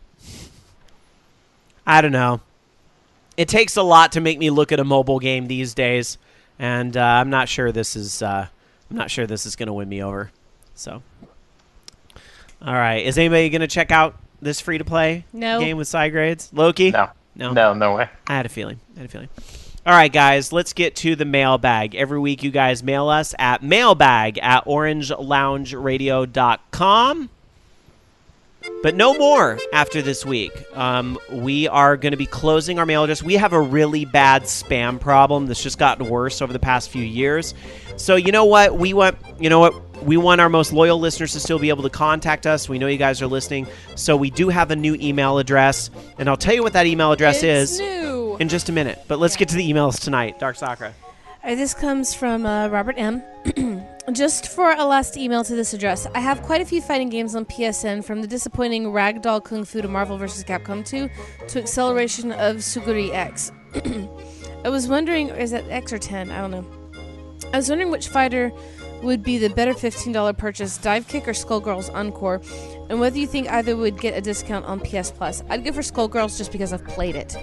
I don't know. It takes a lot to make me look at a mobile game these days, and I'm not sure this is. I'm not sure this is going to win me over. So, all right. Is anybody going to check out this free-to-play game with side grades? Loki? No way. I had a feeling. All right, guys, let's get to the mailbag. Every week you guys mail us at mailbag@orangelaungeradio.com. But no more after this week. We are going to be closing our mail address. We have a really bad spam problem that's just gotten worse over the past few years. So you know what? We want our most loyal listeners to still be able to contact us. We know you guys are listening. So we do have a new email address. And I'll tell you what that email address is new. In just a minute. But let's get to the emails tonight. Dark Sakura. This comes from Robert M. Just for a last email to this address, I have quite a few fighting games on PSN, from the disappointing Ragdoll Kung Fu to Marvel vs. Capcom 2 to Acceleration of Suguri X. I was wondering, is that X or 10? I don't know. I was wondering which fighter would be the better $15 purchase, Dive Kick or Skullgirls Encore, and whether you think either would get a discount on PS Plus. I'd go for Skullgirls just because I've played it,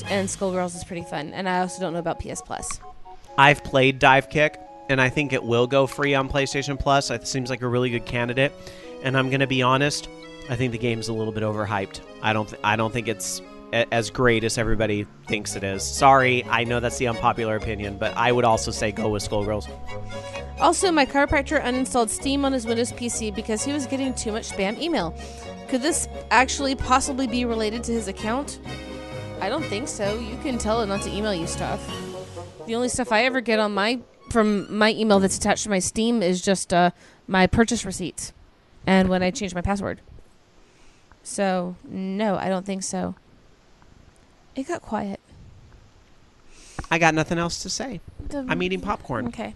and Skullgirls is pretty fun, and I also don't know about PS Plus. I've played Dive Kick, and I think it will go free on PlayStation Plus. It seems like a really good candidate. And I'm going to be honest, I think the game's a little bit overhyped. I don't think it's as great as everybody thinks it is. Sorry, I know that's the unpopular opinion, but I would also say go with Skullgirls. Also, my chiropractor uninstalled Steam on his Windows PC because he was getting too much spam email. Could this actually possibly be related to his account? I don't think so. You can tell it not to email you stuff. The only stuff I ever get from my email that's attached to my Steam is just my purchase receipts and when I change my password. So, no, I don't think so. It got quiet. I got nothing else to say. I'm eating popcorn. Okay.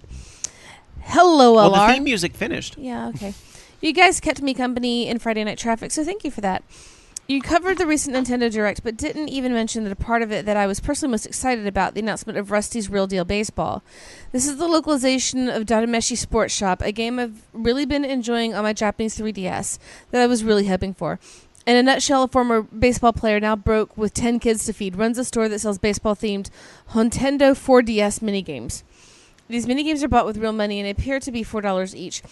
Hello, LR. Well, the theme music finished. Yeah, okay. You guys kept me company in Friday Night Traffic, so thank you for that. You covered the recent Nintendo Direct, but didn't even mention that a part of it that I was personally most excited about, the announcement of Rusty's Real Deal Baseball. This is the localization of Dadameshi Sports Shop, a game I've really been enjoying on my Japanese 3DS that I was really hoping for. In a nutshell, a former baseball player now broke with 10 kids to feed runs a store that sells baseball-themed Nintendo 4DS minigames. These minigames are bought with real money and appear to be $4 each.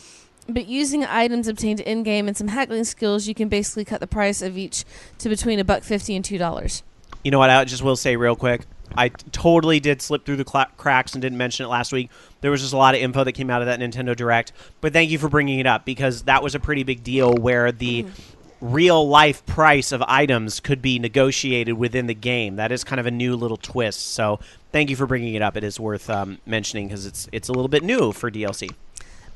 But using items obtained in-game and some haggling skills, you can basically cut the price of each to between $1.50 and $2. You know what? I just will say real quick. I totally did slip through the cracks and didn't mention it last week. There was just a lot of info that came out of that Nintendo Direct. But thank you for bringing it up, because that was a pretty big deal where the real-life price of items could be negotiated within the game. That is kind of a new little twist. So thank you for bringing it up. It is worth mentioning because it's a little bit new for DLC.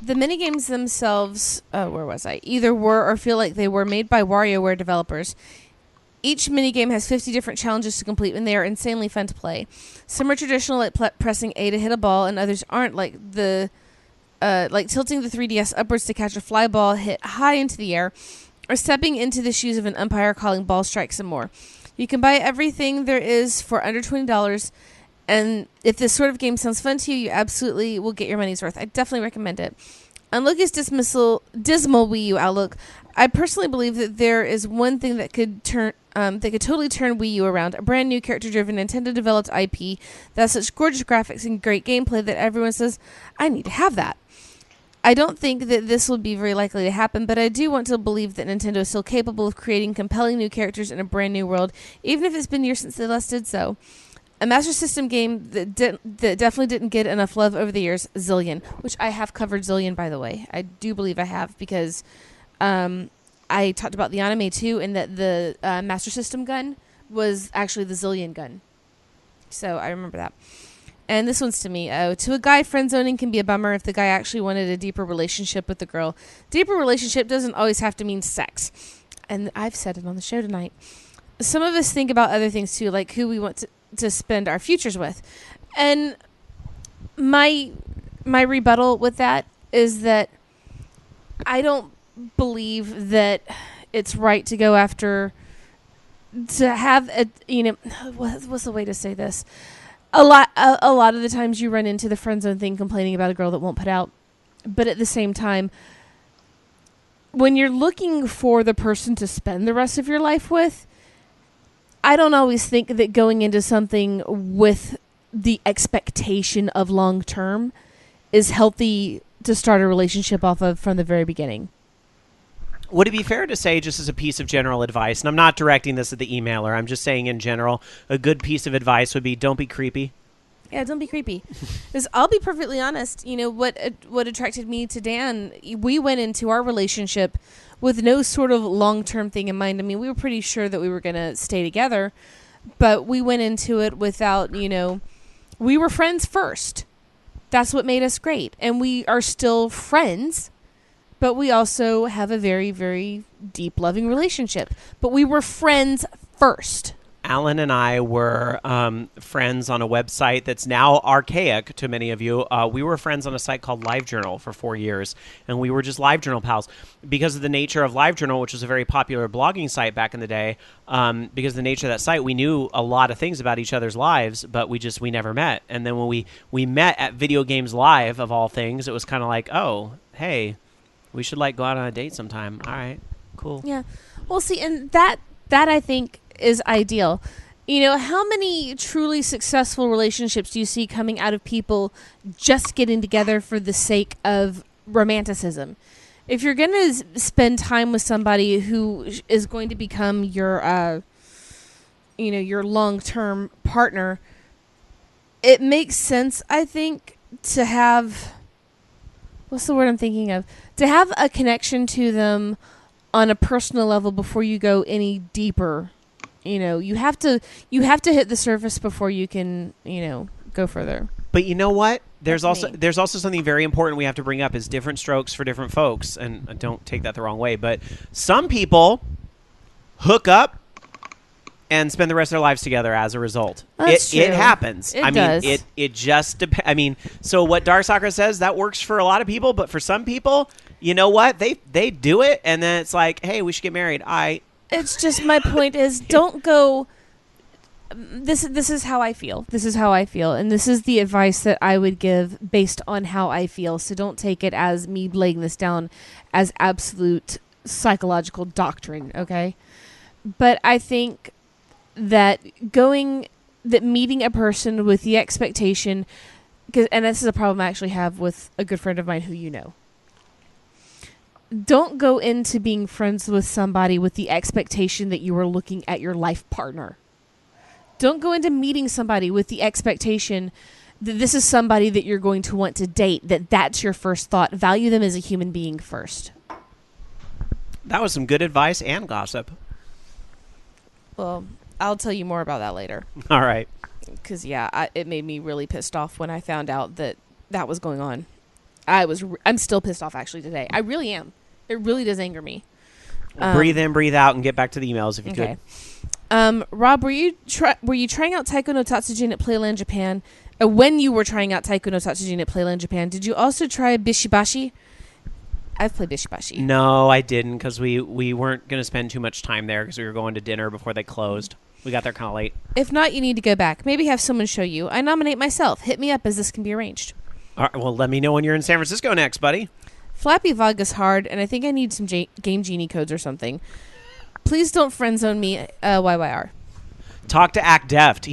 The minigames themselves, where was I? Either were or feel like they were made by WarioWare developers. Each minigame has 50 different challenges to complete, and they are insanely fun to play. Some are traditional, like pressing A to hit a ball, and others aren't, like tilting the 3DS upwards to catch a fly ball hit high into the air, or stepping into the shoes of an umpire calling ball strikes and more. You can buy everything there is for under $20, and if this sort of game sounds fun to you, you absolutely will get your money's worth. I definitely recommend it. On Loki's dismal Wii U outlook, I personally believe that there is one thing that could totally turn Wii U around: a brand new character-driven Nintendo-developed IP that has such gorgeous graphics and great gameplay that everyone says, "I need to have that." I don't think that this will be very likely to happen, but I do want to believe that Nintendo is still capable of creating compelling new characters in a brand new world, even if it's been years since they last did so. A Master System game that definitely didn't get enough love over the years, Zillion, which I have covered Zillion, by the way. I do believe I have, because I talked about the anime too, and that the Master System gun was actually the Zillion gun. So I remember that. And this one's to me. To a guy, friend-zoning can be a bummer if the guy actually wanted a deeper relationship with the girl. Deeper relationship doesn't always have to mean sex. And I've said it on the show tonight. Some of us think about other things too, like who we want to spend our futures with. And my rebuttal with that is that I don't believe that it's right to go after, to have a, what's the way to say this? A lot of the times you run into the friend zone thing, complaining about a girl that won't put out. But at the same time, when you're looking for the person to spend the rest of your life with, I don't always think that going into something with the expectation of long term is healthy to start a relationship off of from the very beginning. Would it be fair to say, just as a piece of general advice, and I'm not directing this at the emailer, I'm just saying in general, a good piece of advice would be don't be creepy? Yeah, don't be creepy. Because I'll be perfectly honest, what attracted me to Dan, we went into our relationship with no sort of long-term thing in mind. I mean, we were pretty sure that we were going to stay together, but we went into it without, we were friends first. That's what made us great. And we are still friends, but we also have a very, very deep, loving relationship. But we were friends first. Alan and I were friends on a website that's now archaic to many of you. We were friends on a site called LiveJournal for 4 years, and we were just LiveJournal pals. Because of the nature of LiveJournal, which was a very popular blogging site back in the day, because of the nature of that site, we knew a lot of things about each other's lives, but we never met. And then when we met at Video Games Live, of all things, it was kind of like, oh, hey, we should go out on a date sometime. All right, cool. Yeah. Well, see, and that I think is ideal. How many truly successful relationships do you see coming out of people just getting together for the sake of romanticism? If you're going to spend time with somebody who is going to become your your long-term partner, it makes sense, I think, to have, what's the word I'm thinking of? To have a connection to them on a personal level before you go any deeper. You have to hit the surface before you can, go further. But you know what? There's also something very important we have to bring up is different strokes for different folks. And don't take that the wrong way, but some people hook up and spend the rest of their lives together as a result. That's true. It happens. It does. It just depends. I mean, so what Dark Soccer says, that works for a lot of people, but for some people, you know what? They do it, and then it's like, hey, we should get married. It's just, my point is, don't go. This is how I feel. This is how I feel, and this is the advice that I would give based on how I feel. So don't take it as me laying this down as absolute psychological doctrine, okay? But I think that meeting a person with the expectation, and this is a problem I actually have with a good friend of mine who you know. Don't go into being friends with somebody with the expectation that you are looking at your life partner. Don't go into meeting somebody with the expectation that this is somebody that you're going to want to date, that's your first thought. Value them as a human being first. That was some good advice and gossip. Well, I'll tell you more about that later. All right. Because, it made me really pissed off when I found out that was going on. I'm still pissed off, actually, today. I really am. It really does anger me. Breathe in, breathe out, and get back to the emails if you could. Rob, were you trying out Taiko no Tatsujin at Playland Japan? When you were trying out Taiko no Tatsujin at Playland Japan, did you also try Bishibashi? I've played Bishibashi. No, I didn't, because we weren't going to spend too much time there because we were going to dinner before they closed. We got there kind of late. If not, you need to go back. Maybe have someone show you. I nominate myself. Hit me up as this can be arranged. All right, well, let me know when you're in San Francisco next, buddy. Flappy Vog is hard, and I think I need some Game Genie codes or something. Please don't friend zone me, YYR. Talk to Act Deft.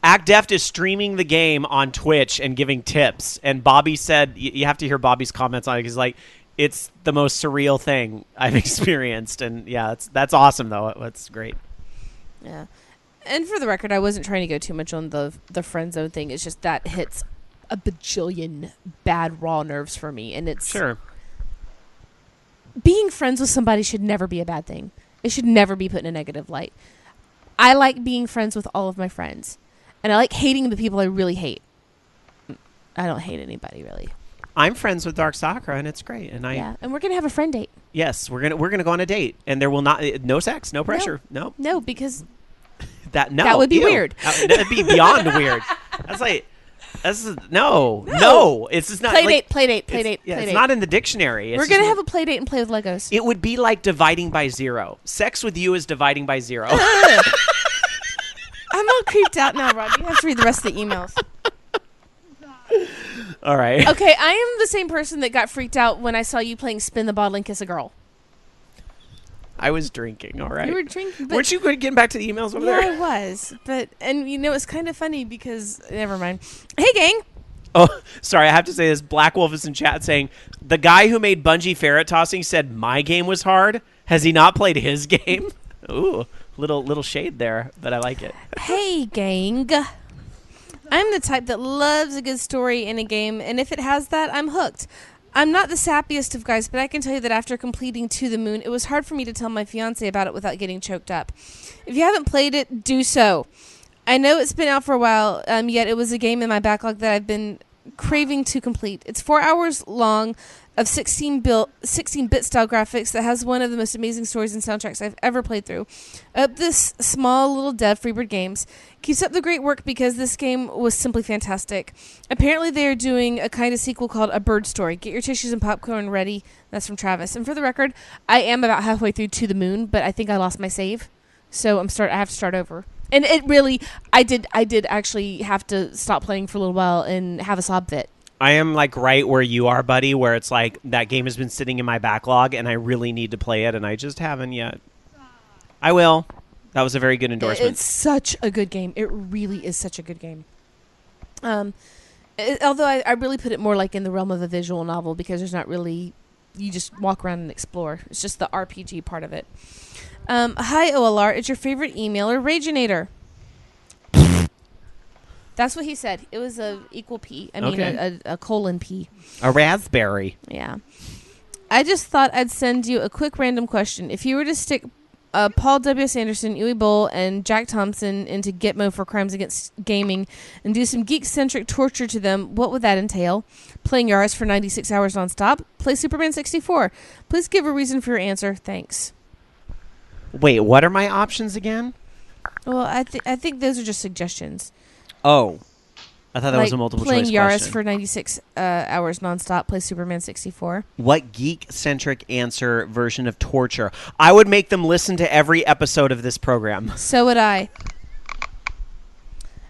Act Deft is streaming the game on Twitch and giving tips. And Bobby said, you have to hear Bobby's comments on it. He's like, it's the most surreal thing I've experienced. And yeah, that's awesome, though. That's great. Yeah. And for the record, I wasn't trying to go too much on the friend zone thing. It's just that hits a bajillion bad raw nerves for me. And it's... Sure. Being friends with somebody should never be a bad thing. It should never be put in a negative light. I like being friends with all of my friends. And I like hating the people I really hate. I don't hate anybody, really. I'm friends with Dark Sakura, and it's great. And and we're gonna have a friend date. Yes, we're gonna go on a date, and there will not no sex, no pressure, no, because that would be weird. That'd be beyond weird. It's just not play date. It's not in the dictionary. We're gonna have a play date and play with Legos. It would be like dividing by zero. Sex with you is dividing by zero. I'm all creeped out now, Rob. You have to read the rest of the emails. All right. Okay, I am the same person that got freaked out when I saw you playing Spin the Bottle and Kiss a Girl. I was drinking, all right. You were drinking. But weren't you good getting back to the emails over there? Yeah, I was. And it's kind of funny because, never mind. Hey, gang. Oh, sorry, I have to say this. Black Wolf is in chat saying, the guy who made Bungie ferret tossing said my game was hard. Has he not played his game? Ooh, little shade there, but I like it. Hey, gang. I'm the type that loves a good story in a game, and if it has that, I'm hooked. I'm not the sappiest of guys, but I can tell you that after completing To the Moon, it was hard for me to tell my fiancé about it without getting choked up. If you haven't played it, do so. I know it's been out for a while, yet it was a game in my backlog that I've been craving to complete. It's 4 hours long of 16-bit style graphics that has one of the most amazing stories and soundtracks I've ever played through. This small little dev, Freebird Games, keeps up the great work because this game was simply fantastic. Apparently they are doing a kind of sequel called A Bird Story. Get your tissues and popcorn ready. That's from Travis. And for the record, I am about halfway through To the Moon, but I think I lost my save. So I have to start over. And it really, I did actually have to stop playing for a little while and have a sob fit. I am like right where you are, buddy, where it's like that game has been sitting in my backlog and I really need to play it and I just haven't yet. I will. That was a very good endorsement. It's such a good game. It really is such a good game. Although I really put it more like in the realm of a visual novel because there's not really, you just walk around and explore. It's just the RPG part of it. Hi, OLR. It's your favorite emailer, Raginator. That's what he said. It was a equal P. I mean, a colon P. A raspberry. Yeah. I just thought I'd send you a quick random question. If you were to stick Paul W.S. Anderson, Uwe Boll, and Jack Thompson into Gitmo for crimes against gaming and do some geek-centric torture to them, what would that entail? Playing Yaris for 96 hours nonstop? Play Superman 64? Please give a reason for your answer. Thanks. Wait, what are my options again? Well, I think those are just suggestions. Oh. I thought that was a multiple choice question. Playing Yaris for 96 hours nonstop, play Superman 64. What geek-centric answer version of torture? I would make them listen to every episode of this program. So would I.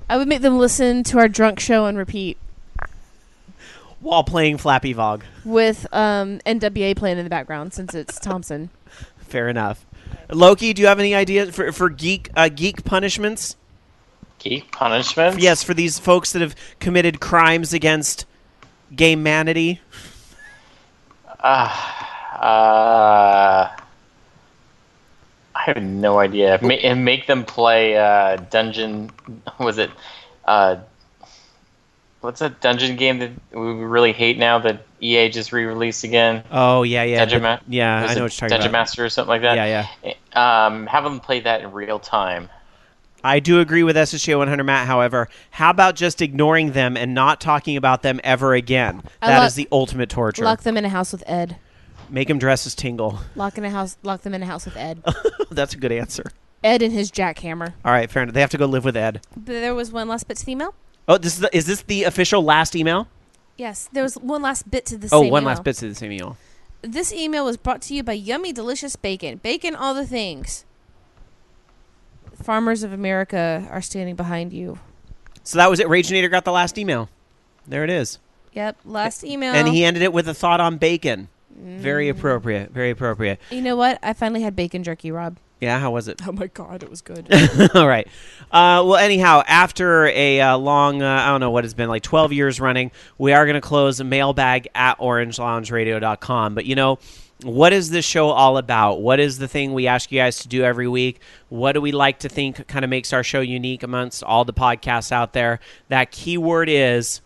I would make them listen to our drunk show on repeat. While playing Flappy Vog. With NWA playing in the background, since it's Thompson. Fair enough. Loki, do you have any ideas for geek punishments? Geek punishments? Yes, for these folks that have committed crimes against game-manity. I have no idea. And make them play Dungeon... Was it... what's that Dungeon game that we really hate now that EA just re-released again? Oh, yeah. I know what you're talking about. Dungeon Master or something like that? Yeah. Have them play that in real time. I do agree with SSJ 100 Matt, however. How about just ignoring them and not talking about them ever again? That is the ultimate torture. Lock them in a house with Ed. Make them dress as Tingle. Lock them in a house with Ed. That's a good answer. Ed and his jackhammer. All right, fair enough. They have to go live with Ed. There was one last bit to the email. Oh, is this the official last email? Yes, there was one last bit to the same email. Oh, one last bit to the same email. This email was brought to you by Yummy Delicious Bacon. Bacon all the things. Farmers of America are standing behind you. So that was it. Raginator got the last email. There it is. Yep, last email. And he ended it with a thought on bacon. Very appropriate. Very appropriate. You know what? I finally had bacon jerky, Rob. Yeah, how was it? Oh my God, it was good. All right. Well, anyhow, after a long, I don't know what it's been, like 12 years running, we are going to close a mailbag at orangeloungeradio.com. But, you know, what is this show all about? What is the thing we ask you guys to do every week? What do we like to think kind of makes our show unique amongst all the podcasts out there? That keyword is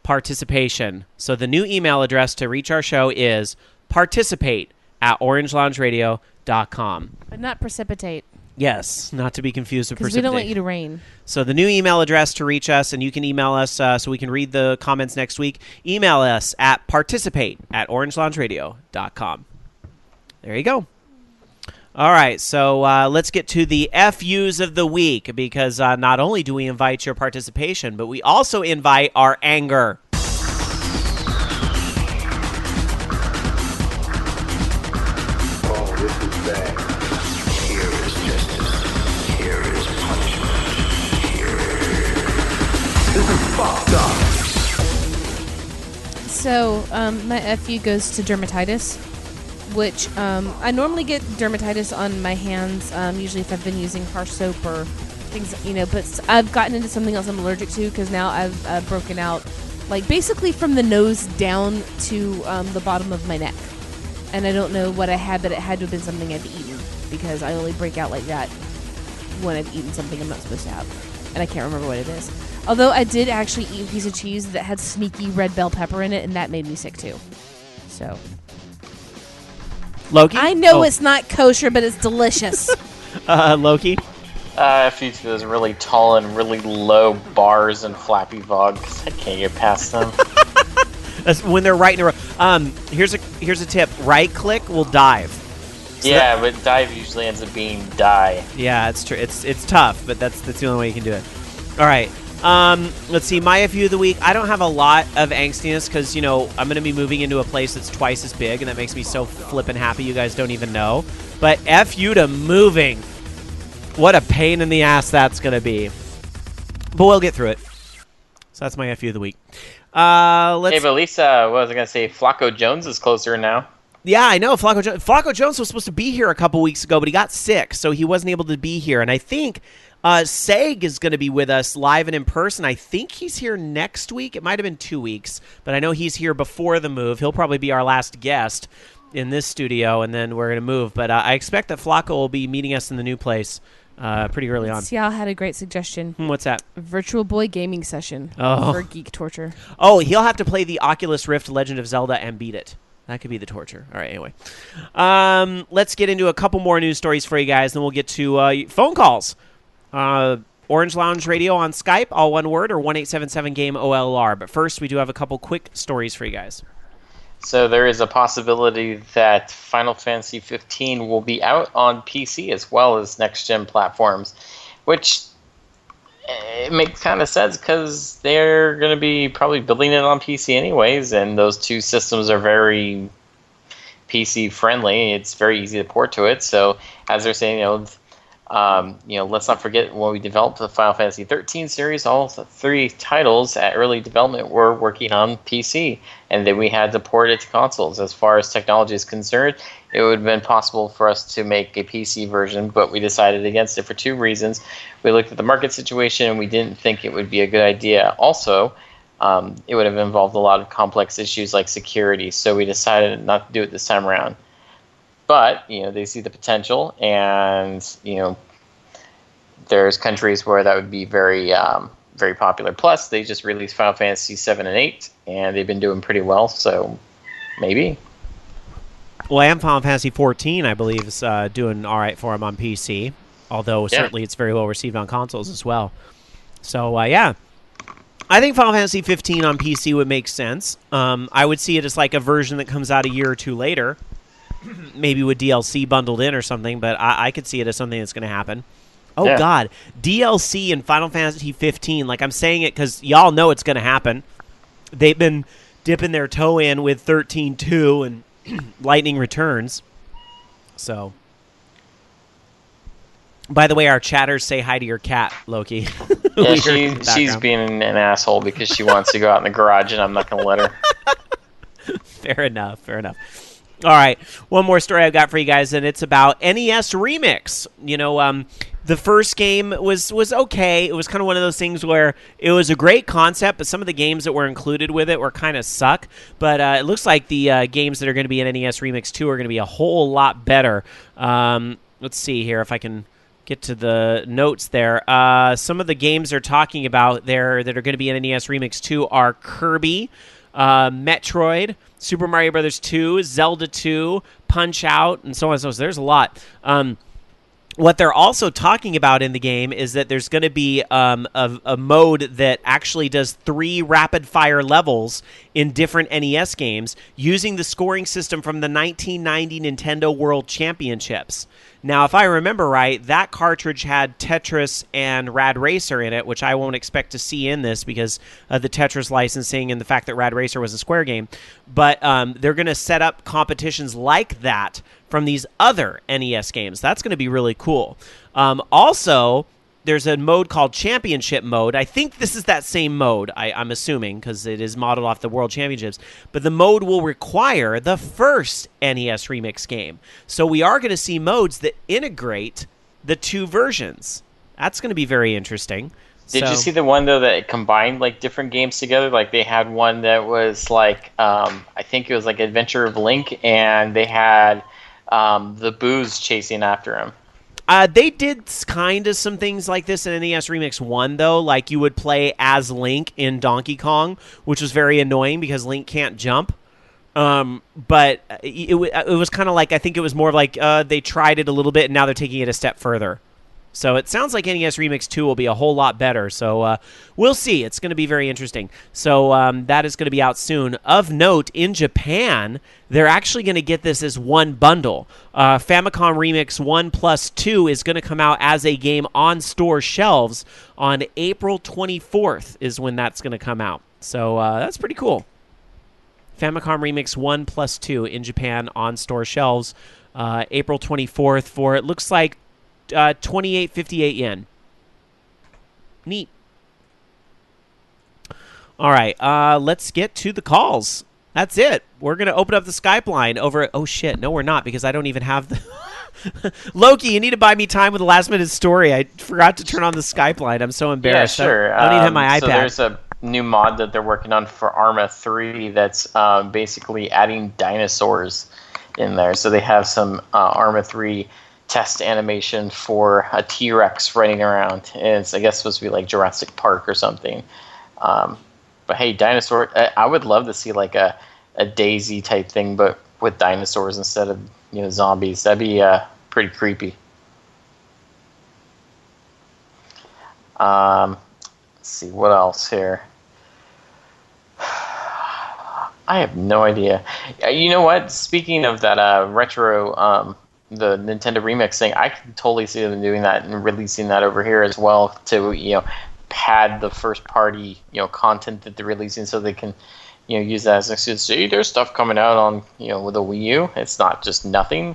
participation. So the new email address to reach our show is participate@orangeloungeradio.com. But not precipitate. Yes, not to be confused with Because precipitate. we don't want you to rain. So the new email address to reach us, and you can email us so we can read the comments next week, email us at participate@orangeloungeradio.com. There you go. All right, so let's get to the FUs of the week, because not only do we invite your participation, but we also invite our anger. So, my FU goes to dermatitis, which I normally get dermatitis on my hands, usually if I've been using harsh soap or things, you know, but I've gotten into something else I'm allergic to because now I've broken out, like, basically from the nose down to the bottom of my neck. And I don't know what I had, but it had to have been something I'd eaten because I only break out like that when I've eaten something I'm not supposed to have. And I can't remember what it is. Although I did actually eat a piece of cheese that had sneaky red bell pepper in it, and that made me sick too. So, Loki? I know it's not kosher, but it's delicious. Loki? If you those really tall and really low bars and Flappy Vog, 'cause I can't get past them. That's when they're right in a row. Here's a tip. Right click will dive. So yeah, but dive usually ends up being die. Yeah, it's true. It's tough, but that's the only way you can do it. All right. Let's see. My FU of the week. I don't have a lot of angstiness because, you know, I'm going to be moving into a place that's twice as big, and that makes me so flippin' happy you guys don't even know. But FU to moving. What a pain in the ass that's going to be. But we'll get through it. So that's my FU of the week. Hey, but Lisa, what was I going to say? Flacco Jones is closer now. Yeah, I know. Flacco Jones was supposed to be here a couple weeks ago, but he got sick, so he wasn't able to be here. And I think Seg is going to be with us live and in person. I think he's here next week. It might have been 2 weeks, but I know he's here before the move. He'll probably be our last guest in this studio, and then we're going to move. But I expect that Flacco will be meeting us in the new place pretty early on. Cial had a great suggestion. What's that? A Virtual Boy gaming session for geek torture. Oh, he'll have to play the Oculus Rift Legend of Zelda and beat it. That could be the torture. All right, anyway. Let's get into a couple more news stories for you guys, then we'll get to phone calls. Orange Lounge Radio on Skype, all one word, or 1-877-GAME-OLR. But first, we do have a couple quick stories for you guys. So there is a possibility that Final Fantasy 15 will be out on PC as well as next-gen platforms, which it makes kind of sense because they're going to be probably building it on PC anyways, and those two systems are very PC-friendly. It's very easy to port to it. So as they're saying, let's not forget when we developed the Final Fantasy 13 series, all the 3 titles at early development were working on PC, and then we had to port it to consoles. As far as technology is concerned, it would have been possible for us to make a PC version, but we decided against it for 2 reasons. We looked at the market situation, and we didn't think it would be a good idea. Also, it would have involved a lot of complex issues like security, so we decided not to do it this time around. But, they see the potential, and, there's countries where that would be very, very popular. Plus, they just released Final Fantasy 7 and 8, and they've been doing pretty well, so maybe. Well, and Final Fantasy 14, I believe, is doing all right for them on PC, although certainly it's very well received on consoles as well. So, yeah. I think Final Fantasy 15 on PC would make sense. I would see it as like a version that comes out a year or 2 later, maybe with DLC bundled in or something, but I could see it as something that's going to happen. Oh, yeah. God. DLC in Final Fantasy 15. Like, I'm saying it because y'all know it's going to happen. They've been dipping their toe in with 13.2 and Lightning Returns. So, by the way, our chatters say hi to your cat, Loki. Yeah, she's being an asshole because she wants to go out in the garage and I'm not going to let her. Fair enough. All right, one more story I've got for you guys, and it's about NES Remix. You know, the first game was okay. It was kind of one of those things where it was a great concept, but some of the games that were included with it were kind of suck. But it looks like the games that are going to be in NES Remix 2 are going to be a whole lot better. Let's see here if I can get to the notes there. Some of the games they're talking about there that are going to be in NES Remix 2 are Kirby, Metroid, Super Mario Bros. 2, Zelda 2, Punch-Out, and so on and so forth. So there's a lot. What they're also talking about in the game is that there's going to be a mode that actually does 3 rapid-fire levels in different NES games using the scoring system from the 1990 Nintendo World Championships. Now, if I remember right, that cartridge had Tetris and Rad Racer in it, which I won't expect to see in this because of the Tetris licensing and the fact that Rad Racer was a Square game. But they're going to set up competitions like that from these other NES games. That's going to be really cool. Also, there's a mode called Championship Mode. I think this is that same mode, I'm assuming, because it is modeled off the World Championships. But the mode will require the first NES Remix game. So we are going to see modes that integrate the 2 versions. That's going to be very interesting. Did you see the one, though, that combined like different games together? Like they had one that was like, I think it was like Adventure of Link, and they had the Boos chasing after him. They did kind of some things like this in NES Remix 1, though. Like, you would play as Link in Donkey Kong, which was very annoying because Link can't jump. But it was kind of like, I think it was more like they tried it a little bit, and now they're taking it a step further. So it sounds like NES Remix 2 will be a whole lot better. So we'll see. It's going to be very interesting. So that is going to be out soon. Of note, in Japan, they're actually going to get this as one bundle. Famicom Remix 1 plus 2 is going to come out as a game on store shelves on April 24th is when that's going to come out. So that's pretty cool. Famicom Remix 1 plus 2 in Japan on store shelves April 24th for, it looks like, 28.58 yen. Neat. All right, let's get to the calls. That's it. We're going to open up the Skype line over... Oh, shit. No, we're not, because I don't even have the... Loki, you need to buy me time with a last-minute story. I forgot to turn on the Skype line. I'm so embarrassed. Yeah, sure. I don't even have my iPad. So there's a new mod that they're working on for Arma 3 that's basically adding dinosaurs in there. So they have some Arma 3... test animation for a T-Rex running around. And it's, I guess, supposed to be like Jurassic Park or something. But hey, dinosaur, I would love to see like a Daisy type thing, but with dinosaurs instead of, zombies. That'd be pretty creepy. Let's see, what else here? I have no idea. You know what? Speaking of that retro... the Nintendo Remix thing, I can totally see them doing that and releasing that over here as well to, pad the first party, content that they're releasing so they can, use that as an excuse. See, there's stuff coming out on, with the Wii U. It's not just nothing.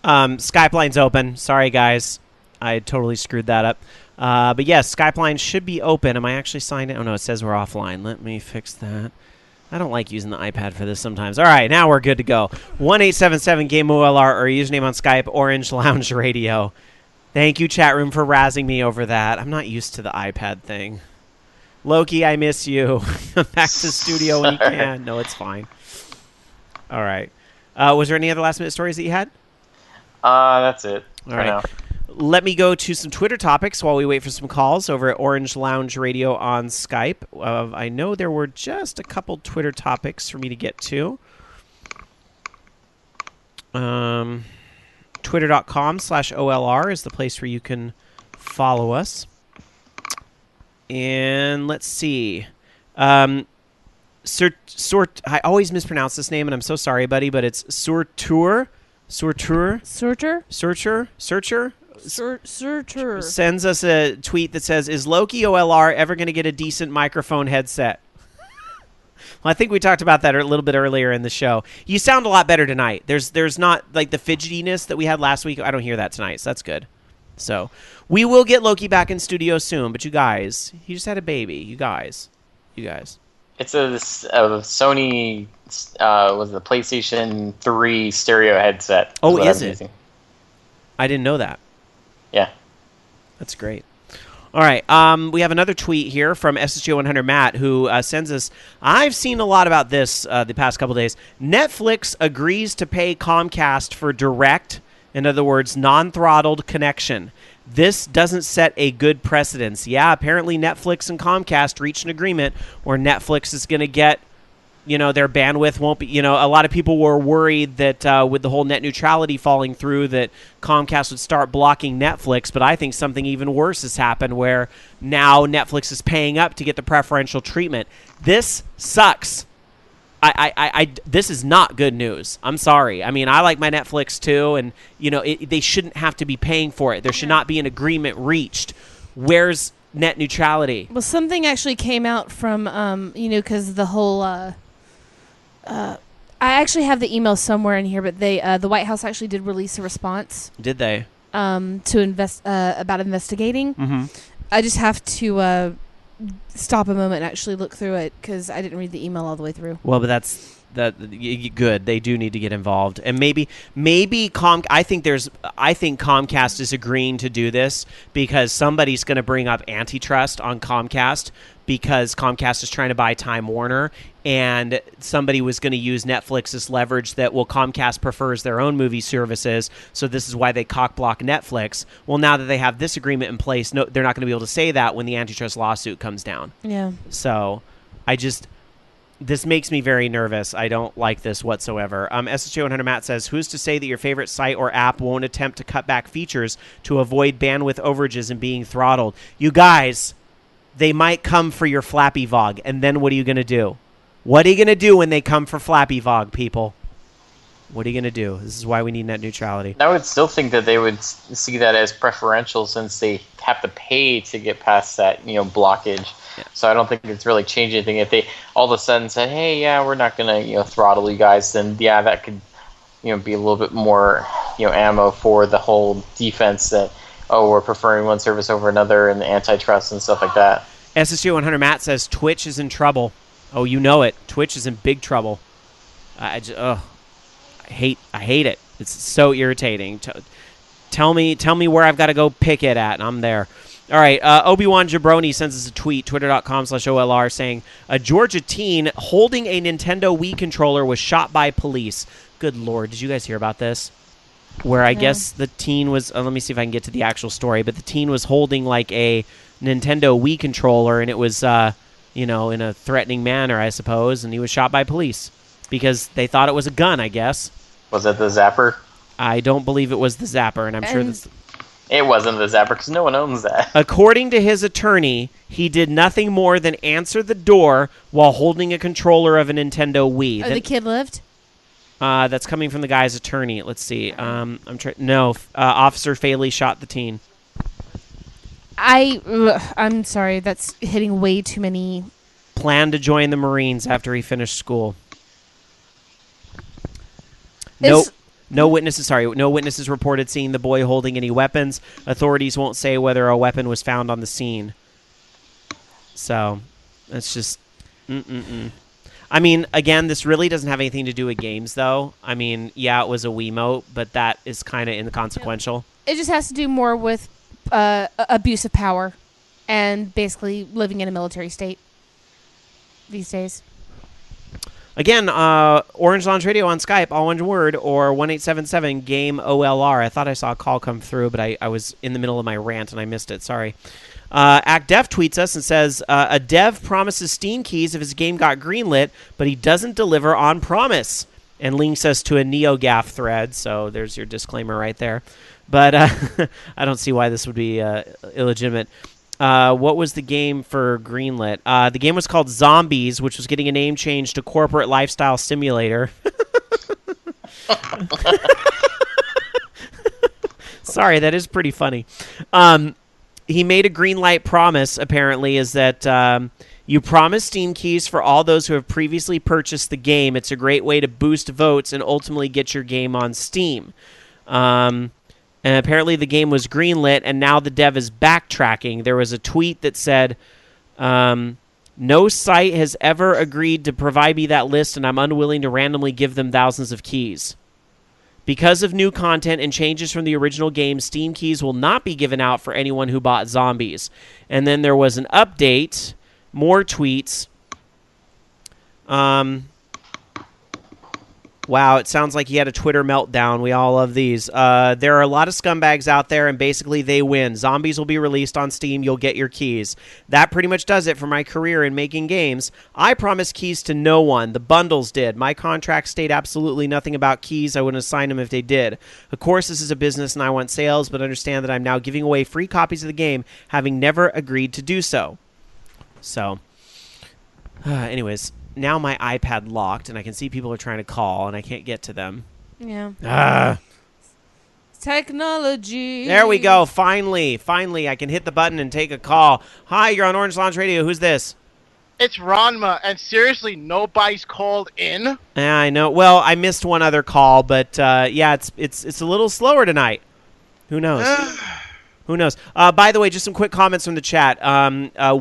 Skype line's open. Sorry, guys. I totally screwed that up. But yes, Skype line should be open. Am I actually signed in? Oh, no, it says we're offline. Let me fix that. I don't like using the iPad for this sometimes. All right, now we're good to go. 1-877-GAME-OLR or username on Skype, Orange Lounge Radio. Thank you, chat room, for razzing me over that. I'm not used to the iPad thing. Loki, I miss you. Come back to the studio when you can. No, it's fine. All right. Was there any other last-minute stories that you had? That's it. All right. Now. Let me go to some Twitter topics while we wait for some calls over at Orange Lounge Radio on Skype. I know there were just a couple Twitter topics for me to get to. Twitter.com/OLR is the place where you can follow us. And let's see. I always mispronounce this name, and I'm so sorry, buddy, but it's Searcher. sends us a tweet that says, "Is Loki OLR ever going to get a decent microphone headset?" Well, I think we talked about that a little bit earlier in the show. You sound a lot better tonight. There's not like the fidgetiness that we had last week. I don't hear that tonight, so that's good. So we will get Loki back in studio soon. But you guys, he just had a baby. You guys. It's a Sony, was the PlayStation 3 stereo headset. Oh, is it? Using. I didn't know that. Yeah. That's great. All right, we have another tweet here from SSJ100 Matt, who sends us, I've seen a lot about this the past couple days. Netflix agrees to pay Comcast for direct, in other words, non-throttled connection. This doesn't set a good precedence. Yeah, apparently Netflix and Comcast reached an agreement where Netflix is going to get, their bandwidth won't be, a lot of people were worried that with the whole net neutrality falling through that Comcast would start blocking Netflix, but I think something even worse has happened where now Netflix is paying up to get the preferential treatment. This sucks. This is not good news. I'm sorry. I mean, I like my Netflix too, and, they shouldn't have to be paying for it. There should not be an agreement reached. Where's net neutrality? Well, something actually came out from, because the whole... I actually have the email somewhere in here, but the White House actually did release a response. Did they? To invest about investigating. Mm-hmm. I just have to stop a moment and actually look through it because I didn't read the email all the way through. Well, but that's good. They do need to get involved, and maybe I think Comcast is agreeing to do this because somebody's going to bring up antitrust on Comcast because Comcast is trying to buy Time Warner, and somebody was going to use Netflix as leverage that, Comcast prefers their own movie services, so this is why they cock-block Netflix. Well, now that they have this agreement in place, no, they're not going to be able to say that when the antitrust lawsuit comes down. Yeah. So, this makes me very nervous. I don't like this whatsoever. SSJ100 Matt says, who's to say that your favorite site or app won't attempt to cut back features to avoid bandwidth overages and being throttled? You guys, they might come for your Flappy Vog, and then what are you going to do? What are you going to do when they come for Flappy Vog, people? What are you going to do? This is why we need net neutrality. I would still think that they would see that as preferential since they have to pay to get past that, blockage. Yeah. So I don't think it's really changed anything. If they all of a sudden said, hey, yeah, we're not going to, throttle you guys, then, yeah, that could, be a little bit more, ammo for the whole defense that, we're preferring one service over another and the antitrust and stuff like that. SSJ100 Matt says Twitch is in trouble. Oh, you know it. Twitch is in big trouble. I hate it. It's so irritating. Tell me where I've got to go pick it at, and I'm there. All right, Obi-Wan Jabroni sends us a tweet, twitter.com/OLR, saying, a Georgia teen holding a Nintendo Wii controller was shot by police. Good Lord, did you guys hear about this? Where I guess the teen was, let me see if I can get to the actual story, but the teen was holding like a Nintendo Wii controller, and it was, in a threatening manner, I suppose, and he was shot by police because they thought it was a gun, I guess. Was it the Zapper? I don't believe it was the Zapper, and I'm sure this... It wasn't the Zapper because no one owns that. According to his attorney, he did nothing more than answer the door while holding a controller of a Nintendo Wii. The kid lived? That's coming from the guy's attorney. Let's see. Officer Faley shot the teen. I'm sorry. That's hitting way too many. Planned to join the Marines after he finished school. No witnesses reported seeing the boy holding any weapons. Authorities won't say whether a weapon was found on the scene. So, it's just... I mean, again, this really doesn't have anything to do with games, though. I mean, yeah, it was a Wiimote, but that is kind of inconsequential. It just has to do more with abuse of power and basically living in a military state these days. Again, Orange Launch Radio on Skype, all one word, or 1-877-GAME-OLR. I thought I saw a call come through, but I was in the middle of my rant and I missed it. Sorry. ActDev tweets us and says, a dev promises Steam keys if his game got greenlit, but he doesn't deliver on promise. And links us to a NeoGAF thread, so there's your disclaimer right there. But I don't see why this would be illegitimate. What was the game for greenlit? The game was called Zombies, which was getting a name change to Corporate Lifestyle Simulator. Sorry, that is pretty funny. He made a green light promise, apparently, is that you promise Steam keys for all those who have previously purchased the game. It's a great way to boost votes and ultimately get your game on Steam. And apparently the game was greenlit, and now the dev is backtracking. There was a tweet that said, no site has ever agreed to provide me that list, and I'm unwilling to randomly give them thousands of keys. Because of new content and changes from the original game, Steam keys will not be given out for anyone who bought Zombies. And then there was an update, more tweets. Wow, it sounds like he had a Twitter meltdown. We all love these. There are a lot of scumbags out there, and basically they win. Zombies will be released on Steam. You'll get your keys. That pretty much does it for my career in making games. I promised keys to no one. The bundles did. My contract stated absolutely nothing about keys. I wouldn't assign them if they did. Of course, this is a business, and I want sales, but understand that I'm now giving away free copies of the game, having never agreed to do so. So, anyways... Now my iPad locked, and I can see people are trying to call, and I can't get to them. Yeah. Technology. There we go. Finally, I can hit the button and take a call. Hi, you're on Orange Lounge Radio. Who's this? It's Ranma, and seriously, nobody's called in? Yeah, I know. Well, I missed one other call, but yeah, it's a little slower tonight. Who knows? Who knows? By the way, just some quick comments from the chat.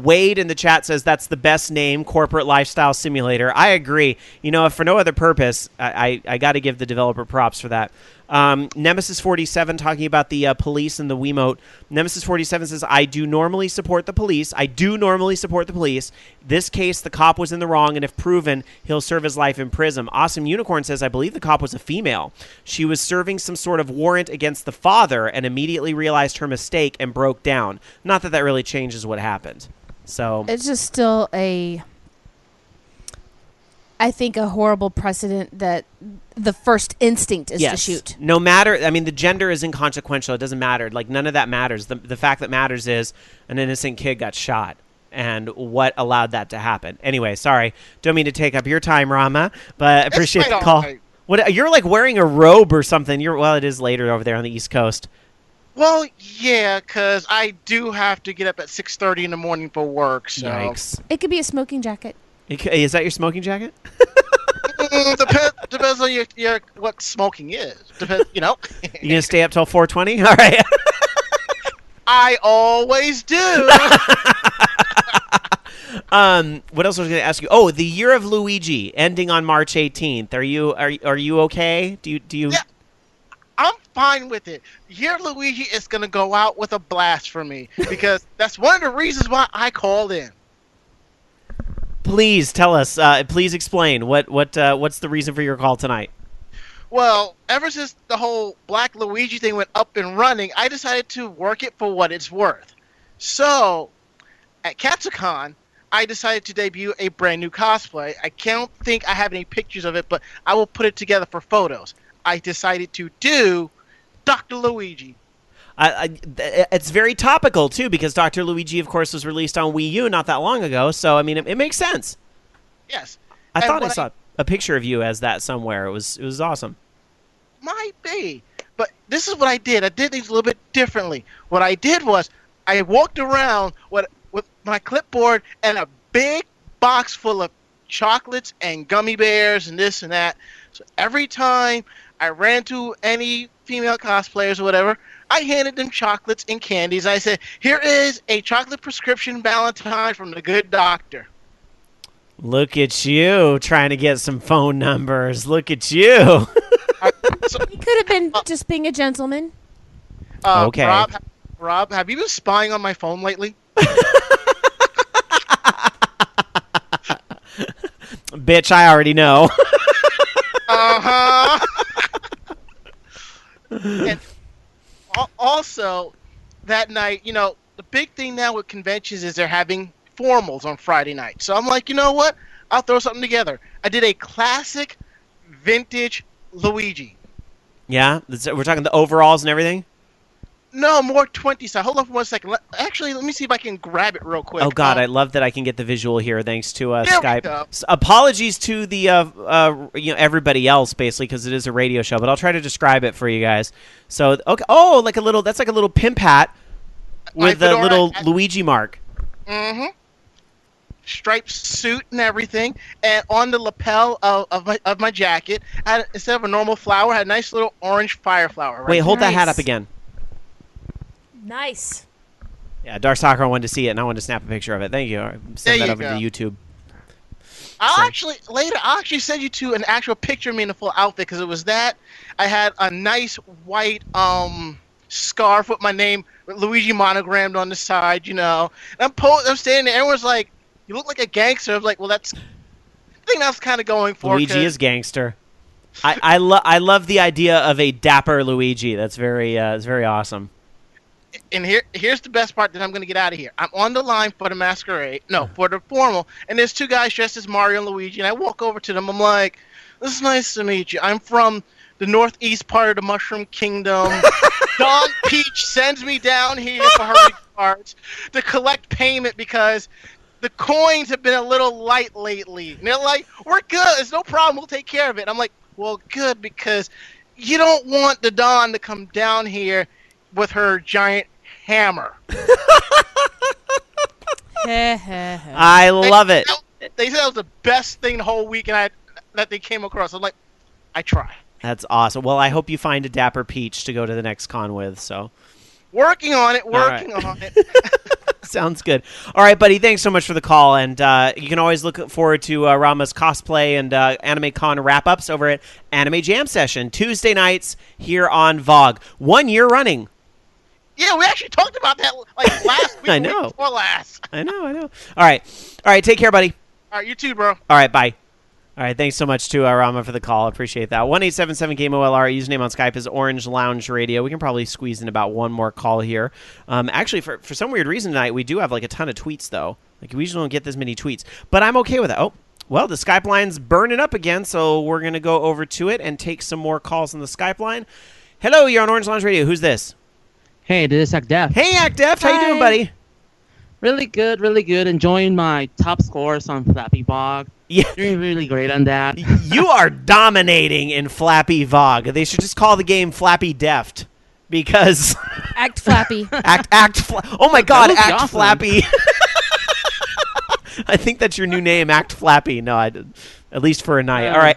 Wade in the chat says that's the best name, Corporate Lifestyle Simulator. I agree. You know, if for no other purpose, I got to give the developer props for that. Nemesis47 talking about the police and the Wiimote. Nemesis47 says, I do normally support the police. This case, the cop was in the wrong, and if proven, he'll serve his life in prison. Awesome Unicorn says, I believe the cop was a female. She was serving some sort of warrant against the father and immediately realized her mistake and broke down. Not that really changes what happened. So it's just still I think a horrible precedent that the first instinct is to shoot. No matter, I mean, the gender is inconsequential. It doesn't matter. Like, none of that matters. The fact that matters is an innocent kid got shot and what allowed that to happen. Anyway, sorry. Don't mean to take up your time, Rama, but I appreciate the call. Right. What, you're like wearing a robe or something. Well, it is later over there on the East Coast. Well, yeah, because I do have to get up at 6:30 in the morning for work. So. Yikes. It could be a smoking jacket. Is that your smoking jacket? Depends on your what smoking is. Depends, you know. You gonna stay up till 4:20? All right. I always do. What else was I going to ask you? Oh, the Year of Luigi ending on March 18th. Are you okay? Do you? Yeah, I'm fine with it. Year of Luigi is going to go out with a blast for me because that's one of the reasons why I called in. Please tell us. Please explain. What's the reason for your call tonight? Well, ever since the whole Black Luigi thing went up and running, I decided to work it for what it's worth. So, at Katsucon, I decided to debut a brand new cosplay. I can't think I have any pictures of it, but I will put it together for photos. I decided to do Dr. Luigi. It's very topical, too, because Dr. Luigi, of course, was released on Wii U not that long ago. So, I mean, it makes sense. Yes. I thought I saw a picture of you as that somewhere. It was awesome. Might be. But this is what I did. I did things a little bit differently. What I did was I walked around with my clipboard and a big box full of chocolates and gummy bears and this and that. So every time I ran to any female cosplayers or whatever, I handed them chocolates and candies. I said, here is a chocolate prescription Valentine from the good doctor. Look at you trying to get some phone numbers. Look at you. He could have been just being a gentleman. Okay. Rob, have you been spying on my phone lately? Bitch, I already know. Uh-huh. And also, that night, you know, the big thing now with conventions is they're having formals on Friday night. So I'm like, you know what? I'll throw something together. I did a classic vintage Luigi. Yeah? We're talking the overalls and everything? No, more 20 size. Hold on for 1 second. Actually, let me see if I can grab it real quick. Oh God, I love that I can get the visual here thanks to there Skype. We go. Apologies to the everybody else basically because it is a radio show, but I'll try to describe it for you guys. So okay, that's like a little pimp hat with a little Luigi mark. Mm-hmm. Striped suit and everything, and on the lapel of my jacket, instead of a normal flower, I had a nice little orange fire flower. Right Wait, hold that Nice. hat up again. Nice. Yeah, Dark Soccer wanted to see it, and I wanted to snap a picture of it. Thank you. Send that over to YouTube. I'll actually send you to an actual picture of me in a full outfit because it was that. I had a nice white scarf with my name, with Luigi monogrammed on the side, you know. And I'm standing there, everyone's like, "You look like a gangster." I was like, "Well, I think that's kind of going for." Luigi is gangster. I love the idea of a dapper Luigi. That's very awesome. And here's the best part that I'm going to get out of here. I'm on the line for the masquerade. No, for the formal. And there's 2 guys dressed as Mario and Luigi. And I walk over to them. I'm like, "This is nice to meet you. I'm from the northeast part of the Mushroom Kingdom. Dawn Peach sends me down here for her regards to collect payment because the coins have been a little light lately." And they're like, "We're good. It's no problem. We'll take care of it." I'm like, "Well, good, because you don't want the Dawn to come down here with her giant hammer." I love it. They said that was the best thing the whole week, and that they came across. I'm like, I try. That's awesome. Well, I hope you find a dapper Peach to go to the next con with. So, working on it. Sounds good. All right, buddy. Thanks so much for the call, and you can always look forward to Rama's cosplay and Anime Con wrap-ups over at Anime Jam Session Tuesday nights here on VOG. 1 year running. Yeah, we actually talked about that like last week. I know. Week before last. I know. All right. Take care, buddy. All right, you too, bro. All right, bye. All right, thanks so much to Rama for the call. Appreciate that. 1-877-GAME-OLR. Username on Skype is Orange Lounge Radio. We can probably squeeze in about one more call here. Actually, for some weird reason tonight, we do have like a ton of tweets, though. Like, we usually don't get this many tweets. But I'm okay with that. Oh, well, the Skype line's burning up again, so we're going to go over to it and take some more calls on the Skype line. Hello, you're on Orange Lounge Radio. Who's this? Hey, this is ActDef. Hey, ActDef. How you doing, buddy? Really good, really good. Enjoying my top scores on Flappy Bog. Yeah. Doing really great on that. You are dominating in Flappy Vog. They should just call the game Flappy Deft because Act Flappy. Oh my God, Act awesome. Flappy. I think that's your new name, Act Flappy. No, at least for a night. All right,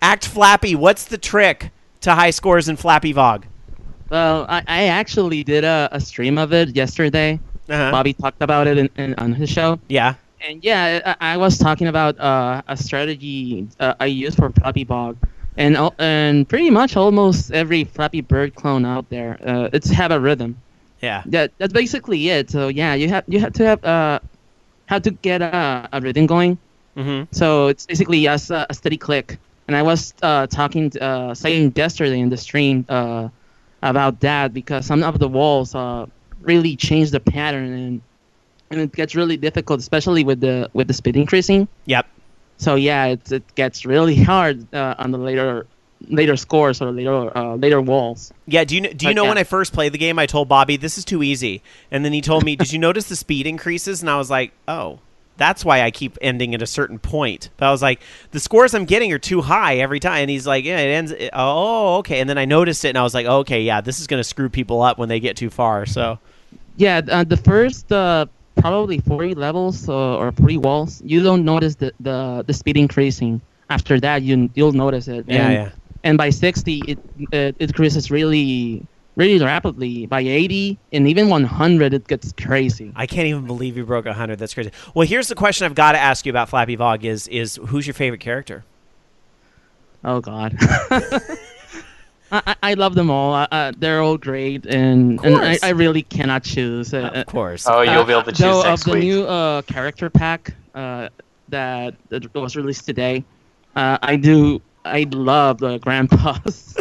Act Flappy. What's the trick to high scores in Flappy Vog? Well, I actually did a stream of it yesterday. Bobby talked about it on his show. Yeah. And yeah, I was talking about a strategy I use for Flappy Bog, and pretty much almost every Flappy Bird clone out there, it's have a rhythm. Yeah. That's basically it. So yeah, you have to get a rhythm going. Mm-hmm. So it's basically just a steady click. And I was saying yesterday in the stream about that because some of the walls really change the pattern and it gets really difficult, especially with the speed increasing. Yep. So yeah, it gets really hard on the later scores or later walls. Yeah. Do you know when I first played the game, I told Bobby this is too easy, and then he told me, "Did you notice the speed increases?" And I was like, "Oh, that's why I keep ending at a certain point." But I was like, "The scores I'm getting are too high every time." And he's like, "Yeah, it ends." Oh, okay. And then I noticed it, and I was like, "Okay, yeah, this is going to screw people up when they get too far." So. Yeah, the first. Probably 40 levels or 40 walls, you don't notice the speed increasing. After that, you'll notice it. And by 60, it increases really, really rapidly. By 80 and even 100, it gets crazy. I can't even believe you broke 100. That's crazy. Well, here's the question I've got to ask you about Flappy Vog is who's your favorite character? Oh, God. I love them all. They're all great, and I really cannot choose. Of course. Oh, you'll be able to choose next week. Of the new character pack that was released today, I love the Grandpa's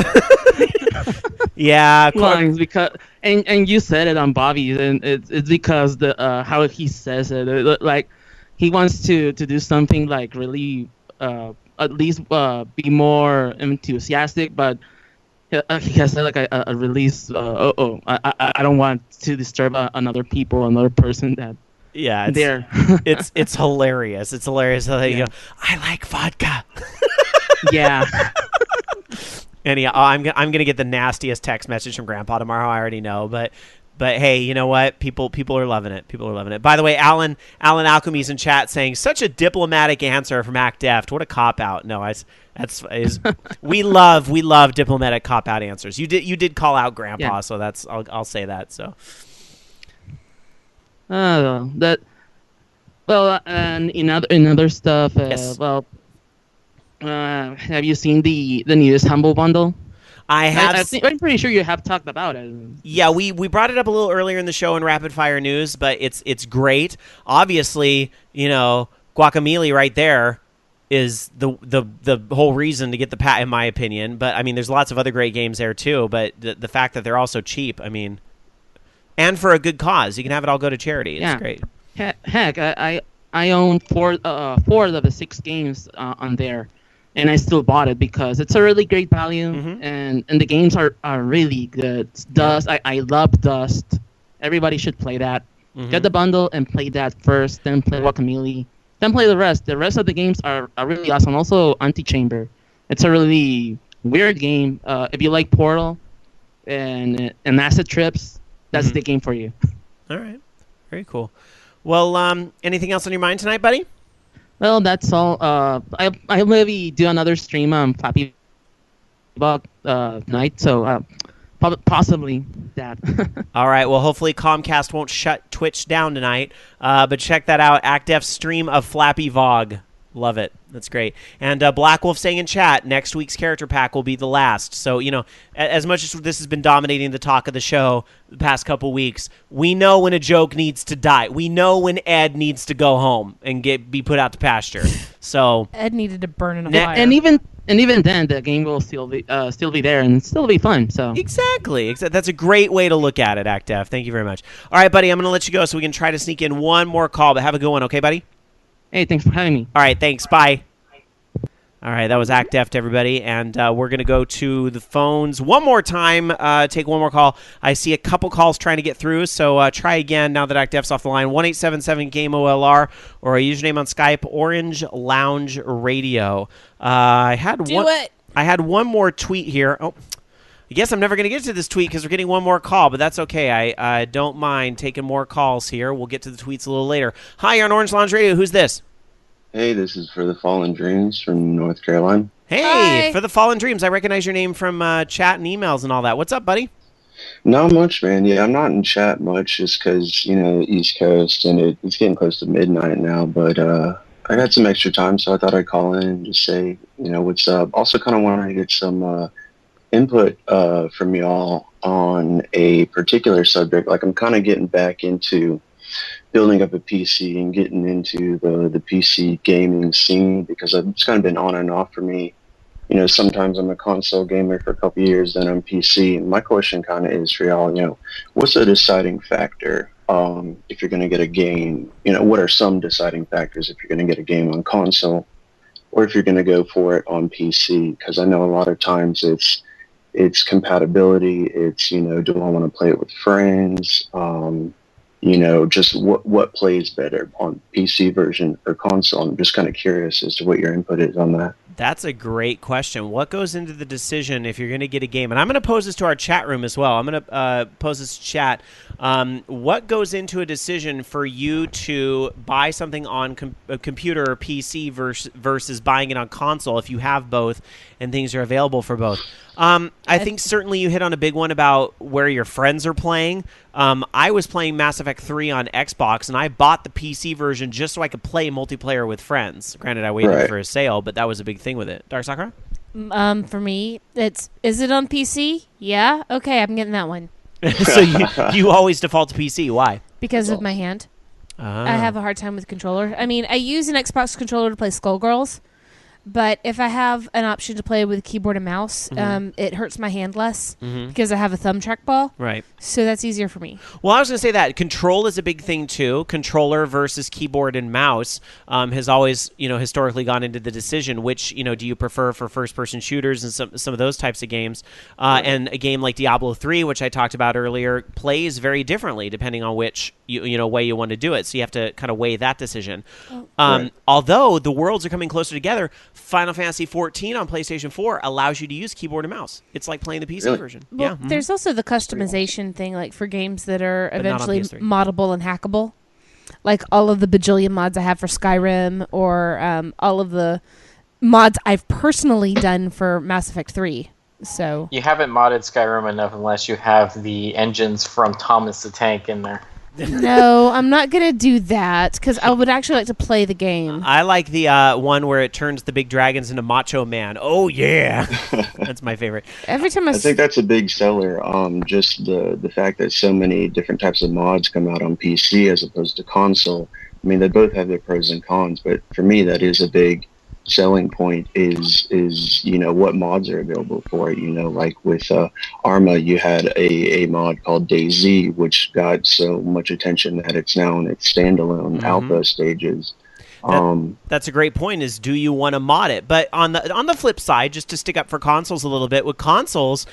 lines because and you said it on Bobby, and it's because the how he says it. Like he wants to do something like really at least be more enthusiastic, but He has like a release. I don't want to disturb another person that. Yeah, it's hilarious. It's hilarious how they go, I like vodka. Yeah. Anyhow, I'm gonna get the nastiest text message from Grandpa tomorrow. I already know, but hey, you know what? People are loving it. People are loving it. By the way, Alan Alchemy's in chat saying such a diplomatic answer from Act Deft. What a cop out. No, we love diplomatic cop out answers. You did call out Grandpa, so that's I'll say that. So. And in other stuff, yes. Have you seen the newest Humble Bundle? I have. I'm pretty sure you have talked about it. Yeah, we brought it up a little earlier in the show in Rapid Fire News, but it's great. Obviously, Guacamelee right there is the whole reason to get the pack, in my opinion. But I mean, there's lots of other great games there too. But the fact that they're also cheap, I mean. And for a good cause. You can have it all go to charity. It's great. Heck, I own four of the 6 games on there, and I still bought it because it's a really great value, and the games are really good. Dust, I love Dust. Everybody should play that. Get the bundle and play that first, then play Guacamelee, then play the rest. The rest of the games are really awesome. Also, Antichamber. It's a really weird game. If you like Portal and Acid Trips, that's the game for you. All right. Very cool. Well, anything else on your mind tonight, buddy? Well, that's all. I'll maybe do another stream on Flappy Bug night, so possibly that. All right. Well, hopefully Comcast won't shut Twitch down tonight, but check that out. ActF's stream of Flappy Vogue. Love it. That's great. And Black Wolf saying in chat, next week's character pack will be the last. So, as much as this has been dominating the talk of the show the past couple weeks, we know when a joke needs to die. We know when Ed needs to go home and be put out to pasture. So Ed needed to burn in a fire. And even then, the game will still be there and still be fun. So exactly. That's a great way to look at it, ActF. Thank you very much. All right, buddy, I'm going to let you go so we can try to sneak in one more call, but have a good one, okay, buddy? Hey, thanks for having me. All right, thanks. Bye. All right, that was Act Deft, everybody, and we're going to go to the phones one more time, take one more call. I see a couple calls trying to get through, so try again now that Act Deft's off the line. 1-877-GAME-OLR, or a username on Skype, Orange Lounge Radio. I had one more tweet here. Oh, I guess I'm never going to get to this tweet because we're getting one more call, but that's okay. I don't mind taking more calls here. We'll get to the tweets a little later. Hi, you're on Orange Lounge Radio. Who's this? Hey, this is For the Fallen Dreams from North Carolina. Hey, Hi. For the Fallen Dreams. I recognize your name from chat and emails and all that. What's up, buddy? Not much, man. Yeah, I'm not in chat much just because, East Coast, and it's getting close to midnight now, but I got some extra time, so I thought I'd call in and just say, what's up. Also kind of wanted to get some input from y'all on a particular subject. Like, I'm kind of getting back into building up a PC and getting into the PC gaming scene because it's kind of been on and off for me. Sometimes I'm a console gamer for a couple of years, then I'm PC. And my question kind of is for y'all, what's the deciding factor if you're going to get a game? What are some deciding factors if you're going to get a game on console or if you're going to go for it on PC? Because I know a lot of times it's compatibility. It's, do I want to play it with friends? Just what plays better on PC version or console? I'm just kind of curious as to what your input is on that. That's a great question. What goes into the decision if you're going to get a game? And I'm going to pose this to our chat room as well. I'm going to pose this to chat. What goes into a decision for you to buy something on a computer or PC versus buying it on console if you have both and things are available for both? I think certainly you hit on a big one about where your friends are playing. I was playing Mass Effect 3 on Xbox, and I bought the PC version just so I could play multiplayer with friends. Granted, I waited for a sale, but that was a big thing with it. Dark Sakura? For me, is it on PC? Yeah? Okay, I'm getting that one. So you always default to PC. Why? Because of my hand. I have a hard time with controller. I mean, I use an Xbox controller to play Skullgirls. But if I have an option to play with keyboard and mouse, it hurts my hand less because I have a thumb trackball. Right. So that's easier for me. Well, I was going to say that control is a big thing too. Controller versus keyboard and mouse has always, historically gone into the decision. Which, do you prefer for first-person shooters and some of those types of games? And a game like Diablo 3, which I talked about earlier, plays very differently depending on which way you want to do it. So you have to kind of weigh that decision. Although the worlds are coming closer together, Final Fantasy 14 on PlayStation 4 allows you to use keyboard and mouse. It's like playing the PC version. Well, there's also the customization thing, like for games that are eventually moddable and hackable. Like all of the bajillion mods I have for Skyrim, or all of the mods I've personally done for Mass Effect 3. So you haven't modded Skyrim enough unless you have the engines from Thomas the Tank in there. No, I'm not going to do that because I would actually like to play the game. I like the one where it turns the big dragons into Macho Man. Oh, yeah. That's my favorite. Every time I think that's a big seller. Just the fact that so many different types of mods come out on PC as opposed to console. I mean, they both have their pros and cons, but for me, that is a big selling point is what mods are available for it. Like with Arma, you had a mod called DayZ, which got so much attention that it's now in its standalone alpha stages. That's a great point, is do you want to mod it? But on the flip side, just to stick up for consoles a little bit, with consoles,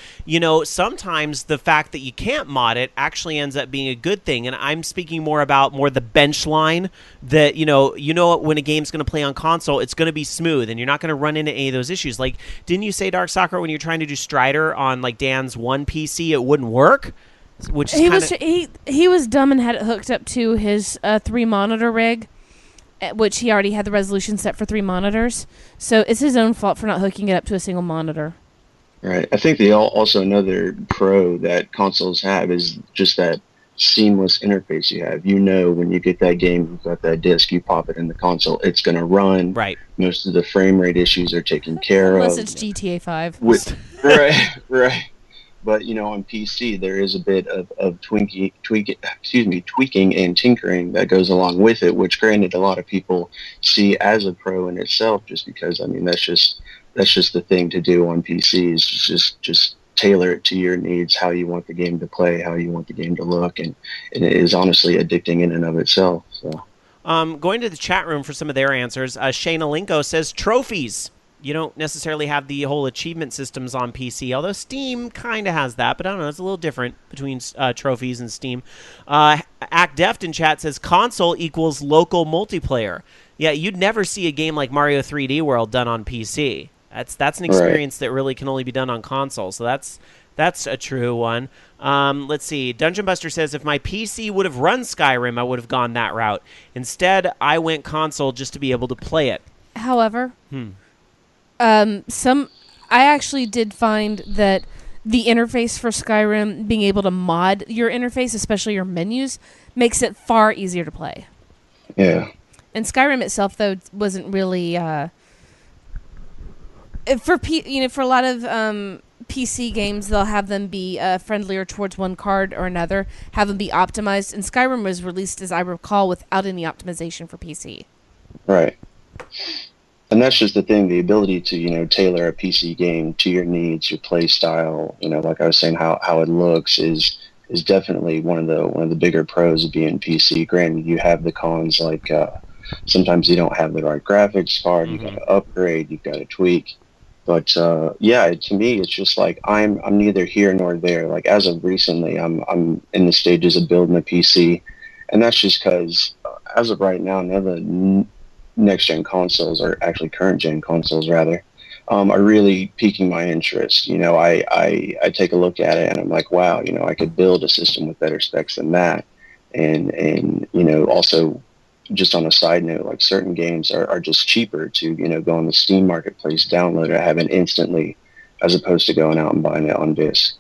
sometimes the fact that you can't mod it actually ends up being a good thing. And I'm speaking more about the bench line that, when a game's going to play on console, it's going to be smooth and you're not going to run into any of those issues. Like, didn't you say, Dark Soccer, when you're trying to do Strider on like Dan's one PC, it wouldn't work? Which is he was dumb and had it hooked up to his 3-monitor rig, which he already had the resolution set for 3 monitors. So it's his own fault for not hooking it up to a single monitor. Right. I think also another pro that consoles have is just that seamless interface you have. When you get that game, you've got that disc, you pop it in the console, it's going to run. Right. Most of the frame rate issues are taken care Unless of. Unless it's GTA 5. Right. But, on PC, there is a bit of tweaking and tinkering that goes along with it, which granted a lot of people see as a pro in itself, just because, that's just the thing to do on PC, is just tailor it to your needs, how you want the game to play, how you want the game to look, and it is honestly addicting in and of itself. So, going to the chat room for some of their answers, Shayna Linko says trophies. You don't necessarily have the whole achievement systems on PC, although Steam kind of has that, but I don't know, it's a little different between trophies and Steam. Act Deft in chat says console equals local multiplayer. Yeah, you'd never see a game like Mario 3D World done on PC. That's an experience that really can only be done on console, so that's a true one. Let's see. Dungeon Buster says, if my PC would have run Skyrim, I would have gone that route. Instead, I went console just to be able to play it. However... I actually did find that the interface for Skyrim, being able to mod your interface, especially your menus, makes it far easier to play. Yeah. And Skyrim itself, though, wasn't really for a lot of PC games, they'll have them be friendlier towards one card or another, have them be optimized. And Skyrim was released, as I recall, without any optimization for PC. Right. And that's just the thing, the ability to, tailor a PC game to your needs, your play style, like I was saying, how it looks is definitely one of the bigger pros of being PC. Granted, you have the cons, like sometimes you don't have the right graphics card, you got to upgrade, you've got to tweak. But to me, it's just like I'm neither here nor there. Like as of recently, I'm in the stages of building a PC, and that's just because as of right now, none of the next-gen consoles, or actually current-gen consoles, rather, are really piquing my interest. I take a look at it, and I'm like, wow, I could build a system with better specs than that. And also, just on a side note, like certain games are just cheaper to, go on the Steam Marketplace, download it, have it instantly, as opposed to going out and buying it on disc.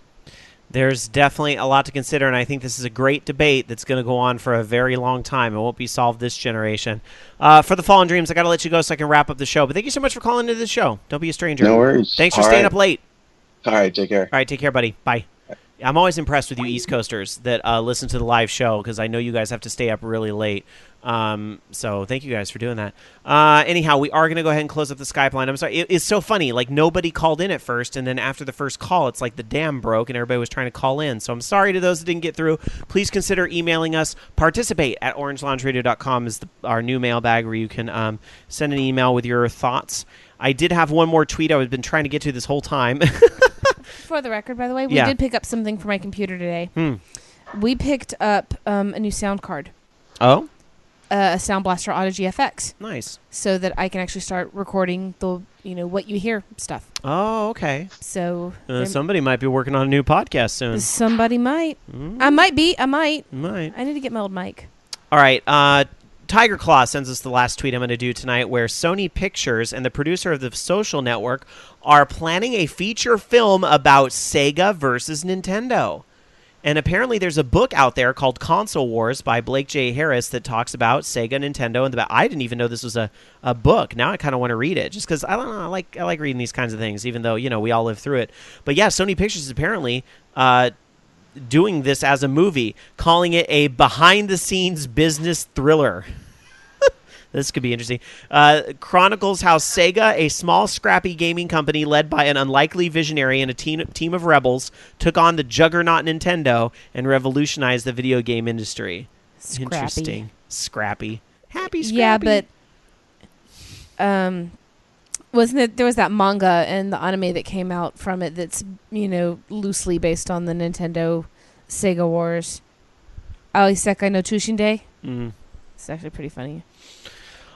There's definitely a lot to consider, and I think this is a great debate that's going to go on for a very long time. It won't be solved this generation. For the Fallen Dreams, I got to let you go so I can wrap up the show. But thank you so much for calling into the show. Don't be a stranger. No worries. Thanks for staying up late. All right, take care. All right, take care, buddy. Bye. I'm always impressed with you East Coasters that listen to the live show, because I know you guys have to stay up really late. So thank you guys for doing that. Anyhow, we are going to go ahead and close up the Skype line. I'm sorry. It's so funny. Like, nobody called in at first, and then after the first call, it's like the dam broke and everybody was trying to call in. So I'm sorry to those that didn't get through. Please consider emailing us. Participate at orangelaunderadio.com is our new mailbag where you can send an email with your thoughts. I did have one more tweet I've been trying to get to this whole time. For the record, by the way, we did pick up something for my computer today. We picked up a new sound card. Oh? A Sound Blaster Audigy FX. Nice. So that I can actually start recording the, what you hear stuff. Oh, okay. So somebody might be working on a new podcast soon. Somebody might. I might be. I might. Might. I need to get my old mic. All right. Tiger Claw sends us the last tweet I'm going to do tonight, where Sony Pictures and the producer of The Social Network are planning a feature film about Sega versus Nintendo. And apparently there's a book out there called Console Wars by Blake J. Harris that talks about Sega, Nintendo, and I didn't even know this was a book. Now I kind of want to read it, just because I don't know. I like reading these kinds of things, even though we all live through it. But yeah, Sony Pictures is apparently doing this as a movie, calling it a behind-the-scenes business thriller. This could be interesting. Chronicles how Sega, a small, scrappy gaming company led by an unlikely visionary and a team of rebels, took on the juggernaut Nintendo and revolutionized the video game industry. Scrappy. Interesting. Scrappy. Happy Scrappy. Yeah, but wasn't it? There was that manga and the anime that came out from it that's loosely based on the Nintendo Sega Wars. Aisekai no Chushinde. It's actually pretty funny.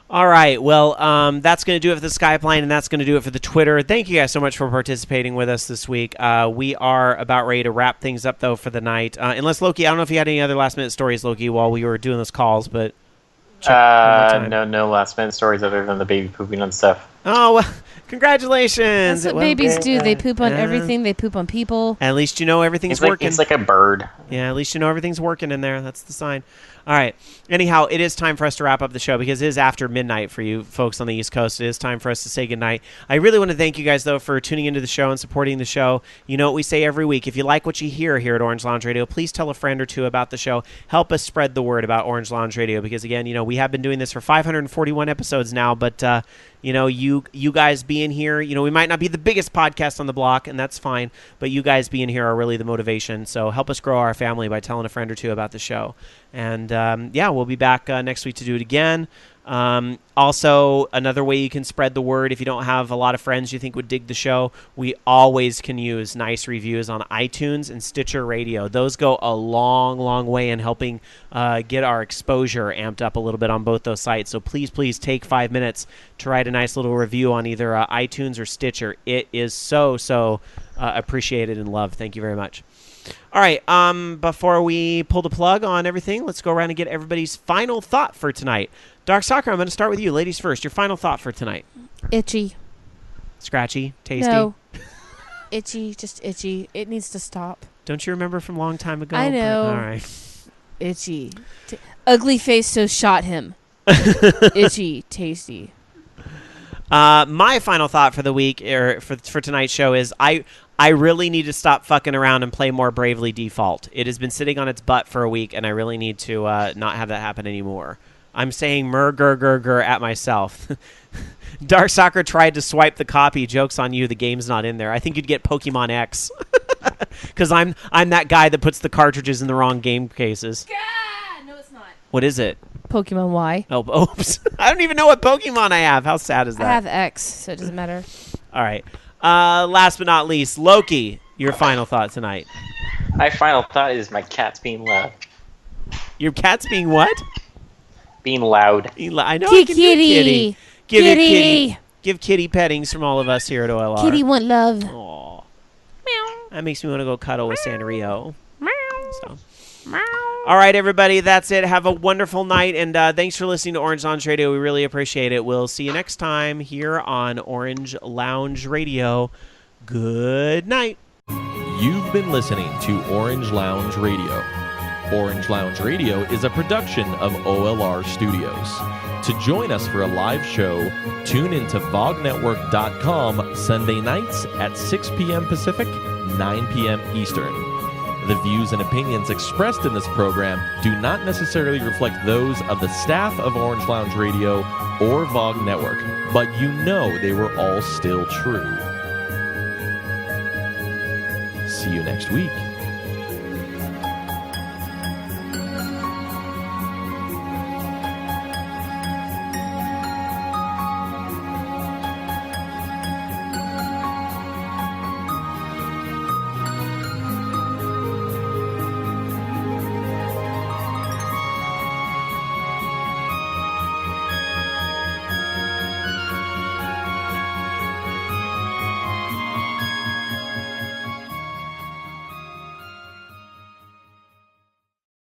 All right, well, that's going to do it for the Skype line, and that's going to do it for the Twitter. Thank you guys so much for participating with us this week. We are about ready to wrap things up, though, for the night. Unless, Loki, I don't know if you had any other last-minute stories, Loki, while we were doing those calls, but... No last-minute stories other than the baby pooping on stuff. Oh, well, congratulations. That's what babies do. They poop on everything. They poop on people. At least you know everything's working. It's like a bird. Yeah, at least you know everything's working in there. That's the sign. All right. Anyhow, it is time for us to wrap up the show because it is after midnight for you folks on the East Coast. It is time for us to say goodnight. I really want to thank you guys, though, for tuning into the show and supporting the show. You know what we say every week. If you like what you hear here at Orange Lounge Radio, please tell a friend or two about the show. Help us spread the word about Orange Lounge Radio because, again, we have been doing this for 541 episodes now, but... you guys being here, we might not be the biggest podcast on the block, and that's fine, but you guys being here are really the motivation. So help us grow our family by telling a friend or two about the show. And, we'll be back next week to do it again. Also, another way you can spread the word, if you don't have a lot of friends you think would dig the show, we always can use nice reviews on iTunes and Stitcher Radio. Those go a long, long way in helping get our exposure amped up a little bit on both those sites. So please take 5 minutes to write a nice little review on either iTunes or Stitcher. It is so appreciated and loved. Thank you very much. All right, before we pull the plug on everything, let's go around and get everybody's final thought for tonight. Dark Soccer, I'm going to start with you. Ladies first. Your final thought for tonight. Itchy. Scratchy? Tasty? No. Itchy. Just itchy. It needs to stop. Don't you remember from a long time ago? I know. All right. Itchy. Ugly face so shot him. Itchy. Tasty. My final thought for the week, or for tonight's show is I really need to stop fucking around and play more Bravely Default. It has been sitting on its butt for a week, and I really need to not have that happen anymore. I'm saying mer at myself. Dark Soccer tried to swipe the copy. Joke's on you. The game's not in there. I think you'd get Pokemon X. Because I'm that guy that puts the cartridges in the wrong game cases. God, no, it's not. What is it? Pokemon Y. Oh, oops. I don't even know what Pokemon I have. How sad is that? I have X, so it doesn't matter. All right. Last but not least, Loki, your final thought tonight. My final thought is my cat's being loud. Your cat's being what? Being loud. I know I can do kitty. Give it kitty. Give kitty pettings from all of us here at OLR. Kitty want love. Aww. Meow. That makes me want to go cuddle with Sanrio. Meow. So. Meow. All right, everybody, that's it. Have a wonderful night, and thanks for listening to Orange Lounge Radio. We really appreciate it. We'll see you next time here on Orange Lounge Radio. Good night. You've been listening to Orange Lounge Radio. Orange Lounge Radio is a production of OLR Studios. To join us for a live show, tune into VogNetwork.com Sunday nights at 6 p.m. Pacific, 9 p.m. Eastern. The views and opinions expressed in this program do not necessarily reflect those of the staff of Orange Lounge Radio or VOG Network, but you know they were all still true. See you next week.